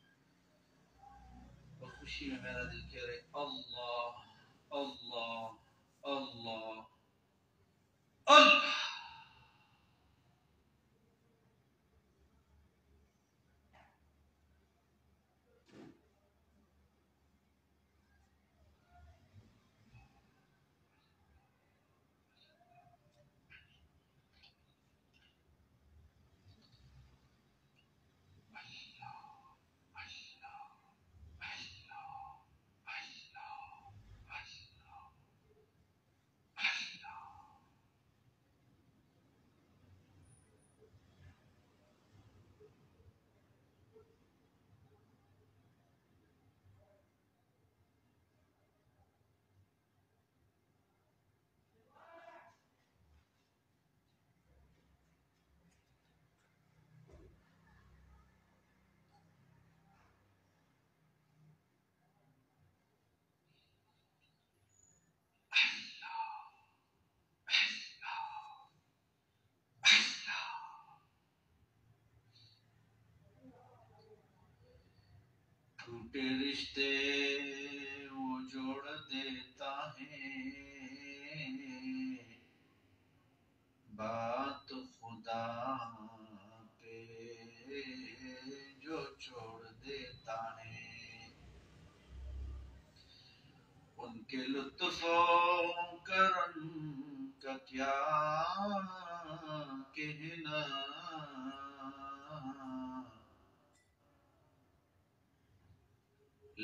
اور خوشی میں میرا دل کہہ رہے اللہ اللہ اللہ اللہ. ٹوٹے رشتے وہ جوڑ دیتا ہے، بات خدا پہ جو چھوڑ دیتا ہے. ان کے لطف و کرم کا کیا کہنا،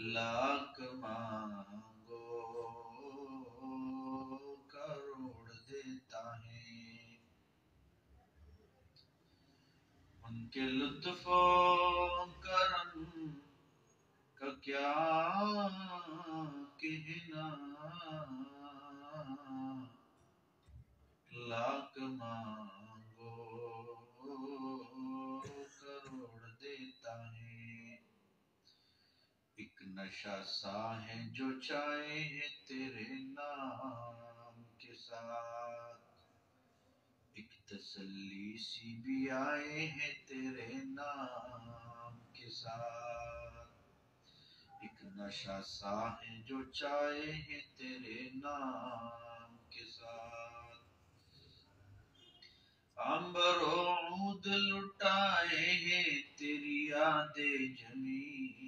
لاکھ مانگو کروڑ دیتا ہے. ان کے لطف و کرم کا کیا کہنا، لاکھ مانگو کروڑ دیتا ہے. ایک نشہ سا ہے جو چائے ہے تیرے نام کے ساتھ، ایک تسلی سی بھی آئے ہے تیرے نام کے ساتھ. ایک نشہ سا ہے جو چائے ہے تیرے نام کے ساتھ. عنبر و عود لٹائے ہیں تیری یاد جمیل،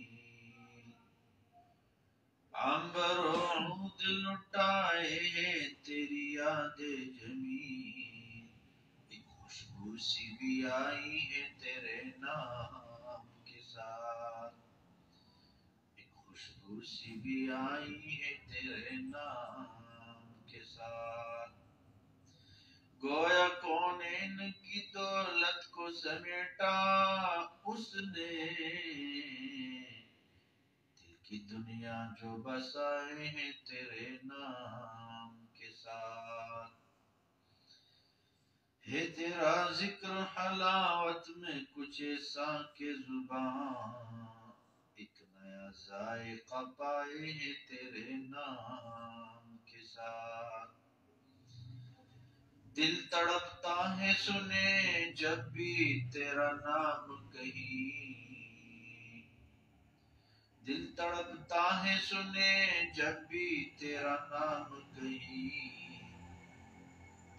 عنبر و عود لٹائے ہیں تیری یاد جمیل. ایک خوشبو سی بھی آئی ہے تیرے نام کے ساتھ، ایک خوشبو سی بھی آئی ہے تیرے نام کے ساتھ. گویا کونین کی دولت کو سمیٹا اس نے، دل کی دنیا جو بسائے ہیں تیرے نام کے ساتھ. ہے تیرا ذکر حلاوت میں کچھ ایسا کہ زبان ایک نیا ذائقہ پائے ہیں تیرے نام کے ساتھ. دل تڑپتا ہے سنے جب بھی تیرا نام کہیں، دل تڑپتا ہے سنے جب بھی تیرا نام کہیں،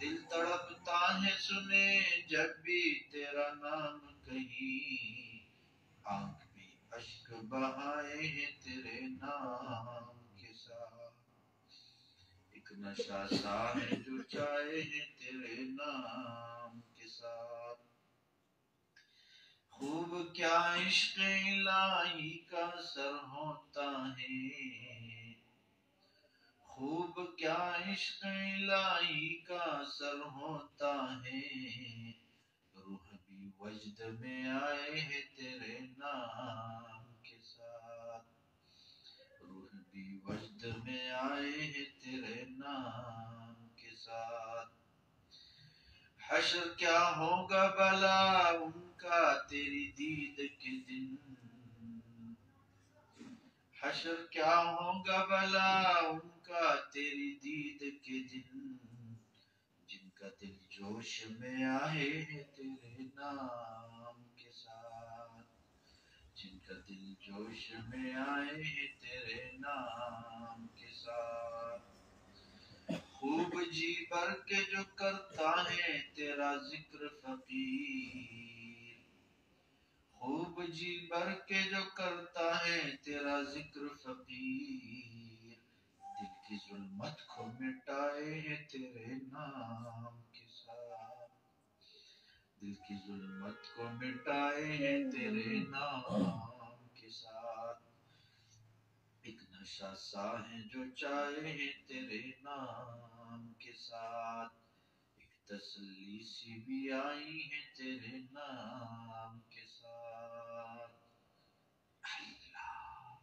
دل تڑپتا ہے سنے جب بھی تیرا نام کہیں. آنکھ بھی اشک بہائے ہیں تیرے نام کے ساتھ، ایک نشہ سا ہے جو چائے ہے تیرے نام کے ساتھ. خوب کیا عشق الہی کا سر ہوتا ہے، خوب کیا عشق الہی کا سر ہوتا ہے. روح بھی وجد میں آئے ہے تیرے نام کے ساتھ، روح بھی وجد میں آئے ہے تیرے نام کے ساتھ. حشر کیا ہوگا بھلا ان کا تیری دید کے دن، حشر کیا ہوگا بھلا ان کا تیری دید کے دن. جن کا دل جوش میں آئے ہے تیرے نام کے ساتھ، جن کا دل جوش میں آئے ہے تیرے نام کے ساتھ. خوب جی بھر کے جو کرتا ہے تیرا ذکر فقیر، خوب جی بھر کے جو کرتا ہے تیرا ذکر فقیر. دل کی ظلمت کو مٹائے ہے تیرے نام کے ساتھ، دل کی ظلمت کو مٹائے ہے تیرے نام کے ساتھ. ایک نشہ سا ہے جو چائے ہے تیرے نام کے ساتھ، ایک تسلی سی بھی آئی ہے تیرے نام کے ساتھ. اللہ اللہ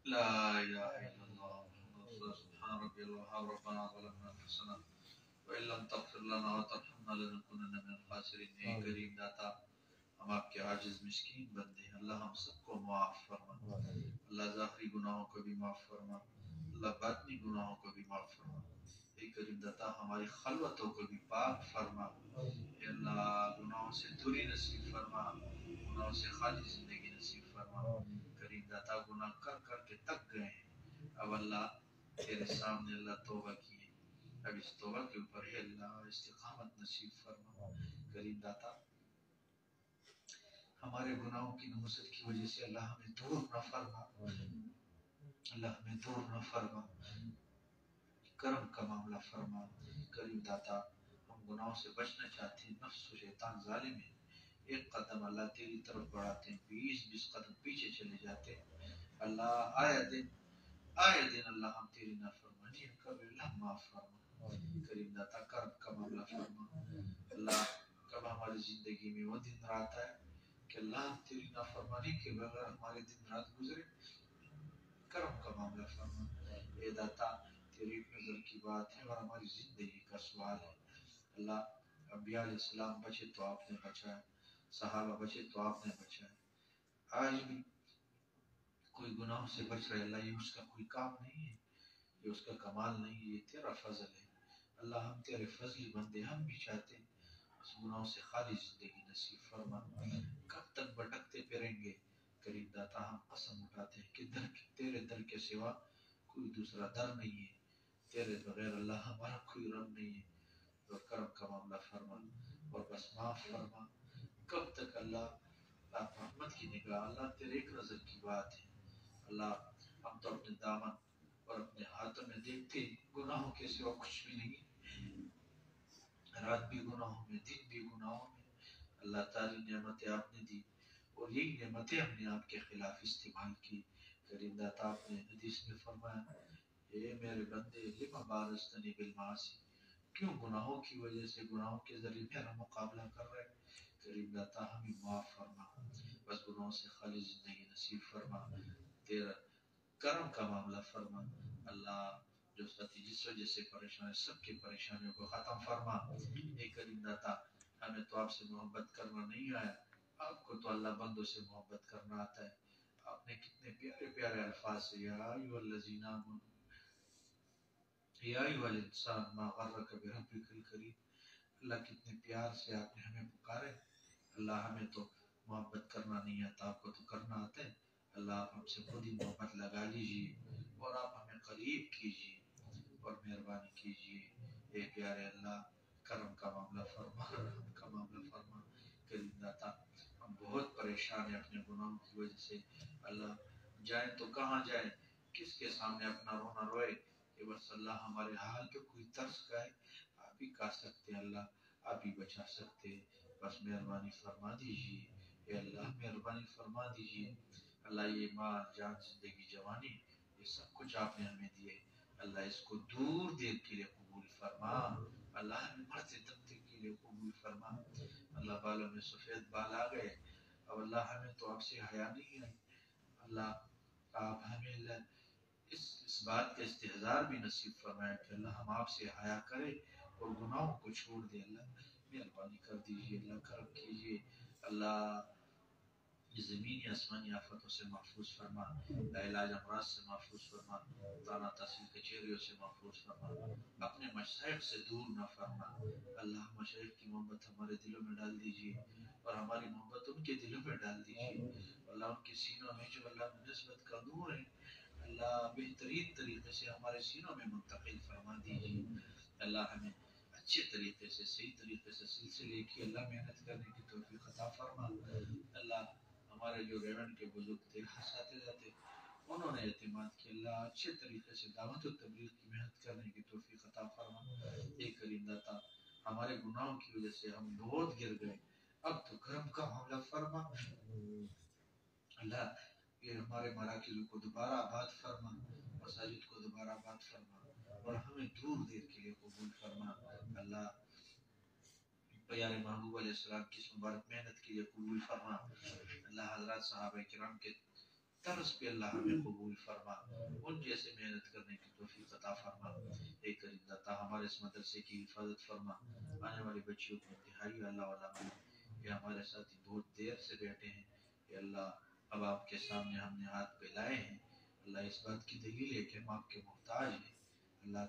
اللہ لا إله إلا الله محمد رسول الله. سبحان ربي الوهاب. ربنا ظلمنا أنفسنا وإن لم تغفر لنا وترحمنا لنكونن من الخاسرين. اے کریم داتا، ہم آپ کے عاجز مسکین بندے ہیں، اللہ ہم سب کو معاف فرما، اللہ ظاہری گناہوں کو بھی معاف فرما، اللہ باطنی گناہوں کو بھی معاف فرما. اے کریم داتا ہماری خلوتوں کو بھی پاک فرما، اے اللہ گناہوں سے دوری نصیب فرما، گناہوں سے خالی زندگی نصیب فرما۔ کریم داتا گناہ کر کر کے تک گئے ہیں، اب اللہ تیرے سامنے اللہ توبہ کی ہے، اب اس توبہ کے اوپر ہے اللہ استقامت نصیب فرما۔ کریم داتا ہمارے گناہوں کی نحوست کی وجہ سے اللہ ہمیں دور نہ فرما، اللہ ہمیں دور نہ فرما، کرم کا معاملہ فرما۔ کریم داتا ہم گناہوں سے بچنا چاہتے ہیں، نفس و شیطان ظالم ہے، ایک قدم اللہ تیری طرف بڑھاتے ہیں، 20 قدم پیچھے چلے جاتے ہیں۔ اللہ آئے دن اللہ ہم تیری نافرمانی کر اللہ معاف فرما۔ کریم داتا کرم کا معاملہ فرما۔ اللہ کب ہماری زندگی میں وہ دن رات آئے کہ اللہ تیری نافرمانی کے بغیر ہمارے دن رات گزرے، کرم کا معاملہ فرما۔ اے داتا تیری نظر کی بات ہے اور ہماری زندگی کا سوال ہے۔ اللہ انبیاء علیہ السلام بچے تو آپ نے بچایا، صحابہ بچے تو آپ نے بچایا، آج بھی کوئی گناہوں سے بچ رہے اللہ یہ اس کا کوئی کام نہیں ہے، یہ اس کا کمال نہیں ہے، یہ تیرا فضل ہے۔ اللہ ہم تیرے فضلی بندے، ہم بھی چاہتے ہیں اس گناہوں سے خالی زندگی نصیب فرما۔ کب تک بھٹکتے پھریں گے؟ کریم داتا ہم قسم اٹھاتے ہیں کہ تیرے در کے سوا کوئی دوسرا در نہیں ہے، تیرے بغیر اللہ ہمارا کوئی رب نہیں ہے، اور کرم کا معاملہ فرما اور بس معاف فرما۔ کب تک اللہ آپ رحمت کی نگاہ، اللہ تیرے ایک نظر کی بات ہے، اللہ ہم تو اپنے دامن اور اپنے ہاتھوں میں دیکھتے ہیں گناہوں کے سوا کچھ بھی نہیں، رات بھی گناہوں میں، دن بھی گناہوں میں۔ اللہ تعالی نعمتیں آپ نے دی اور یہی نعمتیں ہم نے آپ کے خلاف استعمال کی۔ کریم داتا آپ نے حدیث میں فرمایا اے میرے بندے لما بارزتنی بالمعاصی، کیوں گناہوں کی وجہ سے گناہوں کے ذریعے میرا مقابلہ کر رہے؟ کریم داتا ہمیں معاف فرما، بس گناہوں سے خالی زندگی نصیب فرما، تیرا کرم کا معاملہ فرما۔ اللہ جو ساتھی جس وجہ سے پریشان ہے سب کی پریشانیوں کو ختم فرما۔ اے کریم داتا ہمیں تو آپ سے محبت کرنا نہیں آیا، آپ کو تو اللہ بندوں سے محبت کرنا آتا ہے۔ آپ نے کتنے پیارے پیارے الفاظ سے یا ایھا الذین آمنوا یا ایھا الانسان ما غرک بربک الکریم، اللہ کتنے پیار سے آپ نے ہمیں پکارے۔ اللہ ہمیں تو محبت کرنا نہیں آتا، آپ کو تو کرنا آتا ہے۔ اللہ آپ ہم سے خود ہی محبت لگا لیجیے اور آپ ہمیں قریب کیجیے اور مہربانی کیجیے۔ اے پیارے اللہ کرم کا معاملہ فرما، رحم کا معاملہ فرما۔ کریم داتا ہم بہت پریشان ہیں اپنے گناہوں کی وجہ سے، اللہ جائیں تو کہاں جائیں، کس کے سامنے اپنا رونا روئے کہ بس اللہ ہمارے حال پہ کوئی ترس کھائے۔ آپ ہی کہہ سکتے ہیں اللہ، آپ ہی بچا سکتے ہیں، بس مہربانی فرما دیجیے۔ اے اللہ مہربانی فرما دیجیے۔ اللہ یہ مال جان زندگی جوانی یہ سب کچھ آپ نے ہمیں دیے، اللہ اس کو دور دیر کے لیے قبول فرما۔ اللہ ہمیں مرتے دم تک کے لیے قبول فرما۔ اللہ بالوں میں سفید بال آ گئے، اب اللہ ہمیں تو آپ سے حیا نہیں آئی، اللہ آپ ہمیں اس بات کا استحضار بھی نصیب فرمائے کہ اللہ ہم آپ سے حیا کرے اور گناہوں کو چھوڑ دے۔ اللہ مہربانی کر دیجیے، اللہ کرم کیجیے، اللہ زمینی آسمانی آفتوں سے محفوظ فرما، لاعلاج امراض سے محفوظ فرما، تانا تحصیل کچہریوں سے محفوظ فرما، اپنے مشائخ سے دور نہ فرما۔ اللہ مشائخ کی محبت ہمارے دلوں میں ڈال دیجیے اور ہماری محبت ان کے دلوں میں ڈال دیجیے۔ اللہ ان کے سینوں میں جو اللہ نسبت کا نور ہے اللہ بہترین طریقے سے ہمارے سینوں میں منتقل فرما دیجیے۔ اللہ ہمیں اچھے طریقے سے صحیح طریقے سے سلسلے کی اللہ محنت کرنے کی توفیق عطا فرما۔ اللہ ہمارے جو ریونڈ کے بزرگ تھے اساتذہ تھے انہوں نے اعتماد کیا، اللہ اچھے طریقے سے دعوت و تبلیغ کی محنت کرنے کی توفیق عطا فرما۔ اے کریم داتا ہمارے گناہوں کی وجہ سے ہم بہت گر گئے، اب تو کرم کا معاملہ فرما۔ اللہ یہ ہمارے مراکز کو دوبارہ آباد فرما، مساجد کو دوبارہ آباد فرما اور ہمیں دور دیر کے لیے قبول فرما۔ اللہ پیارے محبوب علیہ السلام کی اس مبارک محنت کے لیے قبول فرما۔ اللہ حضرات صحابہ کرام کے طرز پہ اللہ ہمیں قبول فرما، ان جیسے محنت کرنے کی توفیق عطا فرما۔ اے کریم داتا ہمارے اس مدرسے کی حفاظت فرما، آنے والی بچیوں کو انتہائی اللہ والا بنا۔ یہ ہمارے ساتھی بہت دیر سے بیٹھے ہیں، اے اللہ اب آپ کے سامنے ہم نے ہاتھ پھیلائے ہیں، اللہ اس بات کی دلیل ہے کہ ہم آپ کے محتاج ہیں۔ اللہ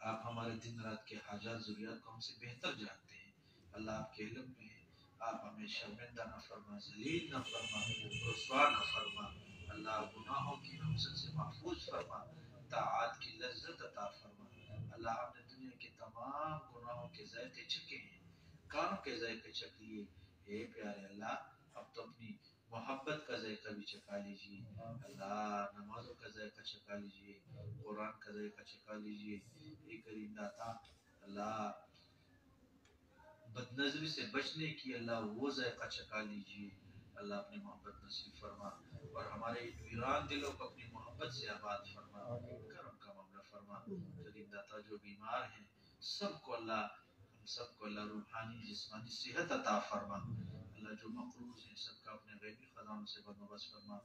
آپ ہمارے دن رات کے حاجات ضروریات کو ہم سے بہتر جانتے ہیں اللہ آپ کے علم میں ہے آپ ہمیں شرمندہ نہ فرما ذلیل نہ فرما رسوا نہ فرما اللہ گناہوں کی نحوست سے محفوظ فرما طاعات کی لذت عطا فرما اللہ ہم نے دنیا کے تمام گناہوں کے ذائقے چکے ہیں کانوں کے ذائقے چک لیے اے پیارے اللہ اب تو اپنی محبت کا ذائقہ بھی چکا لیجئے اللہ نمازوں کا ذائقہ چکا لیجئے قرآن کا ذائقہ چکا لیجئے اے کریم داتا اللہ بد نظری سے بچنے کی اللہ وہ ذائقہ چکا لیجئے اللہ اپنی محبت نصیب فرما اور ہمارے ویران دلوں کو اپنی محبت سے آباد فرما کرم کا معاملہ فرما کریم داتا جو بیمار ہیں سب کو اللہ ہم سب کو اللہ روحانی جسمانی صحت عطا فرما اللہ جو مقروض ہیں سب کا اپنے غیبی خزانوں سے بندوبست فرما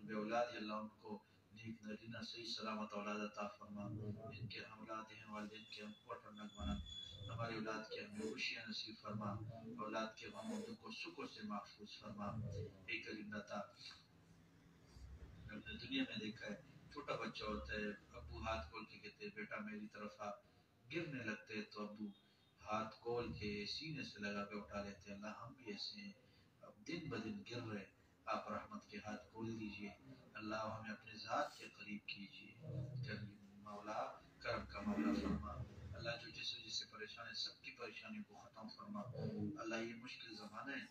بے اولاد ہے اللہ ان کو نیک نرینہ صحیح سلامت اولاد عطا فرما ان کے اولاد ہیں والدین کے ہم کو اٹھنک بنا ہماری اولاد کے ہمیں خوشیاں نصیب فرما اولاد کے غموں دکھوں سکھوں سے محفوظ فرما اے کریم داتا ہم نے دنیا میں دیکھا ہے چھوٹا بچہ ہوتا ہے ابو ہاتھ کھول کے کہتے ہیں بیٹا میری طرف آ گرنے لگتے ہیں تو ابو ہاتھ کھول کے سینے سے لگا کے اٹھا لیتے ہیں اللہ ہم بھی ایسے ہیں اب دن بدن گر رہے آپ رحمت کے ہاتھ کھول دیجئے اللہ ہمیں اپنے ذات کے قریب کیجئے کریم مولا کرم کا مولا فرما اللہ جو جس سے پریشان ہے سب کی پریشانی کو ختم فرما اللہ یہ مشکل زمانہ ہے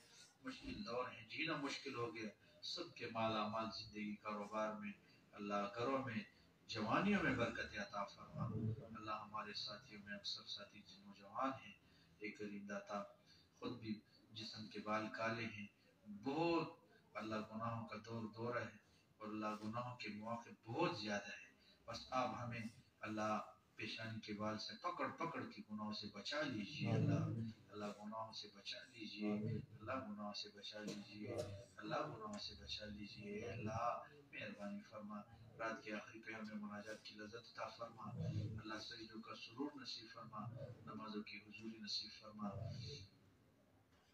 مشکل دور ہے جینا مشکل ہو گیا سب کے مالا مال زندگی کاروبار میں اللہ گھروں میں جوانیوں میں برکت عطا فرما اللہ ہمارے ساتھیوں میں اکثر ساتھی نوجوان ہیں اے کریم داتا خود بھی جسم کے بال کالے ہیں بہت اللہ گناہوں کا دور ہے اور اللہ گناہوں کے مواقع بہت زیادہ ہے بس آپ ہمیں اللہ پیشانی کے بال سے پکڑ کے گناہوں سے بچا لیجئے اللہ گناہوں سے بچا لیجئے اللہ گناہوں سے بچا لیجئے اللہ گناہوں سے بچا لیجئے اللہ مہربانی فرما رات کے آخری پہ ہمیں مناجات کی لذت عطا فرما اللہ سجدوں کا سرور نصیب فرما نمازوں کی حضوری نصیب فرما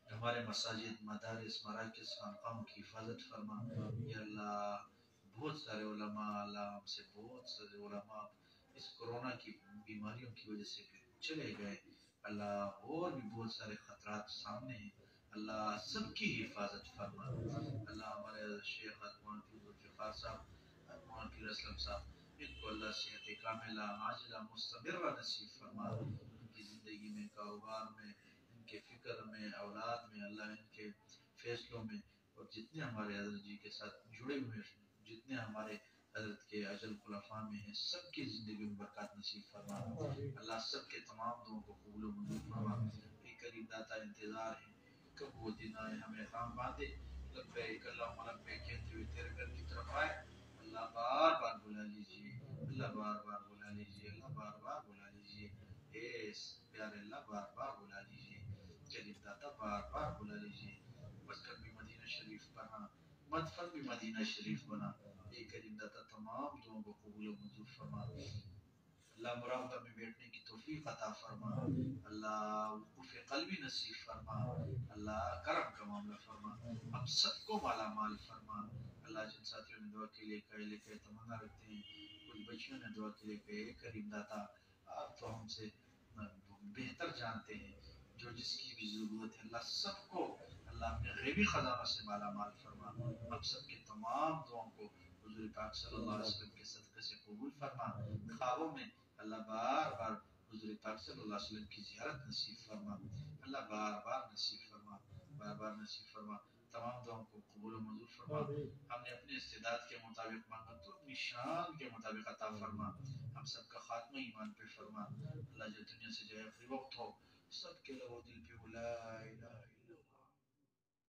ہمارے مساجد مدارس مراکز خانقاہوں کی حفاظت فرما یا اللہ بہت سارے علماء اللہ ہم سے بہت سارے علماء اس کورونا کی بیماریوں کی وجہ سے چلے گئے اللہ اور بھی بہت سارے خطرات سامنے ہیں اللہ سب کی حفاظت فرما اللہ ہمارے شیخ اتمان فیض صاحب اتمان فیض اسلم صاحب ان کو اللہ صحت کاملہ عاجلہ مستمرہ نصیب فرما ان کی زندگی میں کاروبار میں ان کے فکر میں اولاد میں اللہ ان کے فیصلوں میں اور جتنے ہمارے حضرت جی کے ساتھ جڑے ہوئے جتنے ہمارے حضرت کے اجل خلفاء میں ہیں سب کی زندگی میں برکات نصیب فرما اللہ سب کے تمام دعاؤں کو قبول و منظور فرما اے کریم داتا انتظار ہے کب وہ دن آئے ہمیں کام باندھے لبیک اللہم لبیک کہتے ہوئے تیرے گھر کی طرف آئے اللہ بار بار بلا لیجئے اللہ بار بار بلا لیجئے اللہ بار بار بلا لیجئے اے پیارے اللہ بار بار بلا لیجئے کریم داتا بار بار بلا لیجئے مسکن بھی مدینہ شریف بنا مدفن بھی مدینہ شریف بنا اے کریم داتا تمام دعاؤں کو قبول و منظور فرما اللہ مراقبہ میں بیٹھنے کی توفیق عطا فرما اللہ وقوف قلبی نصیب فرما اللہ کرم کا معاملہ فرما ہم سب کو مالا مال فرما اللہ جن ساتھیوں نے دعا کے لیے کہے تمنا رکھتے ہیں کچھ بچیوں نے دعا کے لیے کہے کریم داتا آپ تو ہم سے بہتر جانتے ہیں جو جس کی بھی ضرورت ہے اللہ سب کو اللہ اپنے غیبی خزانوں سے مالا مال فرما ہم سب کے تمام دعاؤں کو حضور پاک صلی اللہ علیہ وسلم کے صدقے سے قبول فرما خوابوں میں اللہ بار بار حضور پاک صلی اللہ علیہ وسلم کی زیارت نصیب فرما اللہ بار بار نصیب فرما بار بار نصیب فرما تمام دعاؤں کو قبول و منظور فرما ہم نے اپنے استعداد کے مطابق مانگا تو اپنی شان کے مطابق عطا فرما ہم سب کا خاتمہ ایمان پہ فرما اللہ جو دنیا سے جائے آخری وقت ہو سب کے لو دل پہ لا الہ